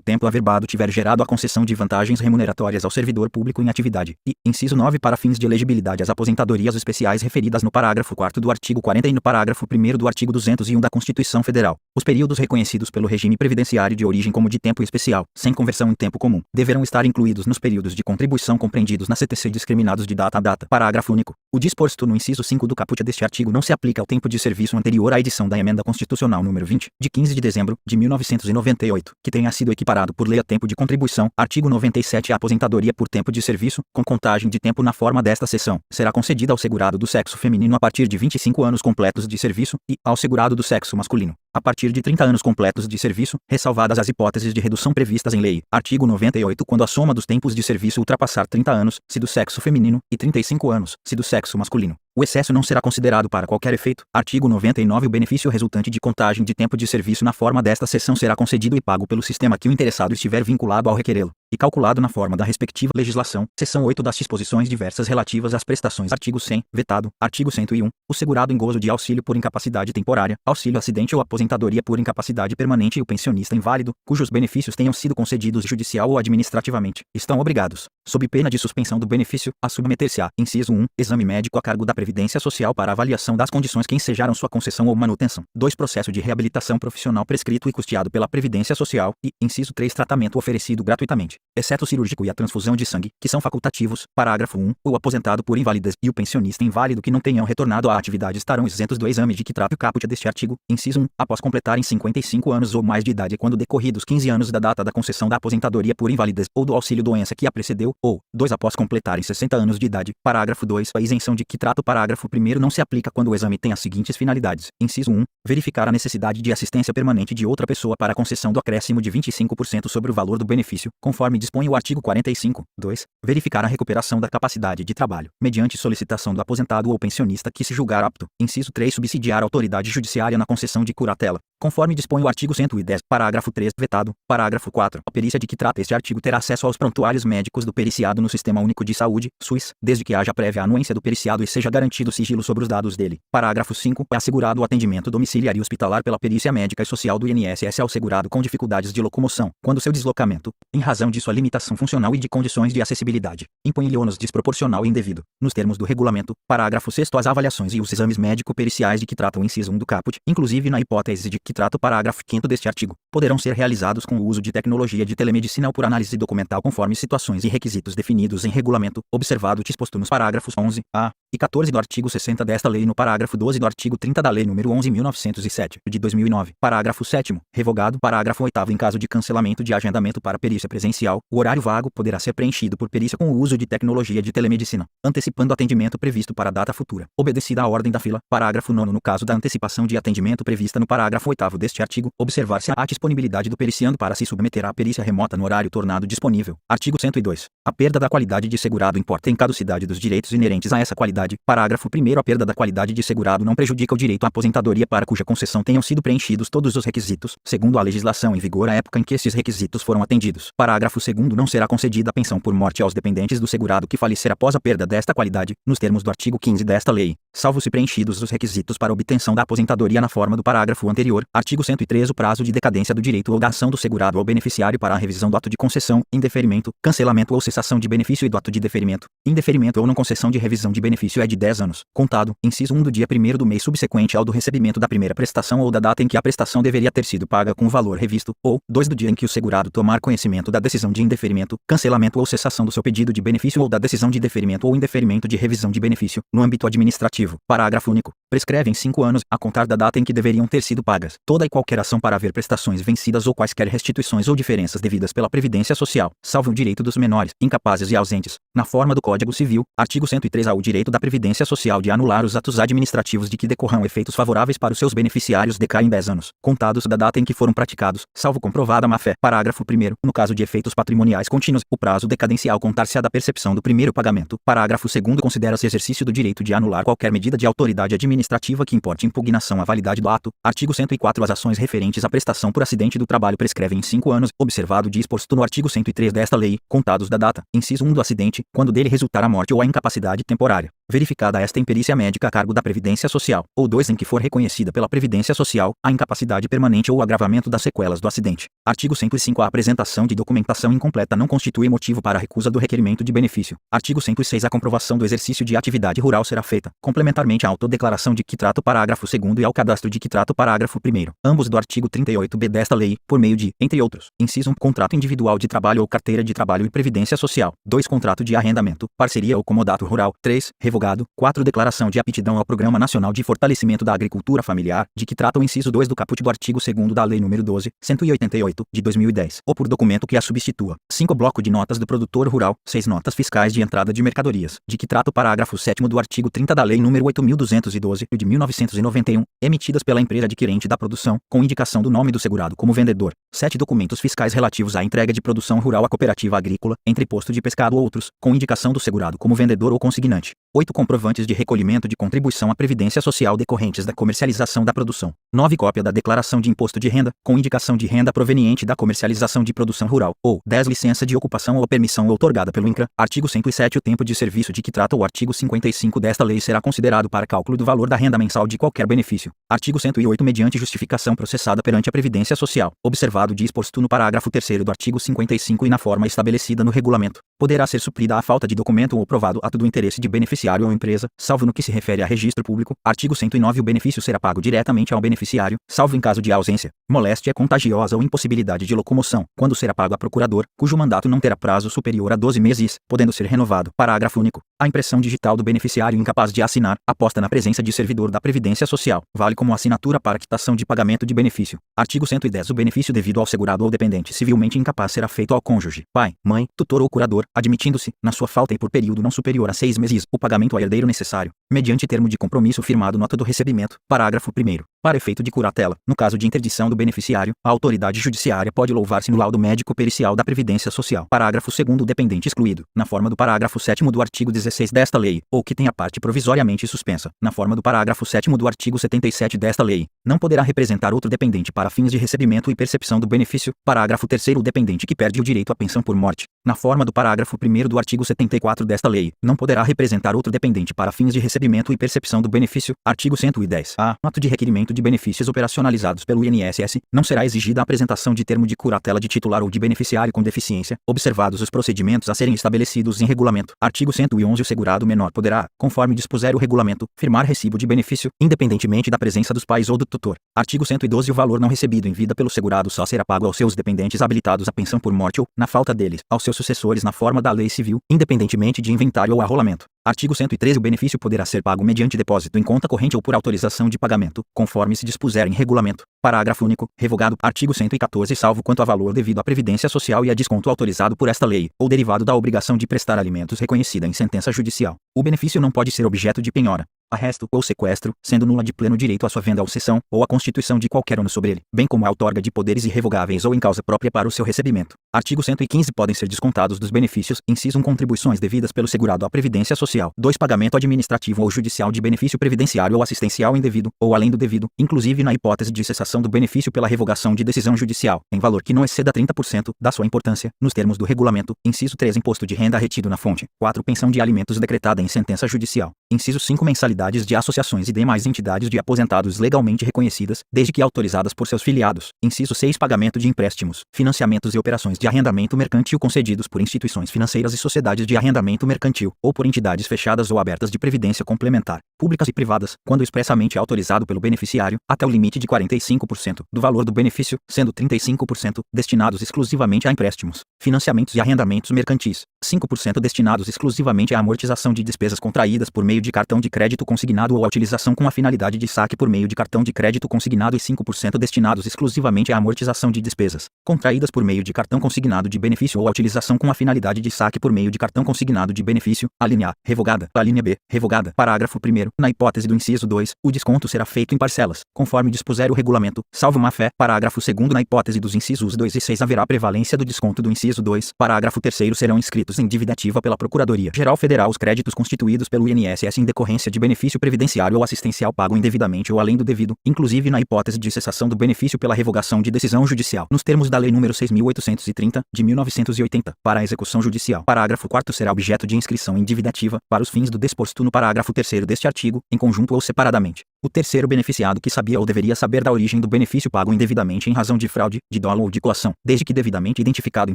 tempo averbado tiver gerado a concessão de vantagens remuneratórias ao servidor público em atividade. E, inciso 9 para fins de elegibilidade às aposentadorias especiais referidas no parágrafo 4º do artigo 40 e no parágrafo 1º do artigo 201 da Constituição Federal, os períodos reconhecidos pelo regime previdenciário de origem como de tempo especial, sem conversão em tempo comum, deverão estar incluídos nos períodos de contribuição compreendidos na CTC discriminados de data a data. Parágrafo único. O disposto no inciso 5 do caput deste artigo não se aplica ao tempo de serviço anterior à edição da Emenda Constitucional nº 20, de 15 de dezembro de 1998, que tenha sido equiparado por lei a tempo de contribuição. Artigo 97. A aposentadoria por tempo de serviço, com contagem de tempo na forma desta seção, será concedida ao segurado do sexo feminino a partir de 25 anos completos de serviço e, ao segurado do sexo masculino, a partir de 30 anos completos de serviço, ressalvadas as hipóteses de redução previstas em lei. Artigo 98. Quando a soma dos tempos de serviço ultrapassar 30 anos, se do sexo feminino, e 35 anos, se do sexo masculino, o excesso não será considerado para qualquer efeito. Artigo 99. O benefício resultante de contagem de tempo de serviço na forma desta seção será concedido e pago pelo sistema que o interessado estiver vinculado ao requerê-lo, e calculado na forma da respectiva legislação. Seção 8 das disposições diversas relativas às prestações. Artigo 100. Vetado. Artigo 101. O segurado em gozo de auxílio por incapacidade temporária, auxílio acidente ou aposentadoria por incapacidade permanente e o pensionista inválido, cujos benefícios tenham sido concedidos judicial ou administrativamente, estão obrigados, sob pena de suspensão do benefício, a submeter-se a: inciso 1, exame médico a cargo da Previdência Social para avaliação das condições que ensejaram sua concessão ou manutenção. 2. Processo de reabilitação profissional prescrito e custeado pela Previdência Social. E, inciso 3, tratamento oferecido gratuitamente, exceto o cirúrgico e a transfusão de sangue, que são facultativos. Parágrafo 1. O aposentado por invalidez e o pensionista inválido que não tenham retornado à atividade estarão isentos do exame de que trata o caput deste artigo. Inciso 1. Após completarem 55 anos ou mais de idade quando decorridos 15 anos da data da concessão da aposentadoria por invalidez ou do auxílio-doença que a precedeu, ou 2. Após completarem 60 anos de idade. Parágrafo 2. A isenção de que trata o parágrafo 1º não se aplica quando o exame tem as seguintes finalidades. Inciso 1. Verificar a necessidade de assistência permanente de outra pessoa para a concessão do acréscimo de 25% sobre o valor do benefício, conforme dispõe o artigo 45. 2. Verificar a recuperação da capacidade de trabalho, mediante solicitação do aposentado ou pensionista que se julgar apto. Inciso 3. Subsidiar a autoridade judiciária na concessão de curatela, conforme dispõe o artigo 110. Parágrafo 3. Vetado. Parágrafo 4. A perícia de que trata este artigo terá acesso aos prontuários médicos do periciado no Sistema Único de Saúde, SUS, desde que haja prévia anuência do periciado e seja garantido sigilo sobre os dados dele. Parágrafo 5. É assegurado o atendimento domiciliar e hospitalar pela perícia médica e social do INSS ao segurado com dificuldades de locomoção, quando seu deslocamento, em razão de sua limitação funcional e de condições de acessibilidade, impõe-lhe ônus desproporcional e indevido, nos termos do regulamento. Parágrafo 6. As avaliações e os exames médico-periciais de que trata o inciso 1 do caput, inclusive na hipótese de que trata o parágrafo 5º deste artigo, poderão ser realizados com o uso de tecnologia de telemedicina ou por análise documental conforme situações e requisitos definidos em regulamento, observado o disposto nos parágrafos 11-a e 14 do artigo 60 desta lei e no parágrafo 12 do artigo 30 da Lei nº 11.907, de 2009. Parágrafo 7º. Revogado. Parágrafo 8º. Em caso de cancelamento de agendamento para perícia presencial, o horário vago poderá ser preenchido por perícia com o uso de tecnologia de telemedicina, antecipando o atendimento previsto para data futura, obedecida a ordem da fila. Parágrafo 9º. No caso da antecipação de atendimento prevista no parágrafo 8º deste artigo, observar-se a disponibilidade do periciando para se submeter à perícia remota no horário tornado disponível. Artigo 102. A perda da qualidade de segurado importa em caducidade dos direitos inerentes a essa qualidade. Parágrafo 1º. A perda da qualidade de segurado não prejudica o direito à aposentadoria para cuja concessão tenham sido preenchidos todos os requisitos, segundo a legislação em vigor à época em que esses requisitos foram atendidos. Parágrafo 2º. Não será concedida pensão por morte aos dependentes do segurado que falecer após a perda desta qualidade, nos termos do artigo 15 desta lei, salvo se preenchidos os requisitos para obtenção da aposentadoria na forma do parágrafo anterior. Artigo 103. O prazo de decadência do direito ou da ação do segurado ou beneficiário para a revisão do ato de concessão, indeferimento, cancelamento ou cessação de benefício e do ato de deferimento, indeferimento ou não concessão de revisão de benefício é de 10 anos, contado, inciso 1 do dia 1º do mês subsequente ao do recebimento da primeira prestação ou da data em que a prestação deveria ter sido paga com o valor revisto, ou 2 do dia em que o segurado tomar conhecimento da decisão de indeferimento, cancelamento ou cessação do seu pedido de benefício ou da decisão de deferimento ou indeferimento de revisão de benefício, no âmbito administrativo. Parágrafo único. Prescreve em 5 anos, a contar da data em que deveriam ter sido pagas, toda e qualquer ação para haver prestações vencidas ou quaisquer restituições ou diferenças devidas pela Previdência Social, salvo o direito dos menores, incapazes e ausentes, na forma do Código Civil, artigo 103 a. O direito da Previdência Social de anular os atos administrativos de que decorram efeitos favoráveis para os seus beneficiários decai em 10 anos, contados da data em que foram praticados, salvo comprovada má-fé. Parágrafo 1º. No caso de efeitos patrimoniais contínuos, o prazo decadencial contar-se-á da percepção do primeiro pagamento. Parágrafo 2º. Considera-se exercício do direito de anular qualquer medida de autoridade administrativa que importe impugnação à validade do ato. Artigo 104. As ações referentes à prestação por acidente do trabalho prescrevem em 5 anos, observado o disposto no artigo 103 desta lei, contados da data, inciso 1 do acidente, quando dele resultar a morte ou a incapacidade temporária, verificada esta imperícia médica a cargo da Previdência Social, ou 2 em que for reconhecida pela Previdência Social, a incapacidade permanente ou o agravamento das sequelas do acidente. Artigo 105. A apresentação de documentação incompleta não constitui motivo para a recusa do requerimento de benefício. Artigo 106. A comprovação do exercício de atividade rural será feita, complementarmente à autodeclaração de que trata o parágrafo 2º e ao cadastro de que trata o parágrafo 1º, ambos do artigo 38b desta lei, por meio de, entre outros, inciso 1, contrato individual de trabalho ou carteira de trabalho e previdência social, 2, contrato de arrendamento, parceria ou comodato rural, 3, revogado, 4, declaração de aptidão ao Programa Nacional de Fortalecimento da Agricultura Familiar, de que trata o inciso 2 do caput do artigo 2º da Lei nº 12.188, de 2010, ou por documento que a substitua. 5, bloco de notas do produtor rural, 6, notas fiscais de entrada de mercadorias, de que trata o parágrafo 7º do artigo 30 da Lei nº 8.212, de 1991, emitidas pela empresa adquirente da produção, com indicação do nome do segurado como vendedor. 7, documentos fiscais relativos à entrega de produção rural à cooperativa agrícola, entre posto de pescado ou outros, com indicação do segurado como vendedor ou consignante. 8, comprovantes de recolhimento de contribuição à Previdência Social decorrentes da comercialização da produção. 9, cópia da declaração de imposto de renda, com indicação de renda proveniente da comercialização de produção rural, ou 10, licença de ocupação ou permissão outorgada pelo INCRA. Artigo 107. O tempo de serviço de que trata o artigo 55 desta lei será considerado para cálculo do valor da renda mensal de qualquer benefício. Artigo 108. Mediante justificação processada perante a Previdência Social, observado o disposto no parágrafo 3º do artigo 55 e na forma estabelecida no regulamento, poderá ser suprida a falta de documento ou provado ato do interesse de beneficiário ou empresa, salvo no que se refere a registro público. Artigo 109. O benefício será pago diretamente ao beneficiário, salvo em caso de ausência, moléstia contagiosa ou impossibilidade de locomoção, quando será pago a procurador, cujo mandato não terá prazo superior a 12 meses, podendo ser renovado. Parágrafo único. A impressão digital do beneficiário incapaz de assinar, aposta na presença de servidor da Previdência Social, vale como assinatura para quitação de pagamento de benefício. Artigo 110. O benefício devido ao segurado ou dependente civilmente incapaz será feito ao cônjuge, pai, mãe, tutor ou curador, admitindo-se, na sua falta e por período não superior a 6 meses, o pagamento a herdeiro necessário, mediante termo de compromisso firmado no ato do recebimento. Parágrafo 1º. Para efeito de curatela, no caso de interdição do beneficiário, a autoridade judiciária pode louvar-se no laudo médico pericial da Previdência Social. Parágrafo 2º. O dependente excluído, na forma do parágrafo 7º do artigo 16 desta lei, ou que tenha parte provisoriamente suspensa, na forma do parágrafo 7º do artigo 77 desta lei, não poderá representar outro dependente para fins de recebimento e percepção do benefício. Parágrafo 3º. O dependente que perde o direito à pensão por morte, na forma do parágrafo 1º do artigo 74 desta lei, não poderá representar outro dependente para fins de recebimento e percepção do benefício. Artigo 110. A. No ato de requerimento de benefícios operacionalizados pelo INSS, não será exigida a apresentação de termo de curatela de titular ou de beneficiário com deficiência, observados os procedimentos a serem estabelecidos em regulamento. Artigo 111. O segurado menor poderá, conforme dispuser o regulamento, firmar recibo de benefício, independentemente da presença dos pais ou do tutor. Artigo 112. O valor não recebido em vida pelo segurado só será pago aos seus dependentes habilitados à pensão por morte ou, na falta deles, aos seus sucessores na forma da lei civil, independentemente de inventário ou arrolamento. Artigo 113. O benefício poderá ser pago mediante depósito em conta corrente ou por autorização de pagamento, conforme se dispuser em regulamento. Parágrafo único. Revogado. Artigo 114. Salvo quanto a valor devido à Previdência Social e a desconto autorizado por esta lei, ou derivado da obrigação de prestar alimentos reconhecida em sentença judicial, o benefício não pode ser objeto de penhora, arresto ou sequestro, sendo nula de pleno direito a sua venda ou cessão, ou a constituição de qualquer ônus sobre ele, bem como a outorga de poderes irrevogáveis ou em causa própria para o seu recebimento. Artigo 115. Podem ser descontados dos benefícios, inciso 1, contribuições devidas pelo segurado à Previdência Social. 2. Pagamento administrativo ou judicial de benefício previdenciário ou assistencial indevido, ou além do devido, inclusive na hipótese de cessação do benefício pela revogação de decisão judicial, em valor que não exceda 30% da sua importância, nos termos do regulamento. Inciso 3. Imposto de renda retido na fonte. 4. Pensão de alimentos decretada em sentença judicial. Inciso 5. Mensalidades de associações e demais entidades de aposentados legalmente reconhecidas, desde que autorizadas por seus filiados. Inciso 6. Pagamento de empréstimos, financiamentos e operações de arrendamento mercantil concedidos por instituições financeiras e sociedades de arrendamento mercantil, ou por entidades fechadas ou abertas de previdência complementar, públicas e privadas, quando expressamente autorizado pelo beneficiário, até o limite de 45% do valor do benefício, sendo 35% destinados exclusivamente a empréstimos, financiamentos e arrendamentos mercantis, 5% destinados exclusivamente à amortização de despesas contraídas por meio de cartão de crédito consignado ou à utilização com a finalidade de saque por meio de cartão de crédito consignado e 5% destinados exclusivamente à amortização de despesas contraídas por meio de cartão consignado de benefício ou à utilização com a finalidade de saque por meio de cartão consignado de benefício. A linha A, revogada. A linha B, revogada. Parágrafo 1º. Na hipótese do inciso 2, o desconto será feito em parcelas, conforme dispuser o regulamento, salvo má-fé. Parágrafo 2º. Na hipótese dos incisos 2 e 6 haverá prevalência do desconto do inciso 2. Parágrafo 3º. Serão inscritos em dívida ativa pela Procuradoria-Geral Federal os créditos constituídos pelo INSS em decorrência de benefício previdenciário ou assistencial pago indevidamente ou além do devido, inclusive na hipótese de cessação do benefício pela revogação de decisão judicial, nos termos da Lei nº 6.830, de 1980, para a execução judicial. Parágrafo 4º. Será objeto de inscrição em dívida ativa, para os fins do disposto no parágrafo 3º deste artigo, em conjunto ou separadamente, o terceiro beneficiado que sabia ou deveria saber da origem do benefício pago indevidamente em razão de fraude, de dolo ou de coação, desde que devidamente identificado em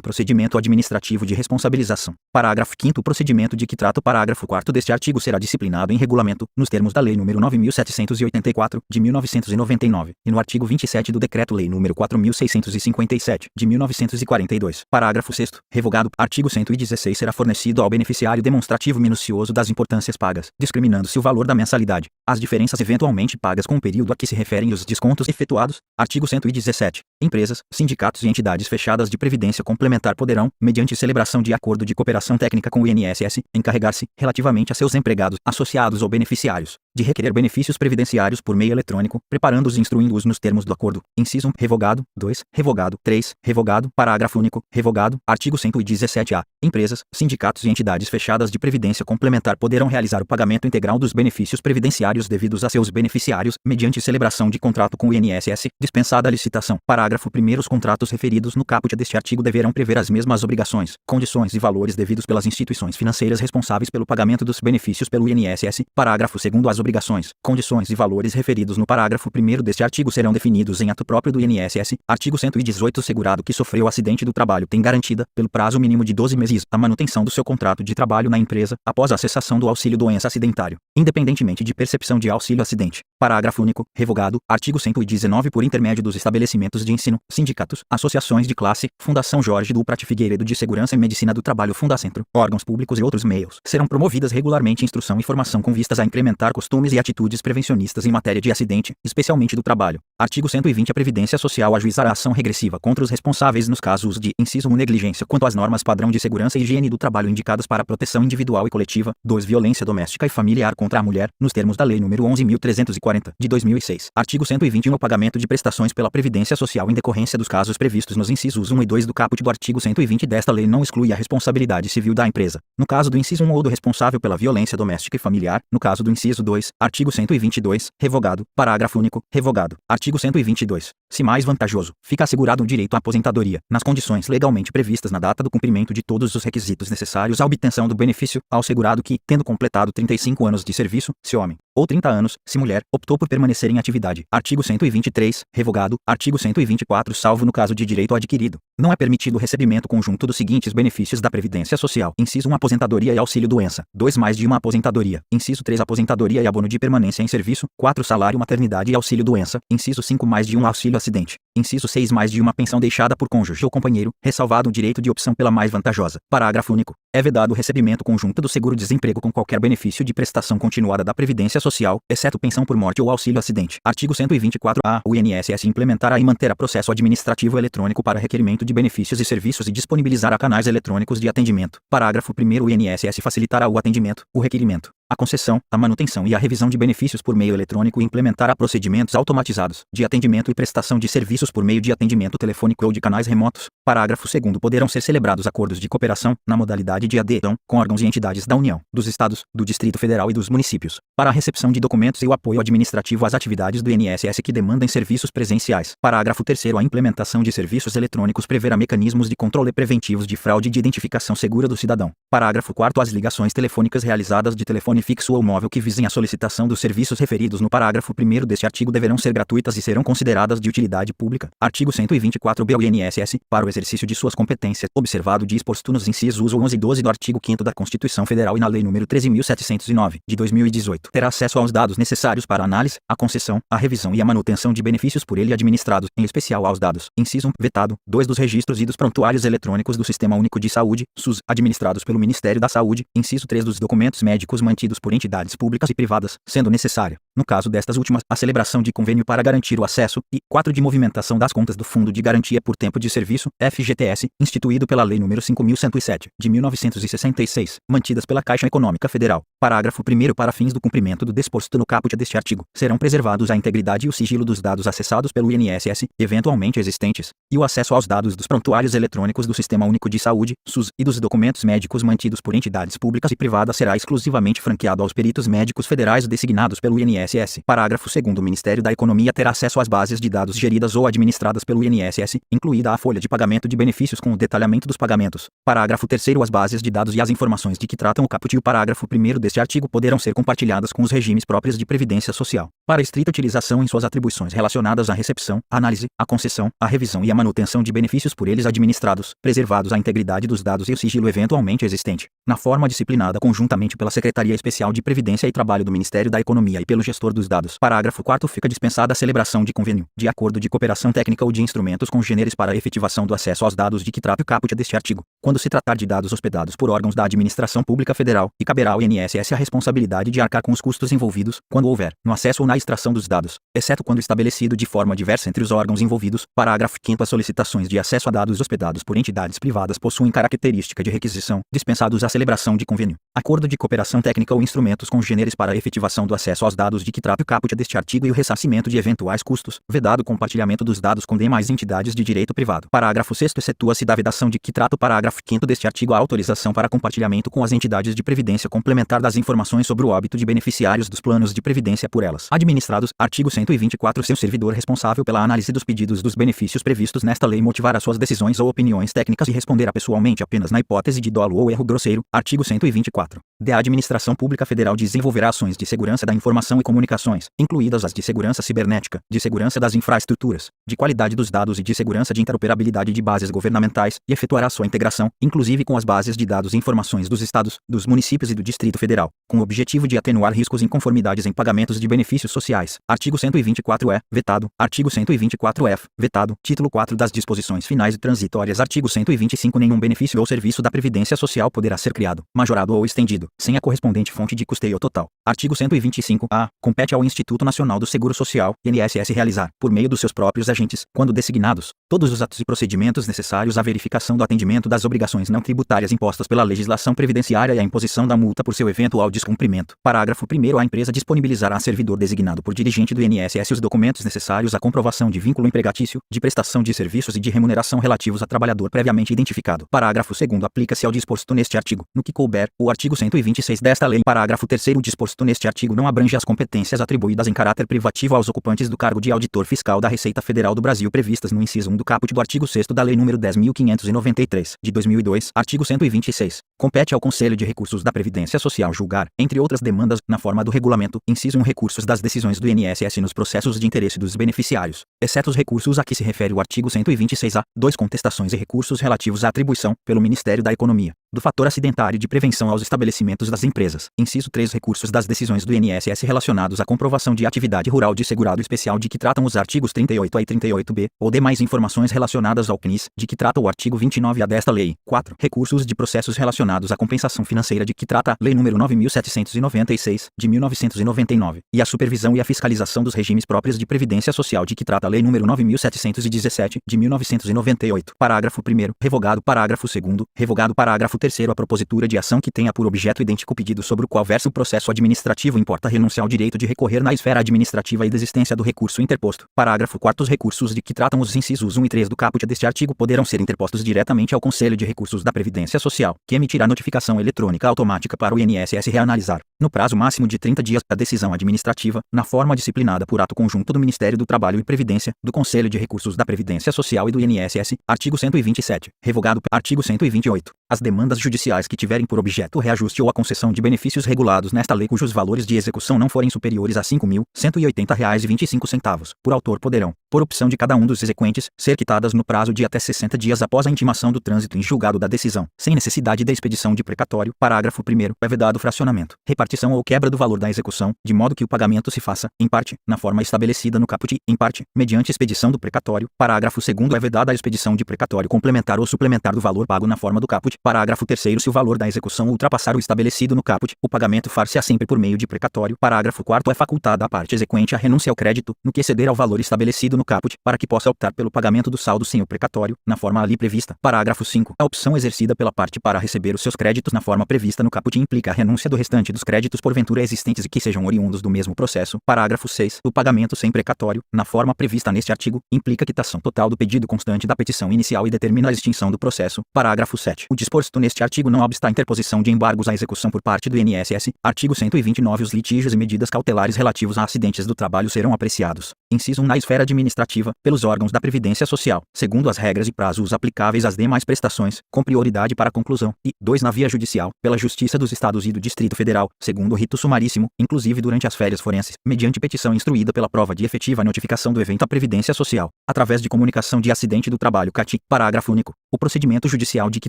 procedimento administrativo de responsabilização. Parágrafo 5º. O procedimento de que trata o parágrafo 4º deste artigo será disciplinado em regulamento, nos termos da Lei nº 9.784, de 1999, e no artigo 27 do Decreto-Lei nº 4.657, de 1942. Parágrafo 6º. Revogado. Artigo 116. Será fornecido ao beneficiário demonstrativo minucioso das importâncias pagas, discriminando-se o valor da mensalidade, as diferenças eventualmente pagas com o período a que se referem os descontos efetuados. Artigo 117. Empresas, sindicatos e entidades fechadas de previdência complementar poderão, mediante celebração de acordo de cooperação técnica com o INSS, encarregar-se, relativamente a seus empregados, associados ou beneficiários, de requerer benefícios previdenciários por meio eletrônico, preparando-os e instruindo-os nos termos do acordo. Inciso 1. Revogado. 2. Revogado. 3. Revogado. Parágrafo único. Revogado. Artigo 117-A. Empresas, sindicatos e entidades fechadas de previdência complementar poderão realizar o pagamento integral dos benefícios previdenciários devidos a seus beneficiários, mediante celebração de contrato com o INSS, dispensada a licitação. Parágrafo 1º. Os contratos referidos no caput deste artigo deverão prever as mesmas obrigações, condições e valores devidos pelas instituições financeiras responsáveis pelo pagamento dos benefícios pelo INSS. Parágrafo 2º. As obrigações, condições e valores referidos no parágrafo 1º deste artigo serão definidos em ato próprio do INSS. Artigo 118. O segurado que sofreu acidente do trabalho tem garantida, pelo prazo mínimo de 12 meses, a manutenção do seu contrato de trabalho na empresa, após a cessação do auxílio-doença acidentário, independentemente de percepção de auxílio-acidente. Parágrafo único. Revogado. Artigo 119. Por intermédio dos estabelecimentos de ensino, sindicatos, associações de classe, Fundação Jorge Duprati Figueiredo de Segurança e Medicina do Trabalho Fundacentro, órgãos públicos e outros meios, serão promovidas regularmente instrução e formação com vistas a incrementar costumes e atitudes prevencionistas em matéria de acidente, especialmente do trabalho. Artigo 120. A Previdência Social ajuizará ação regressiva contra os responsáveis nos casos de, inciso 1, negligência quanto às normas padrão de segurança e higiene do trabalho indicadas para a proteção individual e coletiva. 2. Violência doméstica e familiar contra a mulher, nos termos da Lei nº 11.340, de 2006. Artigo 121. O pagamento de prestações pela Previdência Social em decorrência dos casos previstos nos incisos 1 e 2 do caput do artigo 120 desta lei não exclui a responsabilidade civil da empresa, no caso do inciso 1 ou do responsável pela violência doméstica e familiar, no caso do inciso 2. Artigo 122. Revogado. Parágrafo único. Revogado. Artigo 122. Se mais vantajoso, fica assegurado o direito à aposentadoria, nas condições legalmente previstas na data do cumprimento de todos os requisitos necessários à obtenção do benefício, ao segurado que, tendo completado 35 anos de serviço, se homem, ou 30 anos, se mulher, optou por permanecer em atividade. Artigo 123. Revogado. Artigo 124. Salvo no caso de direito adquirido, não é permitido o recebimento conjunto dos seguintes benefícios da Previdência Social. Inciso 1. Aposentadoria e auxílio-doença. 2. Mais de uma aposentadoria. Inciso 3. Aposentadoria e abono de permanência em serviço. 4. Salário maternidade e auxílio-doença. Inciso 5. Mais de um auxílio-acidente. Inciso 6. Mais de uma pensão deixada por cônjuge ou companheiro, ressalvado o direito de opção pela mais vantajosa. Parágrafo único. É vedado o recebimento conjunto do seguro-desemprego com qualquer benefício de prestação continuada da Previdência Social, exceto pensão por morte ou auxílio-acidente. Artigo 124-A. O INSS implementará e manterá processo administrativo eletrônico para requerimento de benefícios e serviços e disponibilizará canais eletrônicos de atendimento. Parágrafo 1º. O INSS facilitará o atendimento, o requerimento, a concessão, a manutenção e a revisão de benefícios por meio eletrônico e implementará procedimentos automatizados de atendimento e prestação de serviços por meio de atendimento telefônico ou de canais remotos. Parágrafo 2º. Poderão ser celebrados acordos de cooperação, na modalidade de adesão, com órgãos e entidades da União, dos Estados, do Distrito Federal e dos municípios, para a recepção de documentos e o apoio administrativo às atividades do INSS que demandem serviços presenciais. Parágrafo 3º. A implementação de serviços eletrônicos preverá mecanismos de controle preventivos de fraude e de identificação segura do cidadão. Parágrafo 4º. As ligações telefônicas realizadas de telefone fixo ou móvel que visem a solicitação dos serviços referidos no parágrafo 1º deste artigo deverão ser gratuitas e serão consideradas de utilidade pública. Artigo 124b. O INSS, para o exercício de suas competências, observado o disposto nos incisos 11 e 12 do artigo 5º da Constituição Federal e na Lei nº 13.709, de 2018, terá acesso aos dados necessários para a análise, a concessão, a revisão e a manutenção de benefícios por ele administrados, em especial aos dados, inciso 1, vetado, 2 dos registros e dos prontuários eletrônicos do Sistema Único de Saúde, SUS, administrados pelo Ministério da Saúde, inciso 3 dos documentos médicos mantidos por entidades públicas e privadas, sendo necessária, no caso destas últimas, a celebração de convênio para garantir o acesso, e 4 de movimentação das contas do Fundo de Garantia por Tempo de Serviço, FGTS, instituído pela Lei nº 5.107, de 1966, mantidas pela Caixa Econômica Federal. Parágrafo 1º. Para fins do cumprimento do disposto no caput deste artigo, serão preservados a integridade e o sigilo dos dados acessados pelo INSS, eventualmente existentes, e o acesso aos dados dos prontuários eletrônicos do Sistema Único de Saúde, SUS, e dos documentos médicos mantidos por entidades públicas e privadas será exclusivamente franqueado aos peritos médicos federais designados pelo INSS. Parágrafo 2º. O Ministério da Economia terá acesso às bases de dados geridas ou administradas pelo INSS, incluída a folha de pagamento de benefícios com o detalhamento dos pagamentos. Parágrafo 3º. As bases de dados e as informações de que tratam o caput e o parágrafo 1º deste artigo poderão ser compartilhadas com os regimes próprios de previdência social, para estrita utilização em suas atribuições relacionadas à recepção, à análise, à concessão, à revisão e à manutenção de benefícios por eles administrados, preservados a integridade dos dados e o sigilo eventualmente existente, na forma disciplinada conjuntamente pela Secretaria Especial de Previdência e Trabalho do Ministério da Economia e pelo gestor dos dados. Parágrafo 4º. Fica dispensada a celebração de convênio, de acordo de cooperação técnica ou de instrumentos congêneres para a efetivação do acesso aos dados de que trata o caput deste artigo, quando se tratar de dados hospedados por órgãos da administração pública federal, e caberá ao INSS a responsabilidade de arcar com os custos envolvidos, quando houver, no acesso ou na extração dos dados, exceto quando estabelecido de forma diversa entre os órgãos envolvidos. Parágrafo 5º. As solicitações de acesso a dados hospedados por entidades privadas possuem característica de requisição, dispensados a celebração de convênio, acordo de cooperação técnica ou instrumentos congêneres para a efetivação do acesso aos dados de que trata o caput deste artigo e o ressarcimento de eventuais custos, vedado o compartilhamento dos dados com demais entidades de direito privado. Parágrafo 6º. Excetua-se da vedação de que trata o parágrafo 5º deste artigo a autorização para compartilhamento com as entidades de previdência complementar das informações sobre o óbito de beneficiários dos planos de previdência por elas administrados. Artigo 124. Seu servidor responsável pela análise dos pedidos dos benefícios previstos nesta lei motivará suas decisões ou opiniões técnicas e responderá pessoalmente apenas na hipótese de dolo ou erro grosseiro. Artigo 124. A Administração Pública Federal desenvolverá ações de segurança da informação e comunicações, incluídas as de segurança cibernética, de segurança das infraestruturas, de qualidade dos dados e de segurança de interoperabilidade de bases governamentais, e efetuará sua integração, inclusive com as bases de dados e informações dos estados, dos municípios e do Distrito Federal, com o objetivo de atenuar riscos e inconformidades em pagamentos de benefícios sociais. Artigo 124-E, vetado. Artigo 124-F, vetado. Título 4 das disposições finais e transitórias. Artigo 125. Nenhum benefício ou serviço da Previdência Social poderá ser criado, majorado ou estendido, sem a correspondente fonte de custeio total. Artigo 125-A. Compete ao Instituto Nacional do Seguro Social, INSS, realizar, por meio dos seus próprios agentes, quando designados, todos os atos e procedimentos necessários à verificação do atendimento das obrigações não tributárias impostas pela legislação previdenciária e à imposição da multa por seu eventual descumprimento. Parágrafo 1º. A empresa disponibilizará a servidor designado por dirigente do INSS os documentos necessários à comprovação de vínculo empregatício, de prestação de serviços e de remuneração relativos a trabalhador previamente identificado. Parágrafo 2º. Aplica-se ao disposto neste artigo, no que couber, o artigo 126 desta lei. Parágrafo 3º. O disposto neste artigo não abrange as competências atribuídas em caráter privativo aos ocupantes do cargo de auditor fiscal da Receita Federal do Brasil previstas no inciso 1 do caput do artigo 6º da Lei nº 10.593, de 2002. Artigo 126. Compete ao Conselho de Recursos da Previdência Social julgar, entre outras demandas, na forma do regulamento, inciso 1, recursos das decisões do INSS nos processos de interesse dos beneficiários, exceto os recursos a que se refere o artigo 126-A, 2, contestações e recursos relativos à atribuição, pelo Ministério da Economia, do fator acidentário de prevenção aos estabelecimentos das empresas. Inciso 3, recursos das decisões do INSS relacionados à comprovação de atividade rural de segurado especial de que tratam os artigos 38A e 38B, ou demais informações relacionadas ao CNIS, de que trata o artigo 29A desta lei. 4, recursos de processos relacionados à compensação financeira de que trata a Lei nº 9.796, de 1999, e a supervisão e a fiscalização dos regimes próprios de previdência social de que trata a Lei nº 9.717, de 1998. Parágrafo 1º, revogado. Parágrafo 2º, revogado. Parágrafo 3º, a propositura de ação que tenha por objeto idêntico o pedido sobre o qual versa o processo administrativo importa renúncia ao direito de recorrer na esfera administrativa e desistência do recurso interposto. Parágrafo 4º, os recursos de que tratam os incisos 1 e 3 do caput deste artigo poderão ser interpostos diretamente ao Conselho de Recursos da Previdência Social, que emitirá notificação eletrônica automática para o INSS reanalisar, no prazo máximo de 30 dias, a decisão administrativa, na forma disciplinada por ato conjunto do Ministério do Trabalho e Previdência, do Conselho de Recursos da Previdência Social e do INSS. Artigo 127. Revogado. Artigo 128. As demandas judiciais que tiverem por objeto o reajuste ou a concessão de benefícios regulados nesta lei cujos valores de execução não forem superiores a R$ 5.180,25, por autor poderão, por opção de cada um dos exequentes, ser quitadas no prazo de até 60 dias após a intimação do trânsito em julgado da decisão, sem necessidade da expedição de precatório. Parágrafo 1º. É vedado fracionamento, repartição ou quebra do valor da execução, de modo que o pagamento se faça, em parte, na forma estabelecida no caput, em parte, mediante expedição do precatório. Parágrafo 2º. É vedada a expedição de precatório complementar ou suplementar do valor pago na forma do caput. Parágrafo 3º. Se o valor da execução ultrapassar o estabelecido no caput, o pagamento far-se-á sempre por meio de precatório. Parágrafo 4º. É facultada à parte exequente a renúncia ao crédito, no que exceder ao valor estabelecido no caput, para que possa optar pelo pagamento do saldo sem o precatório, na forma ali prevista. Parágrafo 5º. A opção exercida pela parte para receber os seus créditos na forma prevista no caput implica a renúncia do restante dos créditos porventura existentes e que sejam oriundos do mesmo processo. Parágrafo 6º. O pagamento sem precatório, na forma prevista neste artigo, implica a quitação total do pedido constante da petição inicial e determina a extinção do processo. Parágrafo 7º. O disposto neste artigo não obsta a interposição de embargos à execução por parte do INSS. Artigo 129. Os litígios e medidas cautelares relativos a acidentes do trabalho serão apreciados, inciso 1, na esfera administrativa, pelos órgãos da Previdência Social, segundo as regras e prazos aplicáveis às demais prestações, com prioridade para a conclusão, e 2, na via judicial, pela Justiça dos Estados e do Distrito Federal, segundo o rito sumaríssimo, inclusive durante as férias forenses, mediante petição instruída pela prova de efetiva notificação do evento à Previdência Social, através de comunicação de acidente do trabalho CAT. Parágrafo único. O procedimento judicial de que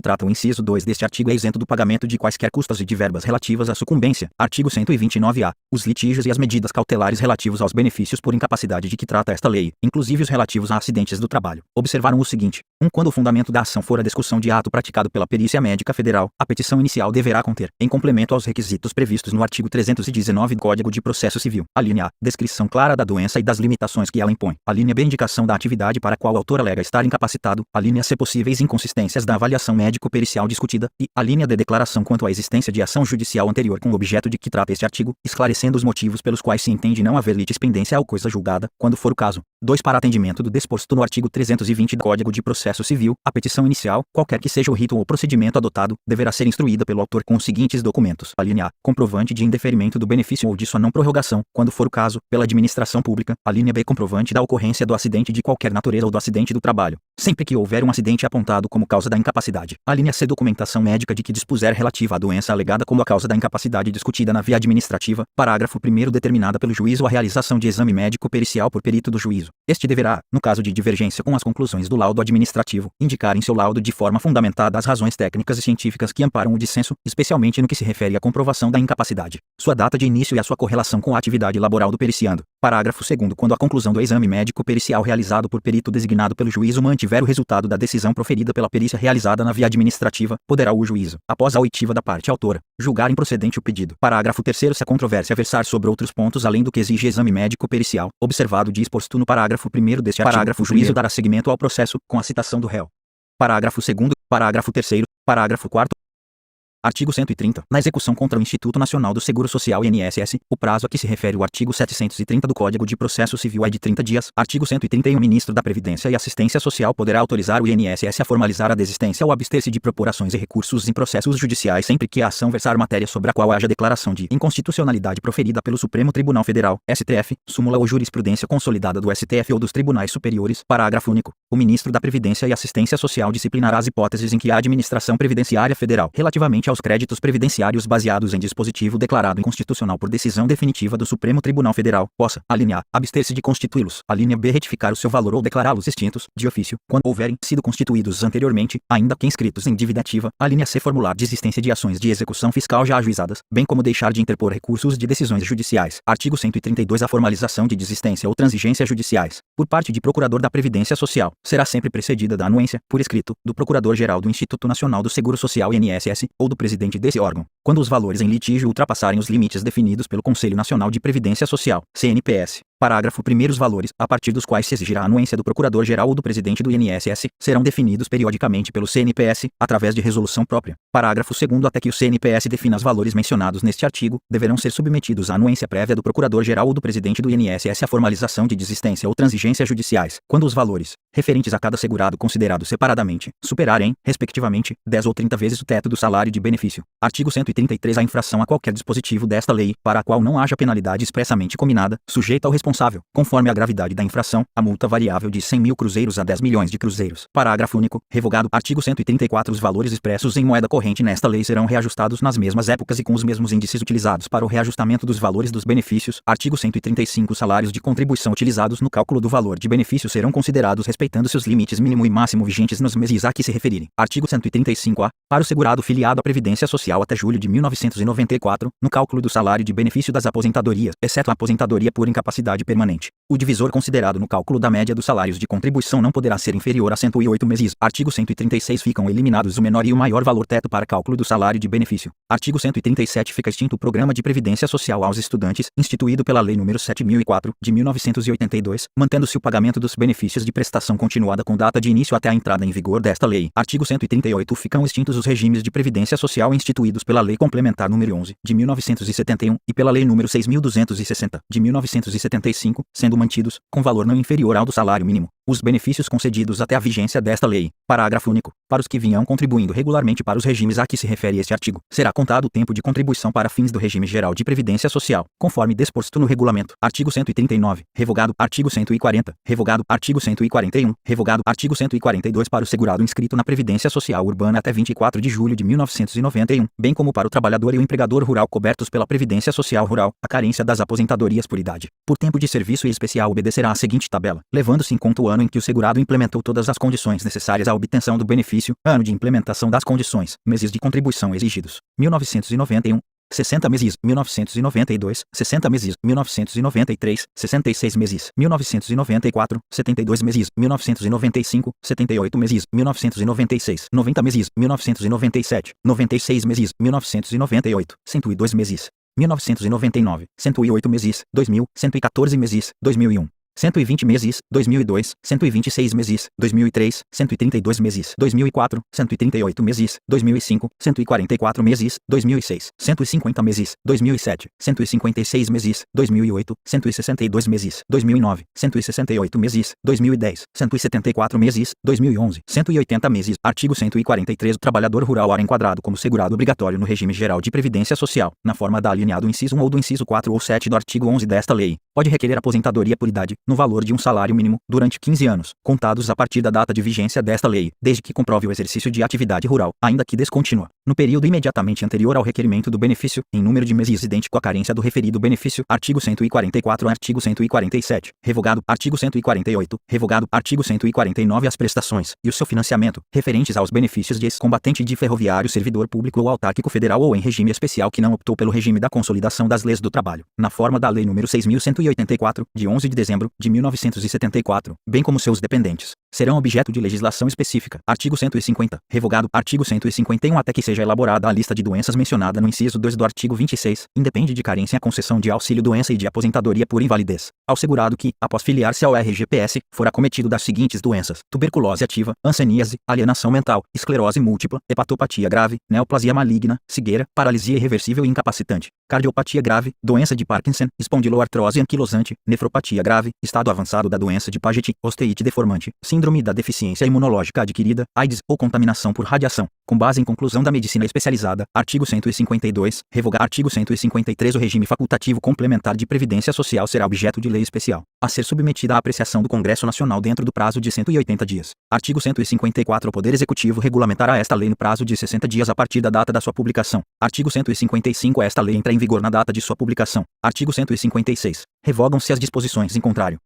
trata o inciso 2 deste artigo é isento do pagamento de quaisquer custas e de verbas relativas à sucumbência. Artigo 129-A. Os litígios e as medidas cautelares relativos aos benefícios por incapacidade de que trata esta lei, inclusive os relativos a acidentes do trabalho, observaram o seguinte: 1. Quando o fundamento da ação for a discussão de ato praticado pela Perícia Médica Federal, a petição inicial deverá conter, em complemento aos requisitos previstos no artigo 319 do Código de Processo Civil, a linha A, descrição clara da doença e das limitações que ela impõe, a linha B, indicação da atividade para a qual o autor alega estar incapacitado, a linha C, possíveis inconsistências da avaliação médico-pericial discutida, e a linha D, declaração quanto à existência de ação judicial anterior com o objeto de que trata este artigo, esclarecendo os motivos pelos quais se entende não haver litispendência ou coisa julgada, quando for o caso. 2. Para atendimento do disposto no artigo 320 do Código de Processo Civil, a petição inicial, qualquer que seja o rito ou procedimento adotado, deverá ser instruída pelo autor com os seguintes documentos: a linha A, comprovante de indeferimento do benefício ou de sua não prorrogação, quando for o caso, pela administração pública; a linha B, comprovante da ocorrência do acidente de qualquer natureza ou do acidente do trabalho, sempre que houver um acidente apontado como causa da incapacidade; a linha C, documentação médica de que dispuser relativa à doença alegada como a causa da incapacidade discutida na via administrativa. Parágrafo 1º. Determinada pelo juízo a realização de exame médico pericial por perito do juízo. Este deverá, no caso de divergência com as conclusões do laudo administrativo, indicar em seu laudo de forma fundamentada as razões técnicas e científicas que amparam o dissenso, especialmente no que se refere à comprovação da incapacidade, sua data de início e a sua correlação com a atividade laboral do periciando. Parágrafo 2º. Quando a conclusão do exame médico pericial realizado por perito designado pelo juízo mantiver o resultado da decisão proferida pela perícia realizada na via administrativa, poderá o juízo, após a oitiva da parte autora, julgar improcedente o pedido. Parágrafo 3º. Se a controvérsia versar sobre outros pontos além do que exige exame médico pericial, observado o disposto no parágrafo 1º deste artigo, o juízo dará seguimento ao processo, com a citação do réu. Parágrafo 2º, parágrafo 3º, parágrafo 4º. Artigo 130. Na execução contra o Instituto Nacional do Seguro Social INSS, o prazo a que se refere o artigo 730 do Código de Processo Civil é de 30 dias. Artigo 131. O Ministro da Previdência e Assistência Social poderá autorizar o INSS a formalizar a desistência ou abster-se de propurações e recursos em processos judiciais sempre que a ação versar matéria sobre a qual haja declaração de inconstitucionalidade proferida pelo Supremo Tribunal Federal, STF, súmula ou jurisprudência consolidada do STF ou dos tribunais superiores. Parágrafo único. O Ministro da Previdência e Assistência Social disciplinará as hipóteses em que a Administração Previdenciária Federal, relativamente aos créditos previdenciários baseados em dispositivo declarado inconstitucional por decisão definitiva do Supremo Tribunal Federal, possa, a linha A, abster-se de constituí-los, a linha B, retificar o seu valor ou declará-los extintos, de ofício, quando houverem sido constituídos anteriormente, ainda que inscritos em dívida ativa, a linha C, formular desistência de ações de execução fiscal já ajuizadas, bem como deixar de interpor recursos de decisões judiciais. Artigo 132. A formalização de desistência ou transigência judiciais, por parte de procurador da Previdência Social, será sempre precedida da anuência, por escrito, do Procurador-Geral do Instituto Nacional do Seguro Social INSS, ou do presidente desse órgão, quando os valores em litígio ultrapassarem os limites definidos pelo Conselho Nacional de Previdência Social, CNPS. Parágrafo 1º. Os valores, a partir dos quais se exigirá a anuência do Procurador-Geral ou do Presidente do INSS, serão definidos periodicamente pelo CNPS, através de resolução própria. Parágrafo 2º. Até que o CNPS defina os valores mencionados neste artigo, deverão ser submetidos à anuência prévia do Procurador-Geral ou do Presidente do INSS à formalização de desistência ou transigência judiciais, quando os valores, referentes a cada segurado considerado separadamente, superarem, respectivamente, 10 ou 30 vezes o teto do salário de benefício. Artigo 133. A infração a qualquer dispositivo desta lei, para a qual não haja penalidade expressamente combinada, sujeita ao responsável, conforme a gravidade da infração, a multa variável de 100.000 cruzeiros a 10 milhões de cruzeiros. Parágrafo único. Revogado. Artigo 134. Os valores expressos em moeda corrente nesta lei serão reajustados nas mesmas épocas e com os mesmos índices utilizados para o reajustamento dos valores dos benefícios. Artigo 135. Os salários de contribuição utilizados no cálculo do valor de benefício serão considerados respeitando-se os limites mínimo e máximo vigentes nos meses a que se referirem. Artigo 135-A. Para o segurado filiado à Previdência Social até julho de 1994, no cálculo do salário de benefício das aposentadorias, exceto a aposentadoria por incapacidade permanente, o divisor considerado no cálculo da média dos salários de contribuição não poderá ser inferior a 108 meses. Artigo 136. Ficam eliminados o menor e o maior valor teto para cálculo do salário de benefício. Artigo 137. Fica extinto o Programa de Previdência Social aos Estudantes, instituído pela Lei nº 7004, de 1982, mantendo-se o pagamento dos benefícios de prestação continuada com data de início até a entrada em vigor desta lei. Artigo 138. Ficam extintos os regimes de previdência social instituídos pela Lei Complementar nº 11, de 1971, e pela Lei nº 6.260, de 1975, sendo mantidos, com valor não inferior ao do salário mínimo, os benefícios concedidos até a vigência desta lei. Parágrafo único. Para os que vinham contribuindo regularmente para os regimes a que se refere este artigo, será contado o tempo de contribuição para fins do regime geral de previdência social, conforme disposto no regulamento. Artigo 139. Revogado. Artigo 140. Revogado. Artigo 141. Revogado. Artigo 142. Para o segurado inscrito na Previdência Social Urbana até 24 de julho de 1991, bem como para o trabalhador e o empregador rural cobertos pela Previdência Social Rural, a carência das aposentadorias por idade, por tempo de serviço e especial obedecerá à seguinte tabela, levando-se em conta o ano em que o segurado implementou todas as condições necessárias à obtenção do benefício, ano de implementação das condições, meses de contribuição exigidos, 1991, 60 meses, 1992, 60 meses, 1993, 66 meses, 1994, 72 meses, 1995, 78 meses, 1996, 90 meses, 1997, 96 meses, 1998, 102 meses, 1999, 108 meses, 2000, 114 meses, 2001. 120 meses, 2002, 126 meses, 2003, 132 meses, 2004, 138 meses, 2005, 144 meses, 2006, 150 meses, 2007, 156 meses, 2008, 162 meses, 2009, 168 meses, 2010, 174 meses, 2011, 180 meses. Artigo 143. O trabalhador rural ora enquadrado como segurado obrigatório no regime geral de previdência social, na forma da alínea do inciso 1 ou do inciso 4 ou 7 do artigo 11 desta lei, pode requerer aposentadoria por idade, no valor de um salário mínimo, durante 15 anos, contados a partir da data de vigência desta lei, desde que comprove o exercício de atividade rural, ainda que descontínua, no período imediatamente anterior ao requerimento do benefício, em número de meses idêntico à carência do referido benefício. Artigo 144. Artigo 147. Revogado. Artigo 148. Revogado. Artigo 149. As prestações, e o seu financiamento, referentes aos benefícios de ex-combatente de ferroviário, servidor público ou autárquico federal ou em regime especial que não optou pelo regime da consolidação das leis do trabalho, na forma da Lei nº 6.184, de 11 de dezembro de 1974, bem como seus dependentes, serão objeto de legislação específica. Artigo 150. Revogado. Artigo 151. Até que seja elaborada a lista de doenças mencionada no inciso 2 do artigo 26, independe de carência a concessão de auxílio-doença e de aposentadoria por invalidez, ao segurado que, após filiar-se ao RGPS, for acometido das seguintes doenças: tuberculose ativa, hanseníase, alienação mental, esclerose múltipla, hepatopatia grave, neoplasia maligna, cegueira, paralisia irreversível e incapacitante, cardiopatia grave, doença de Parkinson, espondiloartrose anquilosante, nefropatia grave, estado avançado da doença de Paget, osteite deformante, síndrome da deficiência imunológica adquirida, AIDS ou contaminação por radiação, com base em conclusão da medicina especializada. Artigo 152. Revogar. Artigo 153. O regime facultativo complementar de previdência social será objeto de lei especial, a ser submetida à apreciação do Congresso Nacional dentro do prazo de 180 dias. Artigo 154. O Poder Executivo regulamentará esta lei no prazo de 60 dias a partir da data da sua publicação. Artigo 155. Esta lei entra em vigor na data de sua publicação. Artigo 156. Revogam-se as disposições em contrário,